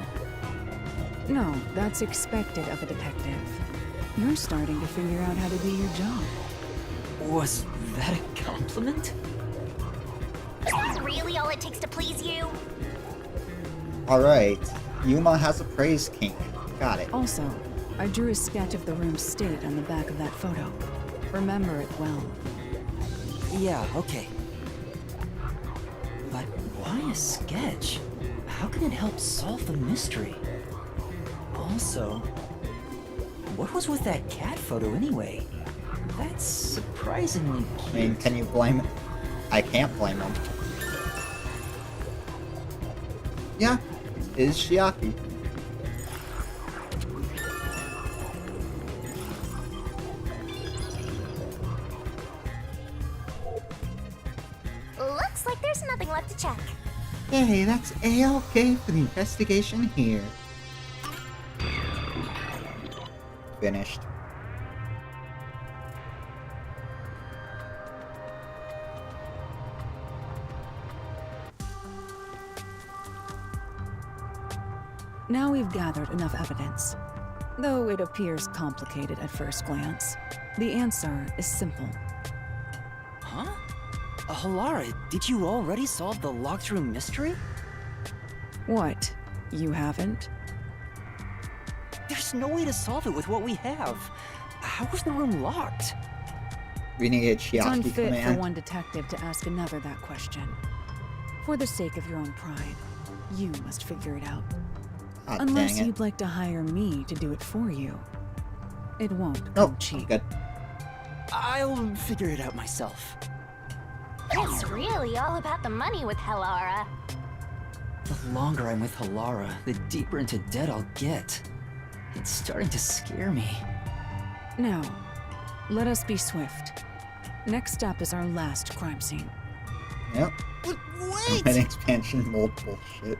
No, that's expected of a detective. You're starting to figure out how to do your job. Was that a compliment? Is that really all it takes to please you? Alright. Yuma has a praise kink. Got it. Also, I drew a sketch of the room's state on the back of that photo. Remember it well. Yeah, okay. But why a sketch? How can it help solve the mystery? Also, what was with that cat photo anyway? That's surprisingly I mean, cute. can you blame it? I can't blame him. Yeah, it is Shiaki. Looks like there's nothing left to check. Hey, that's A-OK for the investigation here. Finished. Now we've gathered enough evidence. Though it appears complicated at first glance, the answer is simple. Huh? Halara, did you already solve the locked room mystery? What? You haven't? There's no way to solve it with what we have. How was the room locked? We need a It's Chiaki unfit for command. one detective to ask another that question. For the sake of your own pride, you must figure it out. Ah, Unless dang it. you'd like to hire me to do it for you. It won't Nope, come cheap. good. I'll figure it out myself. It's really all about the money with Helara. The longer I'm with Halara, the deeper into debt I'll get. It's starting to scare me. Now, let us be swift. Next up is our last crime scene. Yep. Wait! An expansion mold bullshit.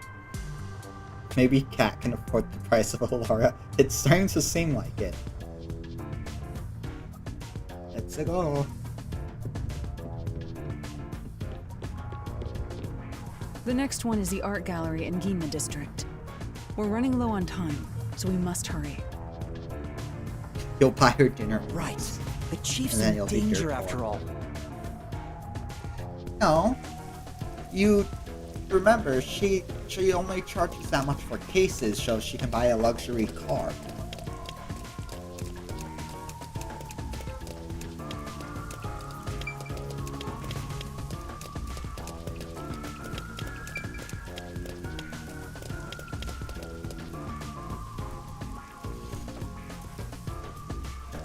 Maybe Cat can afford the price of Alara. It's starting to seem like it. Let's go. The next one is the art gallery in Ginma district. We're running low on time, so we must hurry. You'll buy her dinner. Right. The chief's And then in you'll be danger here after for. all. No. You remember, she only charges that much for cases so she can buy a luxury car.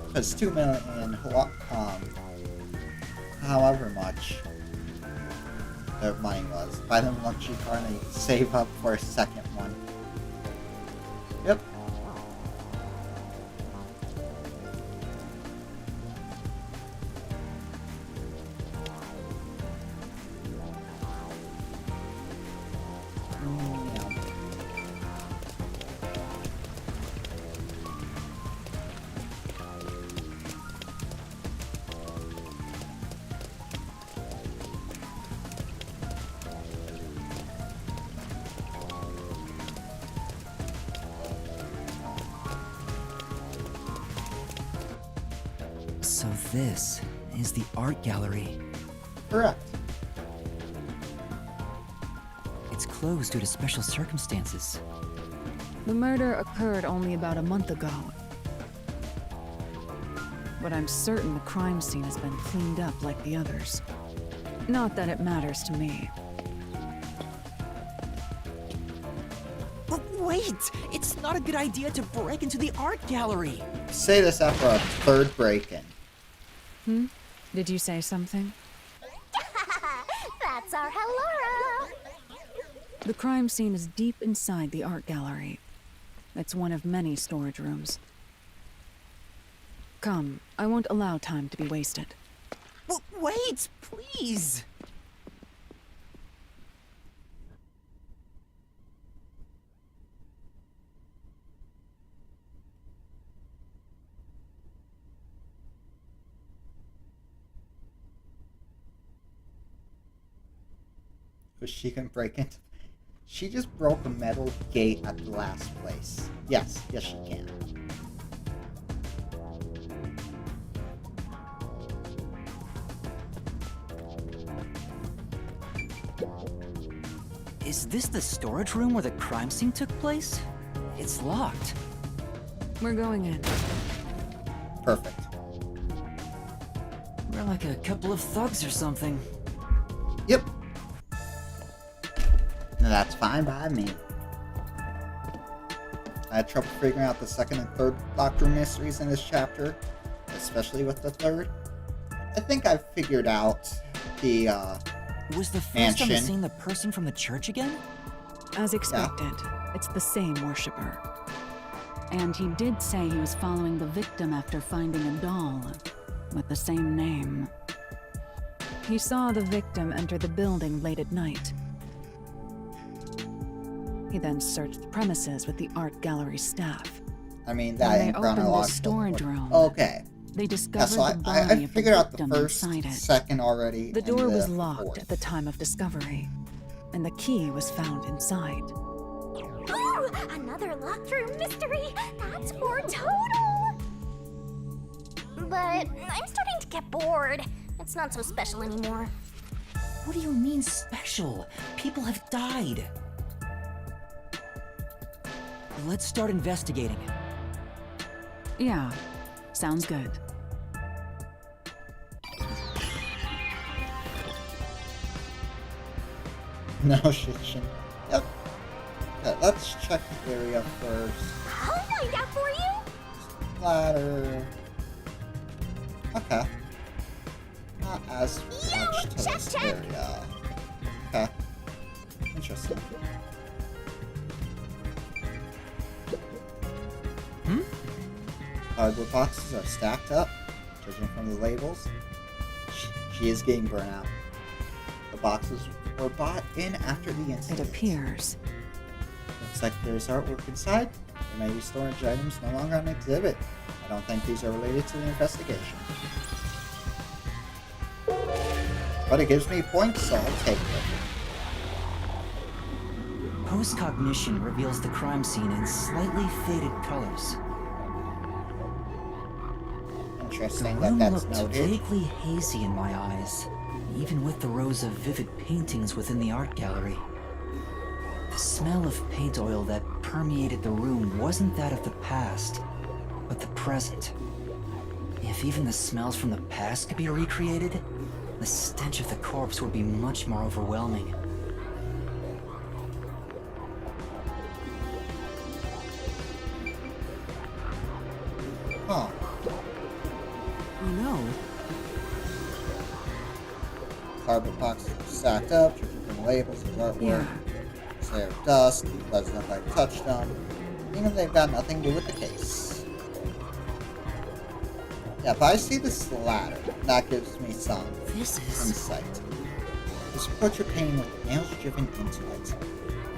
Because 2 million, however much their money was. Buy them a luxury car and they save up for a second one. Yep. So this is the art gallery. Correct. It's closed due to special circumstances. The murder occurred only about a month ago. But I'm certain the crime scene has been cleaned up like the others. Not that it matters to me. But wait! It's not a good idea to break into the art gallery! Say this after a third break-in. Did you say something? That's our Helara. The crime scene is deep inside the art gallery. It's one of many storage rooms. Come, I won't allow time to be wasted. Wait, please! Because she can break into... She just broke a metal gate at the last place. Yes, yes she can. Is this the storage room where the crime scene took place? It's locked. We're going in. Perfect. We're like a couple of thugs or something. Yep. That's fine by me. I had trouble figuring out the second and third locked room mysteries in this chapter, especially with the third. I think I've figured out the Was the first on the mansion. scene the person from the church again? As expected, it's the same worshiper. And he did say he was following the victim after finding a doll with the same name. He saw the victim enter the building late at night. He then searched the premises with the art gallery staff. I mean, When that they in opened the chronological storage order. room, Okay. they Yeah, discovered so the I body of the figured out the victim first, inside it. second already. The and door was locked fourth. at the time of discovery, and the key was found inside. Ooh, another locked room mystery. That's 4 total. But I'm starting to get bored. It's not so special anymore. What do you mean special? People have died. Let's start investigating. Yeah, sounds good. No shit. Yep. Okay, let's check the area first. I'll find out for you. Ladder. Okay. Not as much to check, this check. area. Okay. Interesting. Cardboard boxes are stacked up, judging from the labels. She is getting burnt out. The boxes were bought in after the It incident. appears. Looks like there's artwork inside. There may be storage items no longer on exhibit. I don't think these are related to the investigation. But it gives me points, so I'll take it. Post-cognition reveals the crime scene in slightly faded colors. The Interesting that room that's looked noted. vaguely hazy in my eyes, even with the rows of vivid paintings within the art gallery. The smell of paint oil that permeated the room wasn't that of the past, but the present. If even the smells from the past could be recreated, the stench of the corpse would be much more overwhelming. Huh. Oh no. Cardboard boxes are stacked up, judging from labels as artwork. Yeah. It's there of dust, doesn't look like touched them. Meaning they've got nothing to do with the case. Yeah, but I see this ladder. That gives me some This is... insight. This portrait painting with nails driven into it.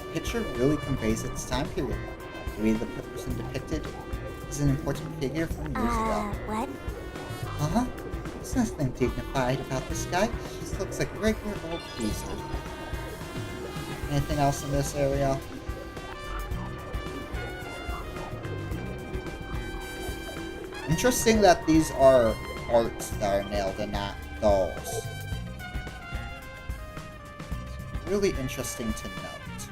The picture really conveys its time period. Maybe the person depicted is an important figure from years ago. What? Uh-huh. There's nothing dignified about this guy. He just looks like a regular old geezer. Anything else in this area? Interesting that these are arts that are nailed and not dolls. Really interesting to note.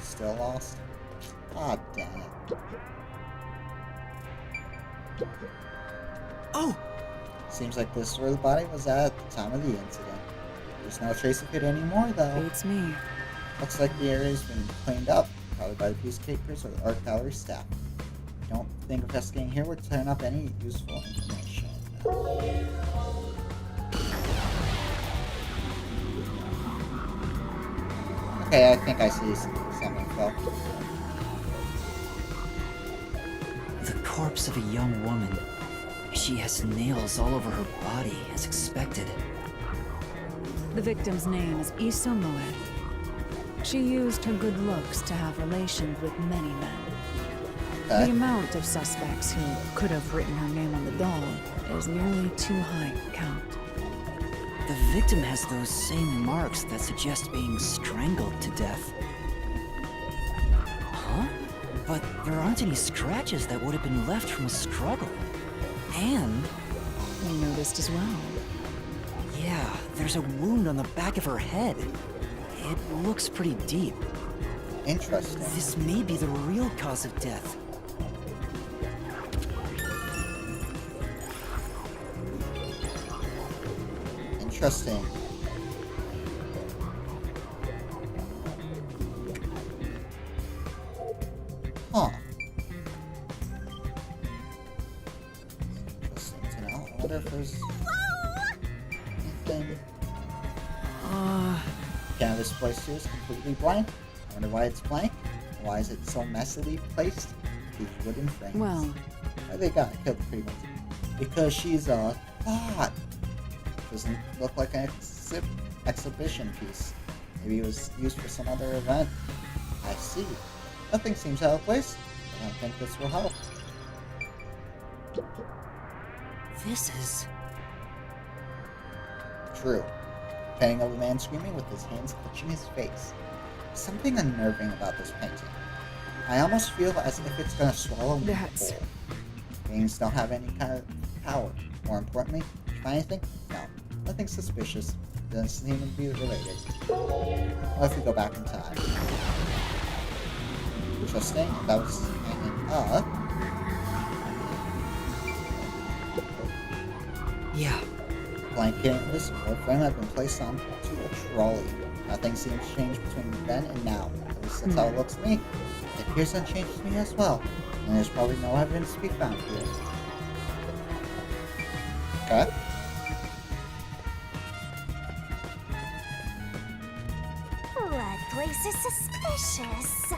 Still lost? Ah, damn it. Oh! Seems like this is where the body was at the time of the incident. There's no trace of it anymore, though. Beats me. Looks like the area's been cleaned up, probably by the peacekeepers or the art gallery staff. I don't think investigating here would turn up any useful information. Okay, I think I see some info. The corpse of a young woman. She has nails all over her body, as expected. The victim's name is Issa Moed. She used her good looks to have relations with many men. Okay. The amount of suspects who could have written her name on the doll is nearly too high to count. The victim has those same marks that suggest being strangled to death. Huh? But there aren't any scratches that would have been left from a struggle. And... You noticed as well. yeah, there's a wound on the back of her head. It looks pretty deep. Interesting. This may be the real cause of death. Interesting. Huh. Interesting to know. I wonder if there's anything. Yeah, this place here is completely blank. I wonder why it's blank. Why is it so messily placed? These wooden frames. Well, Why they got killed pretty much? Because she's a thought. Doesn't look like an exhibition piece. Maybe it was used for some other event. I see. Nothing seems out of place. I don't think this will help. This is... True. Painting of a man screaming with his hands clutching his face. Something unnerving about this painting. I almost feel as if it's gonna swallow me That's- whole. Paintings don't have any kind of power. More importantly, find anything? No. Nothing suspicious. Doesn't seem to be related. What if we go back in time? interesting. That was hanging up. Yeah. Blanket and the support frame have been placed onto a trolley. Nothing seems changed between then and now. At least that's how it looks to me. It appears unchanged to me as well. And there's probably no evidence to be found here. Okay. That place is suspicious.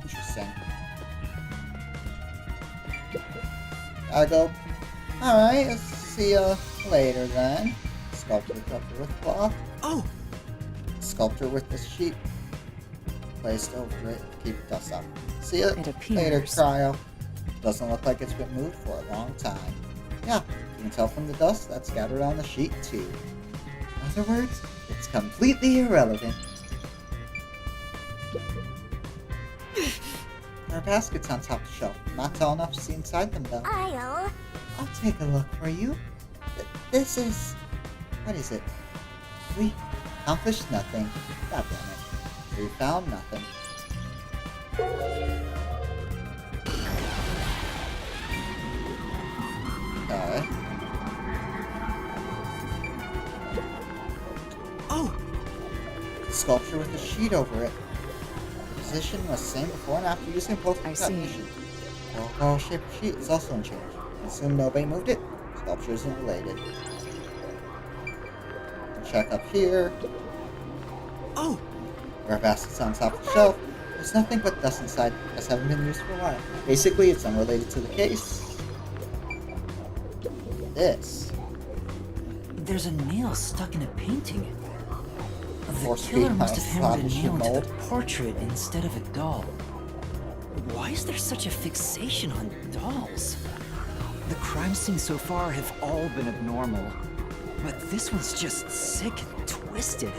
Interesting. I go, alright, see ya later then. Sculptor with cloth. Oh! Sculptor with the sheet placed over it to keep dust out. See ya It appears. later, Cryo. Doesn't look like it's been moved for a long time. Yeah, you can tell from the dust that's scattered on the sheet too. In other words, it's completely irrelevant. There are baskets on top of the shelf. Not tall enough to see inside them though. I'll take a look for you. This is... What is it? We accomplished nothing. God damn it. We found nothing. Okay. Oh! Sculpture with a sheet over it. The position was the same before and after using both I see. cognition. The overall shape of the sheet is also unchanged. Assume nobody moved it. Sculpture isn't related. Check up here. Oh! There are baskets on top of the shelf. There's nothing but dust inside, as haven't been used for a while. Basically, it's unrelated to the case. This. There's a nail stuck in a painting. The Force killer feed must have hammered a Scottish nail into mold. the portrait instead of a doll. Why is there such a fixation on dolls? The crime scenes so far have all been abnormal. But this one's just sick and twisted.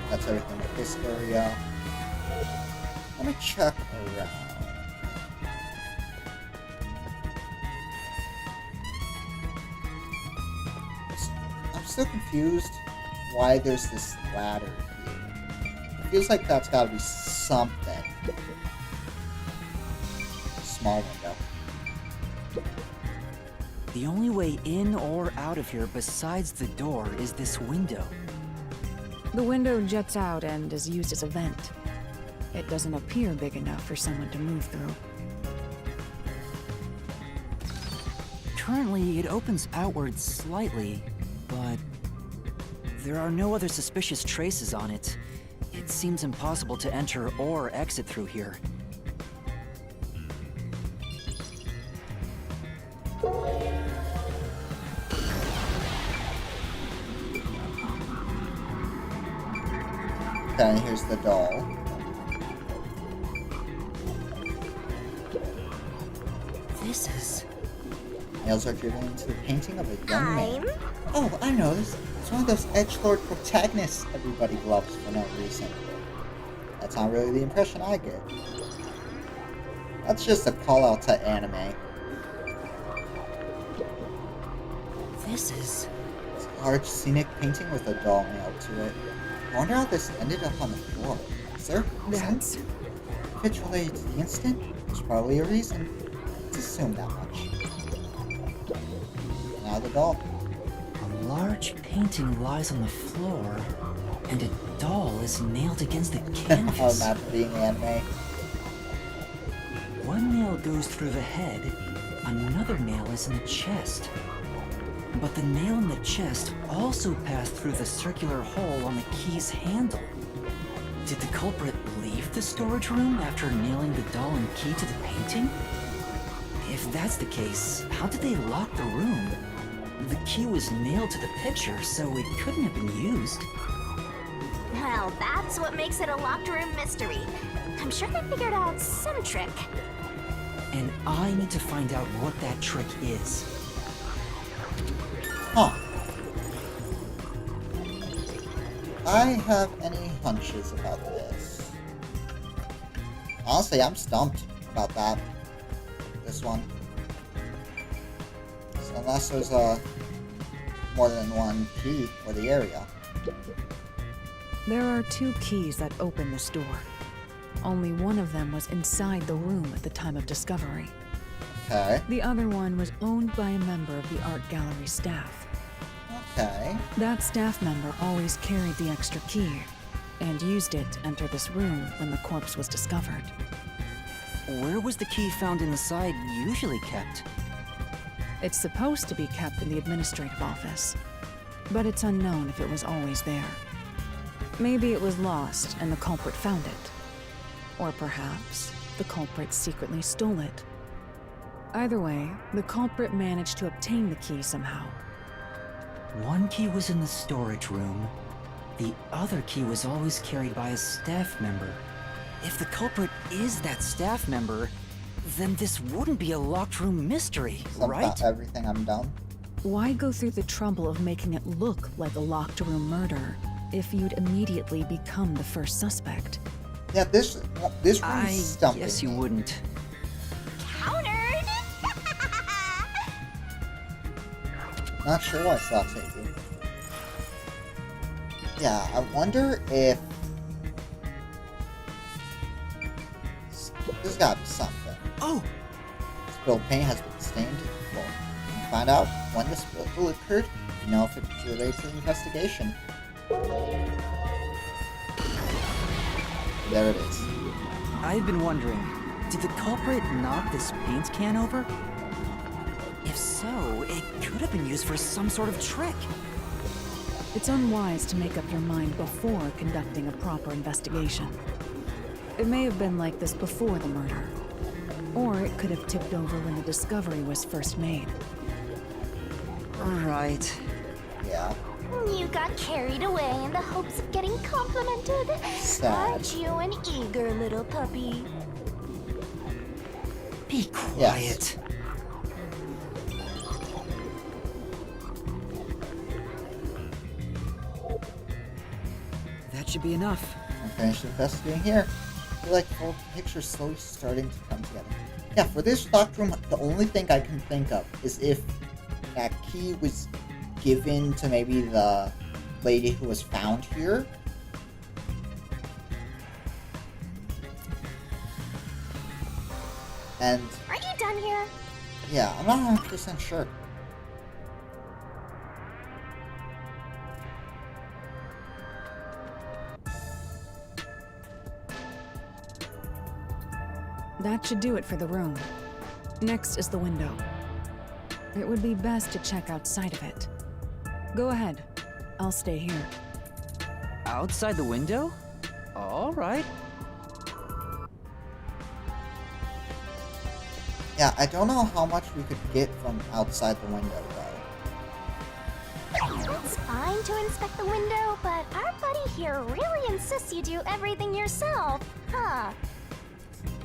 That's everything with this area. Let me check around. I'm still confused why there's this ladder here. It feels like that's gotta be something. Small window. The only way in or out of here besides the door is this window. The window juts out and is used as a vent. It doesn't appear big enough for someone to move through. Currently, it opens outwards slightly, but there are no other suspicious traces on it. It seems impossible to enter or exit through here. Okay, here's the doll. This is... Nails are driven into the painting of a young man. I'm... Oh, I know this. It's one of those edgelord protagonists everybody loves for no reason. That's not really the impression I get. That's just a call-out to anime. This is... It's a large scenic painting with a doll nailed to it. I wonder how this ended up on the floor. Is there a reason? That's... If it's related to the incident, there's probably a reason. Let's assume that much. Now the doll. A large painting lies on the floor, and a doll is nailed against the canvas. Not being anime. One nail goes through the head, another nail is in the chest. But the nail in the chest also passed through the circular hole on the key's handle. Did the culprit leave the storage room after nailing the doll and key to the painting? If that's the case, how did they lock the room? The key was nailed to the picture, so it couldn't have been used. Well, that's what makes it a locked room mystery. I'm sure they figured out some trick. And I need to find out what that trick is. Huh. I have any hunches about this? Honestly, I'm stumped about that. This one. Unless there's more than one key for the area. There are 2 keys that open this door. Only one of them was inside the room at the time of discovery. Okay. The other one was owned by a member of the art gallery staff. Okay. That staff member always carried the extra key and used it to enter this room when the corpse was discovered. Where was the key found inside usually kept? It's supposed to be kept in the administrative office, but it's unknown if it was always there. Maybe it was lost and the culprit found it. Or perhaps the culprit secretly stole it. Either way, the culprit managed to obtain the key somehow. One key was in the storage room. The other key was always carried by a staff member. If the culprit is that staff member, then this wouldn't be a locked room mystery, right? About everything I'm done. Why go through the trouble of making it look like a locked room murder if you'd immediately become the first suspect? Yeah, this room's stumping Yes, you me. wouldn't. Countered! Not sure why Slots hate you. Yeah, I wonder if... There's gotta be something. Oh! Spilled paint has been stained to the floor. You can find out when the spill occurred, you know if it's related to the investigation. There it is. I've been wondering, did the culprit knock this paint can over? If so, it could have been used for some sort of trick. It's unwise to make up your mind before conducting a proper investigation. It may have been like this before the murder, or it could have tipped over when the discovery was first made. Right. Yeah. You got carried away in the hopes of getting complimented. Sad. Aren't you an eager little puppy? Be quiet. Yes. That should be enough. I'm finished investigating here. I feel like the whole picture's slowly starting to come together. Yeah, for this locked room, the only thing I can think of is if that key was given to maybe the lady who was found here. And Are you done here? yeah, I'm not 100% sure. That should do it for the room. Next is the window. It would be best to check outside of it. Go ahead. I'll stay here. Outside the window? All right. Yeah, I don't know how much we could get from outside the window, though. It's fine to inspect the window, but our buddy here really insists you do everything yourself, huh?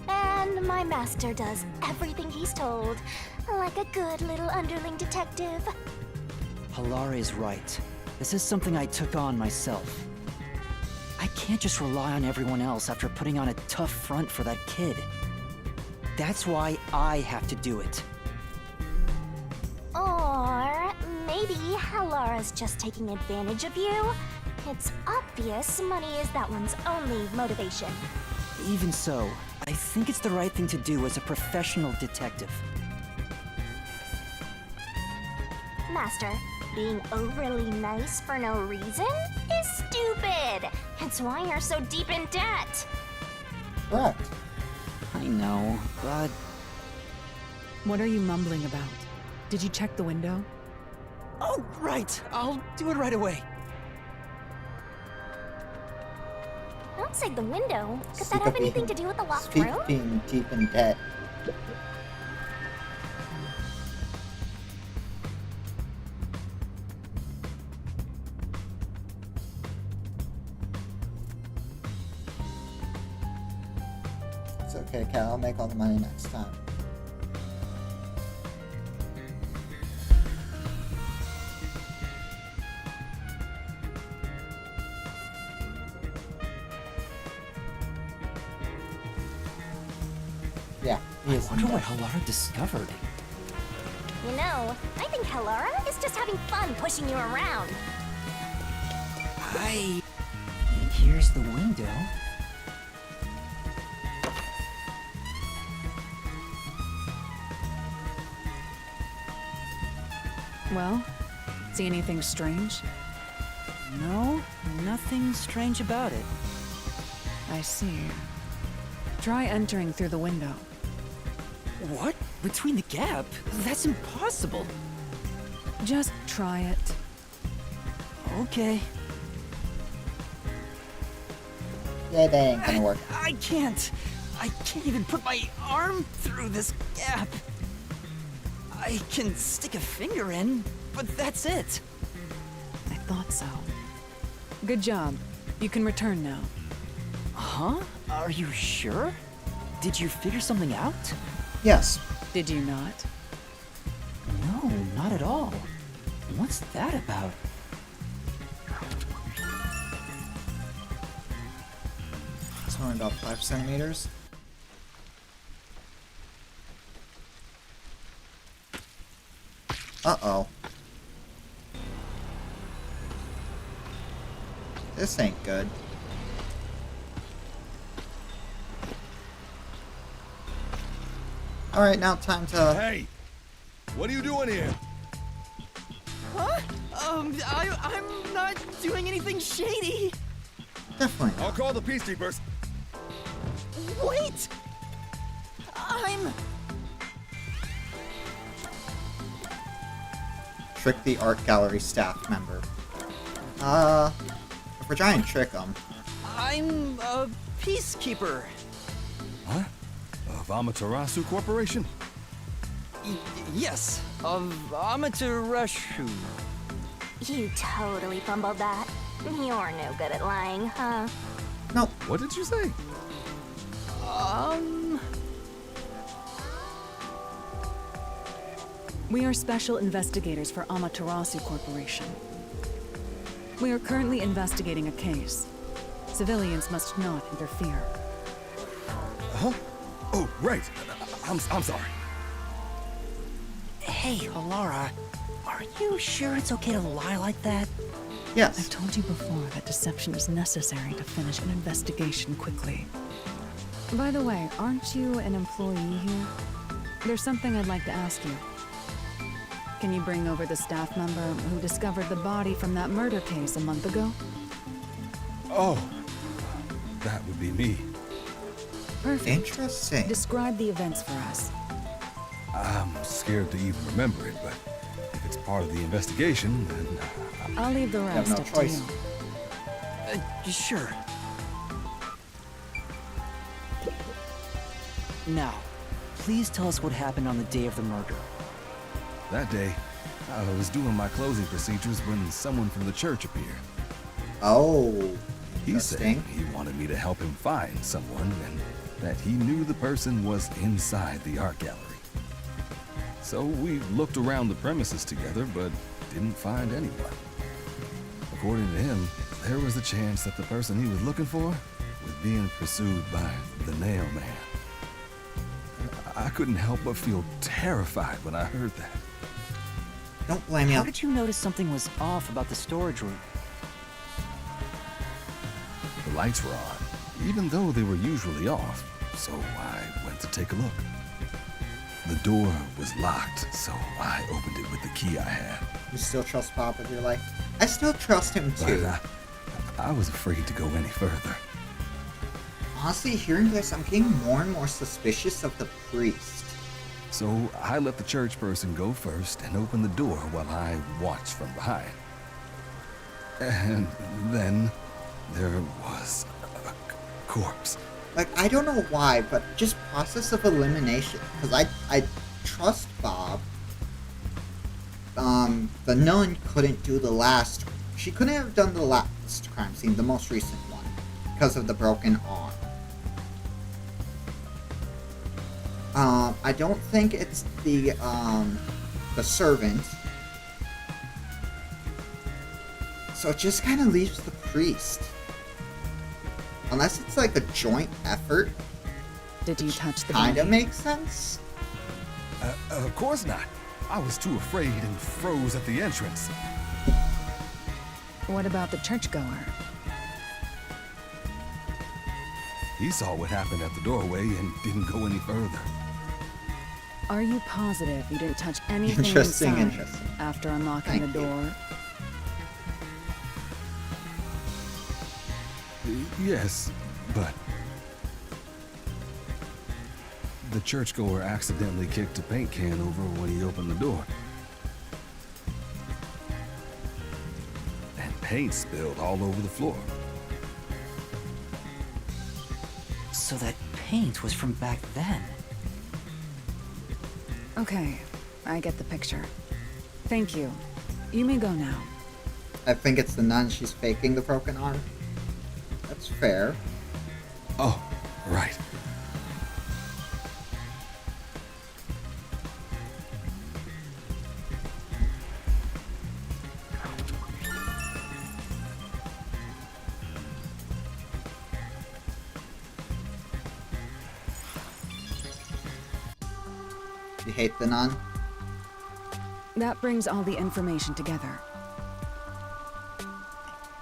And my master does everything he's told, like a good little underling detective. Halara is right. This is something I took on myself. I can't just rely on everyone else after putting on a tough front for that kid. That's why I have to do it. Or maybe Halara's just taking advantage of you. It's obvious money is that one's only motivation. Even so, I think it's the right thing to do as a professional detective. Master, being overly nice for no reason is stupid. It's why you're so deep in debt. Correct. I know, but What are you mumbling about? Did you check the window? oh, right. I'll do it right away. Outside the window? Could that Speak have of anything being- to do with the locked Speak room? of being deep in debt. It's okay, Kat. I'll make all the money next time. Yeah, he I is in wonder what debt. Halara discovered. You know, I think Halara is just having fun pushing you around. Here's the window. Well, see anything strange? No, nothing strange about it. I see. Try entering through the window. What? Between the gap? That's impossible. Just try it. Okay. Yeah, that ain't gonna work. I can't even put my arm through this gap. I can stick a finger in, but that's it. I thought so. Good job. You can return now. Huh? Are you sure? Did you figure something out? Yes. Did you not? No, not at all. What's that about? It's only about 5 centimeters. Uh-oh. This ain't good. Alright, now time to... Hey! What are you doing here? Huh? I'm not doing anything shady. Definitely I'll not. call the peacekeepers. Wait! I'm... Trick the art gallery staff member. If we're trying to trick them... I'm a peacekeeper. Huh? Of Amaterasu Corporation? Yes, of Amaterasu. You totally fumbled that. You're no good at lying, huh? Nope. What did you say? We are special investigators for Amaterasu Corporation. We are currently investigating a case. Civilians must not interfere. Huh? Oh, right. I'm sorry. Hey, Halara, are you sure it's okay to lie like that? I've Yes. told you before that deception is necessary to finish an investigation quickly. By the way, aren't you an employee here? There's something I'd like to ask you. Can you bring over the staff member who discovered the body from that murder case a month ago? Oh, that would be me. Perfect. Interesting. Describe the events for us. I'm scared to even remember it, but if it's part of the investigation, then I'll leave the have rest no up choice. to you. Sure. Now, please tell us what happened on the day of the murder. that day, I was doing my closing procedures when someone from the church appeared. Oh. He said Interesting. he wanted me to help him find someone and that he knew the person was inside the art gallery. So we looked around the premises together, but didn't find anyone. According to him, there was a chance that the person he was looking for was being pursued by the Nail Man. I couldn't help but feel terrified when I heard that. Don't blame How you. did you notice something was off about the storage room? The lights were on, even though they were usually off, so I went to take a look. The door was locked, so I opened it with the key I had. You still trust Bob with your life? I still trust him But too. I was afraid to go any further. Honestly, hearing this, I'm getting more and more suspicious of the priest. So I let the church person go first and open the door while I watched from behind. And then there was a corpse. Like, I don't know why, but just process of elimination. Because I trust Bob. The nun couldn't do the last... She couldn't have done the last crime scene, the most recent one. Because of the broken arm. I don't think it's the servant. So it just kind of leaves the priest. Unless it's like a joint effort. Did you touch the Kinda body? makes sense. Of course not. I was too afraid and froze at the entrance. What about the churchgoer? He saw what happened at the doorway and didn't go any further. Are you positive you didn't touch anything Interesting, inside interesting. after unlocking Thank the you. door? Yes, but the churchgoer accidentally kicked a paint can over when he opened the door. And paint spilled all over the floor. So that paint was from back then. Okay, I get the picture. Thank you. You may go now. I think it's the nun. She's faking the broken arm. That's fair. Oh, right. You hate the nun? That brings all the information together.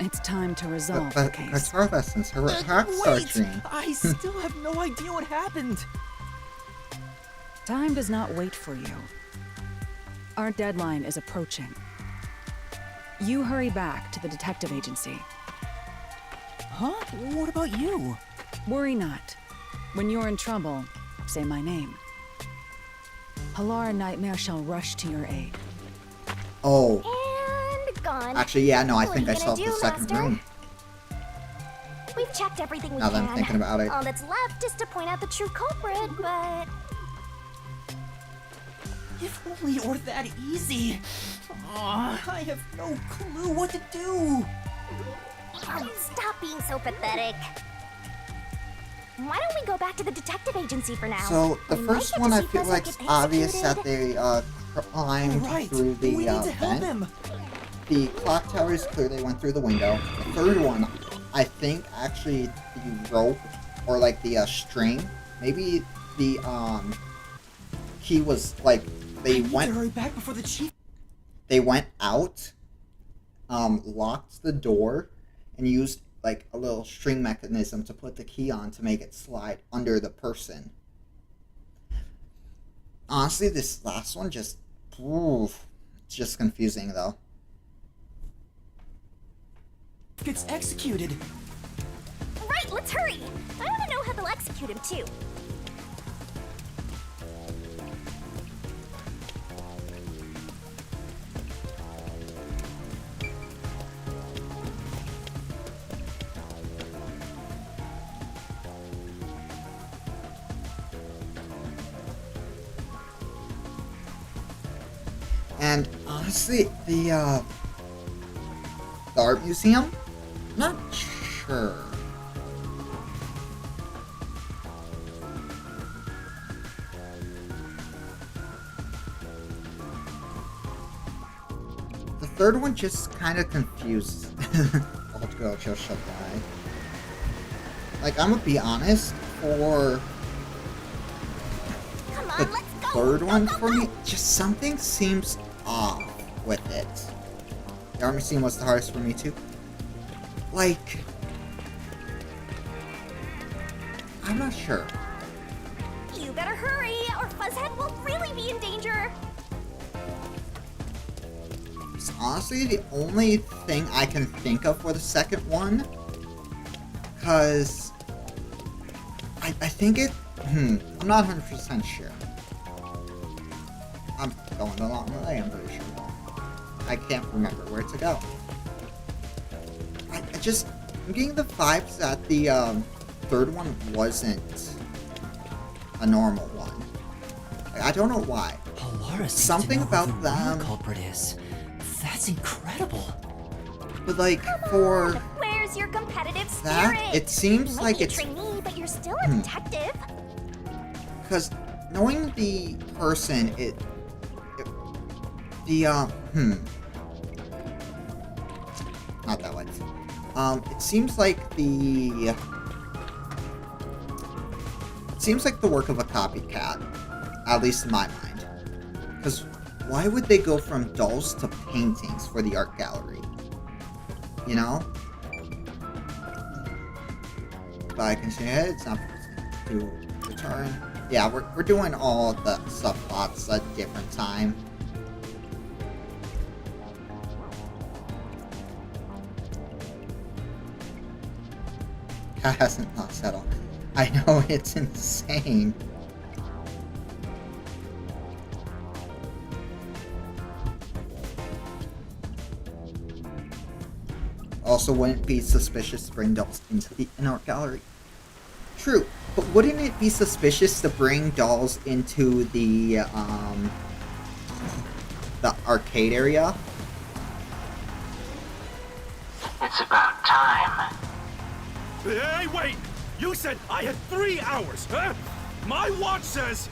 It's time to resolve the But case. guitar lessons, her heart surgery. I still have no idea what happened. Time does not wait for you. Our deadline is approaching. You hurry back to the detective agency. Huh? What about you? Worry not. When you're in trouble, say my name. Halara Nightmare shall rush to your aid. Oh, And gone. actually, yeah, no, I What think are I you saw gonna the do, second Master? room. We've checked everything we Now can. that I'm thinking about it. All that's left is to point out the true culprit, but If only it were that easy. Aw, I have no clue what to do. stop being so pathetic. Why don't we go back to the detective agency for now? So, the We might first get to one I see feel Fuzzo like get it's obvious that executed. they climbed Right. through the we need to help vent. him. The clock tower is clear, they went through the window. The third one, I think actually the rope or like the string, maybe the key was like I need to hurry back before the chief. they went out, locked the door, and used like a little string mechanism to put the key on to make it slide under the person. Honestly, this last one just, it's just confusing though. Gets executed. Right, let's hurry. I want to know how they'll execute him too. And honestly, the art museum, not sure. The third one just kind of confused. Old girl just shall die. Like, I'm gonna be honest, for Come on, the let's go. third one for me, just something seems off with it. The art museum was the hardest for me too. Like, I'm not sure. You better hurry, or Fuzzhead will really be in danger. It's honestly the only thing I can think of for the second one. Because I think it... I'm not 100% sure. I'm going the long way, I'm pretty sure. I can't remember where to go. I'm getting the vibes that the third one wasn't a normal one. Like, I don't know why. Halara seems Something to know about who the real them. culprit is. That's incredible. But like, Come for on, where's your competitive that, spirit? it seems you might like be a it's... trainee, but you're still a detective. Because knowing the person, not that one. It seems like the work of a copycat, at least in my mind. Because why would they go from dolls to paintings for the art gallery? You know? But I can see it, it's not to return. Yeah, we're doing all the subplots at a different time. That hasn't lost settled. I know, it's insane. Also, wouldn't be suspicious to bring dolls into an art gallery. True, but wouldn't it be suspicious to bring dolls into the arcade area? It's about time. Hey, wait! You said I had 3 hours, huh? My watch says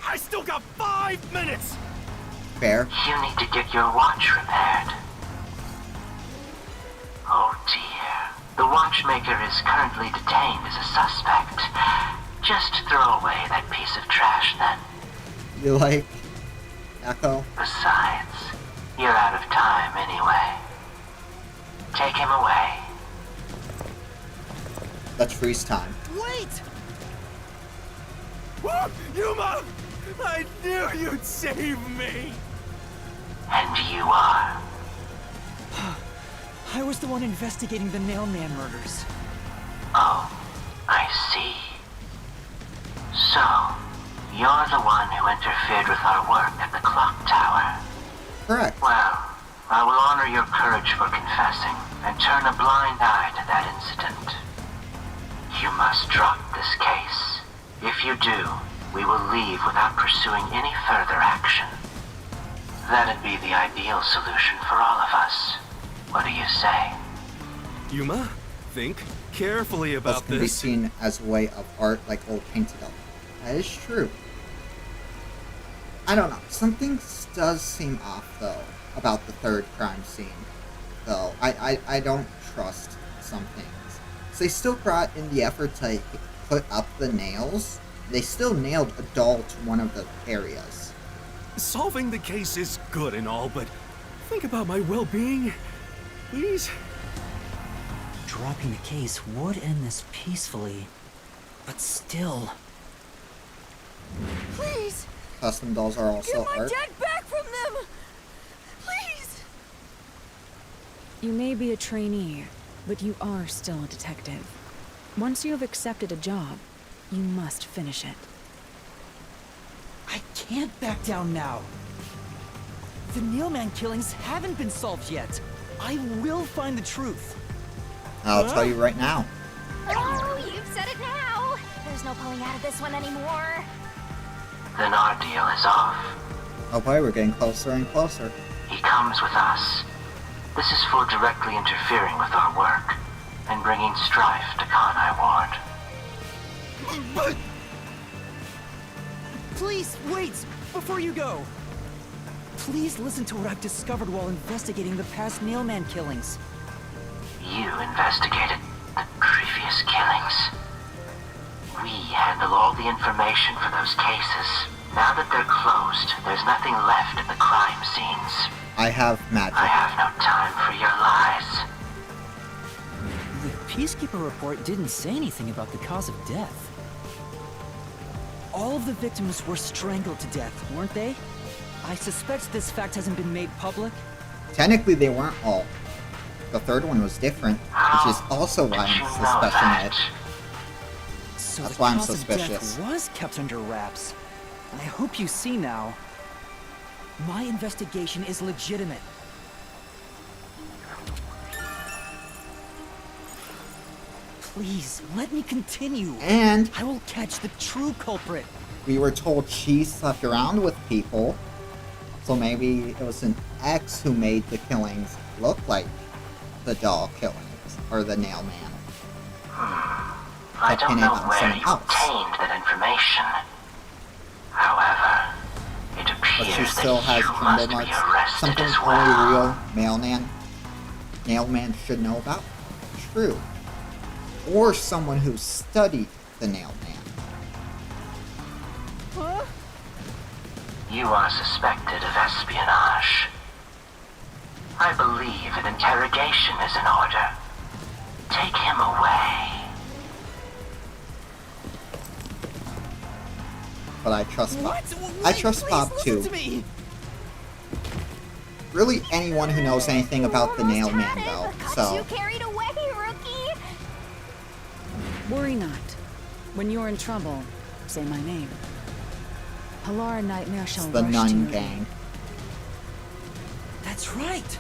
I still got 5 minutes! Fair. You need to get your watch repaired. Oh dear. The watchmaker is currently detained as a suspect. Just throw away that piece of trash then. You like Echo? Besides, you're out of time anyway. Take him away. Let's freeze time. Wait! Whoa, Yuma! I knew you'd save me! And you are. I was the one investigating the Nailman murders. Oh, I see. So, you're the one who interfered with our work at the clock tower. Correct. Well, I will honor your courage for confessing and turn a blind eye to that incident. You must drop this case. If you do, we will leave without pursuing any further action. That'd be the ideal solution for all of us. What do you say? Yuma, think carefully This about can be this. seen as a way of art like old painted up. That is true. I don't know. Something does seem off, though, about the third crime scene. Though, I don't trust some things. So they still brought in the effort to put up the nails. They still nailed a doll to one of the areas. Solving the case is good and all, but think about my well-being. Please? Dropping the case would end this peacefully, but still. Please! Custom dolls are also Get my art. dad back from them! Please! You may be a trainee, but you are still a detective. Once you have accepted a job, you must finish it. I can't back down now. The Nailman killings haven't been solved yet. I will find the truth. I'll tell you right now. Oh, you've said it now. There's no pulling out of this one anymore. Then our deal is off. Oh boy, we're getting closer and closer. He comes with us. This is for directly interfering with our work and bringing strife to Kanai Ward. But Please, wait! Before you go! Please listen to what I've discovered while investigating the past Nailman killings. You investigated the previous killings. We handle all the information for those cases. Now that they're closed, there's nothing left at the crime scenes. I have magic. I have no time for your lies. The Peacekeeper report didn't say anything about the cause of death. All of the victims were strangled to death, weren't they? I suspect this fact hasn't been made public. Technically, they weren't all. The third one was different, which is also why Did you I'm know suspecting it. that? So That's the why I'm cause of suspicious. death was kept under wraps. I hope you see now. My investigation is legitimate. Please, let me continue. And I will catch the true culprit. we were told she slept around with people, so maybe it was an ex who made the killings look like the doll killings, or the nail man. I Pin don't it know on where someone you else. obtained that information. However, it But appears she still that has you trumbo must be marks. arrested Something as only well. real nail man should know about? True. Or someone who studied the nail man. Huh? You are suspected of espionage. I believe an interrogation is in order. Take him away. But I trust Bob. What? I trust Please Bob listen too. to me. Really, anyone who knows anything about the Nail Man, though. Got So, you carried away, rookie. Worry not. When you're in trouble, say my name. Halara Nightmare it's shall the rush to Nun your Gang. That's right.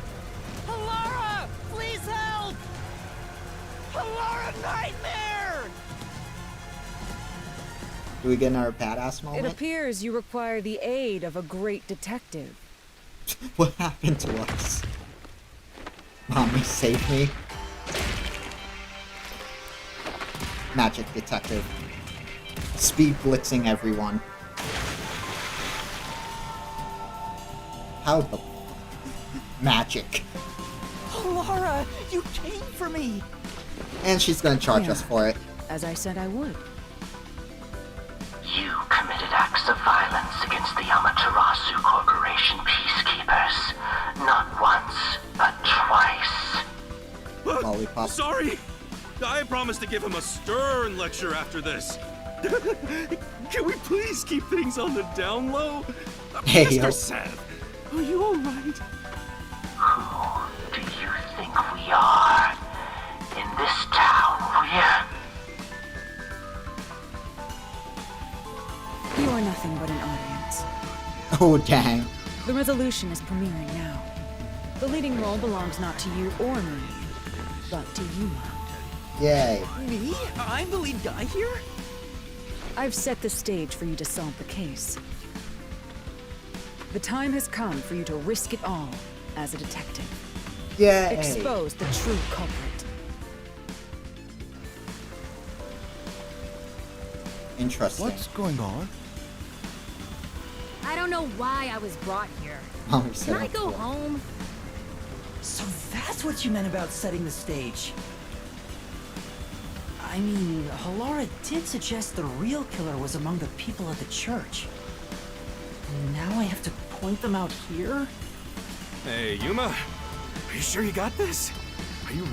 Halara, please help. Halara Nightmare. Do we get another badass It moment? appears you require the aid of a great detective. What happened to us? Mommy, save me. Magic detective. Speed blitzing everyone. How the... Magic. Halara, you came for me. And she's gonna charge us for it. As I said I would. You committed acts of violence against the Amaterasu Corporation peacekeepers. Not once, but twice. Lollipop. Sorry! I promised to give him a stern lecture after this. Can we please keep things on the down low? Hey, Mr. yo. Seth, are you alright? Who do you think we are? In this town, You are nothing but an audience. Oh, dang. The resolution is premiering now. The leading role belongs not to you or me, but to Yuma. Yay. Me? I'm the lead guy here? I've set the stage for you to solve the case. The time has come for you to risk it all as a detective. Yay. Expose the true culprit. Interesting. What's going on? I don't know why I was brought here. Mommy said Can I it go before. home? So that's what you meant about setting the stage. I mean, Halara did suggest the real killer was among the people at the church. And now I have to point them out here? Hey, Yuma, are you sure you got this? Are you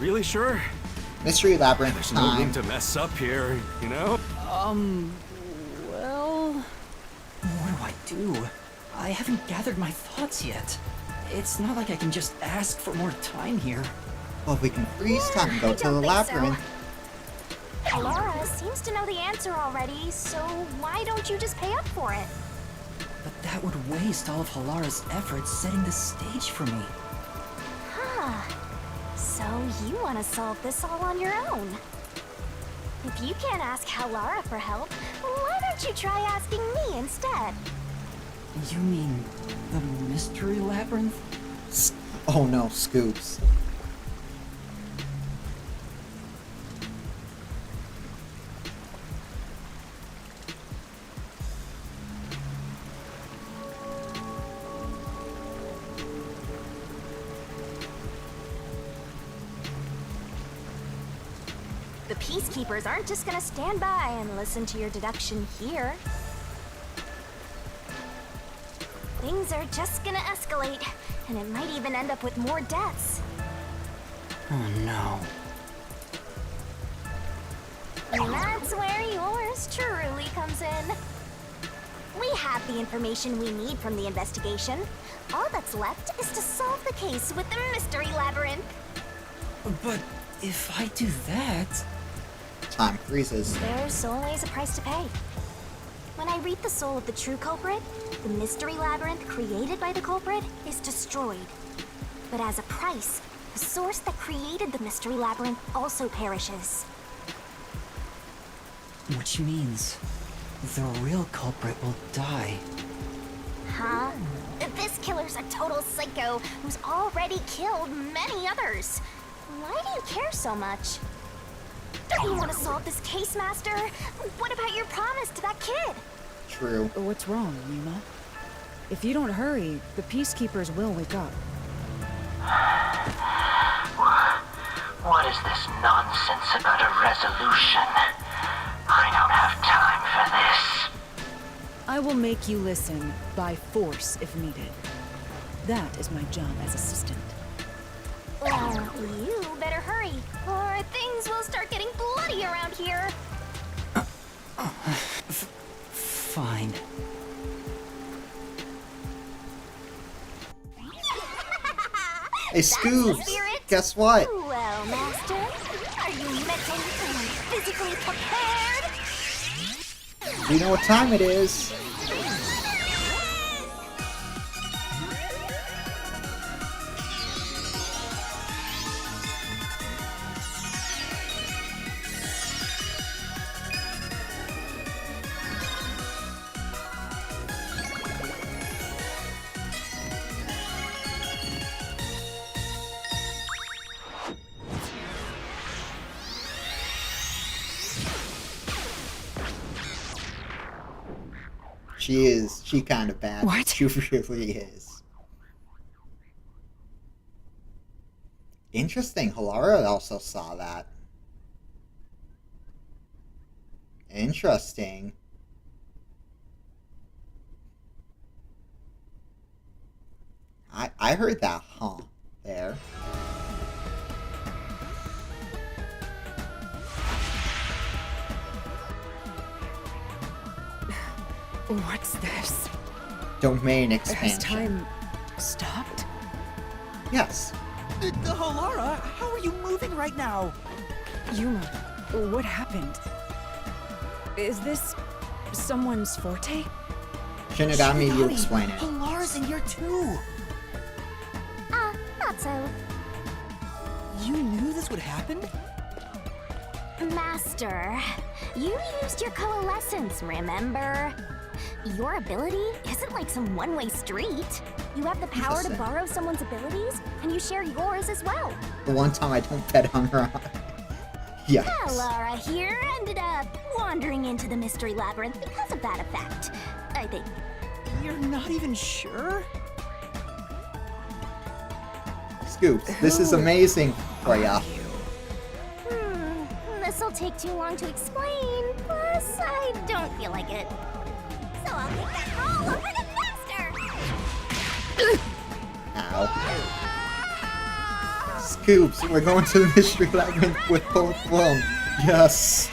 really sure? Mystery Labyrinth There's no room time. to mess up here, you know? Well... What do? I haven't gathered my thoughts yet. It's not like I can just ask for more time here. Well, we can freeze time and go I to don't the think so. labyrinth. Laura seems to know the answer already, so why don't you just pay up for it? But that would waste all of Halara's efforts setting the stage for me. Huh. So you want to solve this all on your own? If you can't ask Halara for help, why don't you try asking me instead? You mean the mystery labyrinth? Oh no, Scoops. The peacekeepers aren't just gonna stand by and listen to your deduction here. Things are just gonna escalate, and it might even end up with more deaths. Oh no. And that's where yours truly comes in. We have the information we need from the investigation. All that's left is to solve the case with the mystery labyrinth. But if I do that... Time freezes. There's always a price to pay. When I reap the soul of the true culprit, the mystery labyrinth created by the culprit is destroyed. But as a price, the source that created the mystery labyrinth also perishes. Which means the real culprit will die. Huh? This killer's a total psycho who's already killed many others. Why do you care so much? Don't you want to solve this case, Master? What about your promise to that kid? True. What's wrong, Yuma? If you don't hurry, the peacekeepers will wake up. What is this nonsense about a resolution? I don't have time for this. I will make you listen by force if needed. That is my job as assistant. Well, you better hurry, or things will start getting bloody around here. Fine. Hey, Scoobs! Guess what? Well, Master, are you mentally and physically prepared? We know what time it is. She kind of bad. What? She really is. Interesting, Halara also saw that. Interesting. I heard that huh there. What's this? Domain Has expansion. time stopped? Yes. The Halara, how are you moving right now? Yuma, what happened? Is this someone's forte? Shinigami, you explain it. Halara's in here too. Not so. You knew this would happen? Master, you used your coalescence, remember? Your ability isn't like some one-way street. You have the power to borrow someone's abilities, and you share yours as well. The one time I don't bet on her. Yikes. Halara here ended up wandering into the mystery labyrinth because of that effect, I think. You're not even sure? Scoops, this is amazing for ya. This'll take too long to explain, plus I don't feel like it. So I'll take that all over the master! Ow. Scoops, we're going to the mystery labyrinth with both of them. Yes.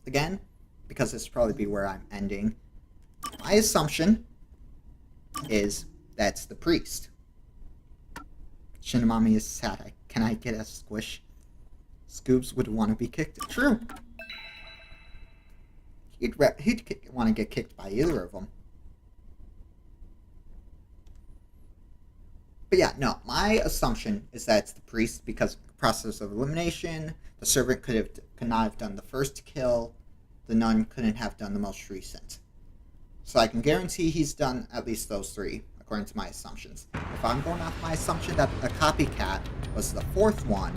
Again, because this will probably be where I'm ending, my assumption is that's the priest. Shinigami is sad. Can I get a squish? Scoops would want to be kicked. True. He'd want to get kicked by either of them. But yeah, no. My assumption is that it's the priest because process of elimination. The servant could not have done the first kill. The nun couldn't have done the most recent. So I can guarantee he's done at least those three, according to my assumptions. If I'm going off my assumption that a copycat was the fourth one,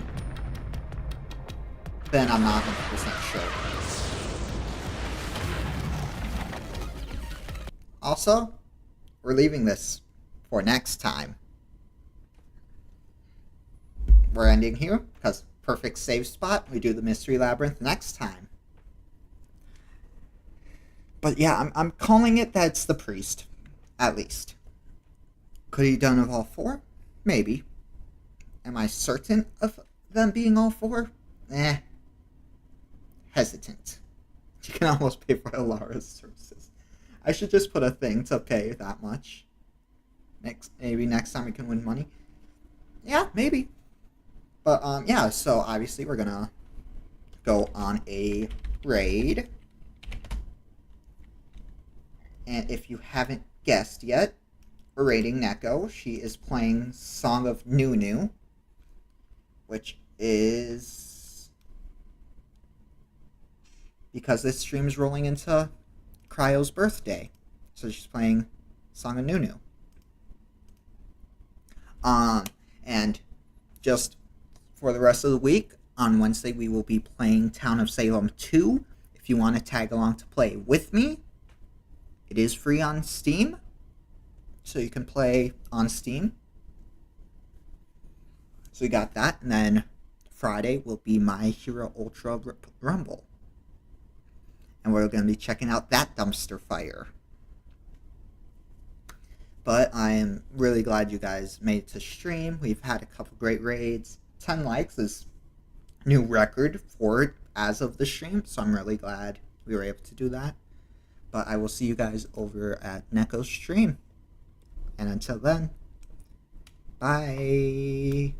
then I'm not 100% sure. Also, we're leaving this for next time. We're ending here, because perfect save spot. We do the mystery labyrinth next time. But yeah, I'm calling it that it's the priest, at least. Could he done of all four? Maybe. Am I certain of them being all four? Hesitant. You can almost pay for Alara's services. I should just put a thing to pay that much. Maybe next time we can win money. Yeah, maybe. But yeah, so obviously we're gonna go on a raid. And if you haven't guessed yet, we're raiding Neko. She is playing Song of Nunu, which is because this stream is rolling into Cryo's birthday. So she's playing Song of Nunu. And just for the rest of the week, on Wednesday we will be playing Town of Salem 2. If you want to tag along to play with me, it is free on Steam, so you can play on Steam. So we got that, and then Friday will be My Hero Ultra Rumble. And we're going to be checking out that dumpster fire. But I am really glad you guys made it to stream. We've had a couple great raids. 10 likes is new record for it as of the stream, so I'm really glad we were able to do that. But I will see you guys over at Neko's stream. And until then, bye.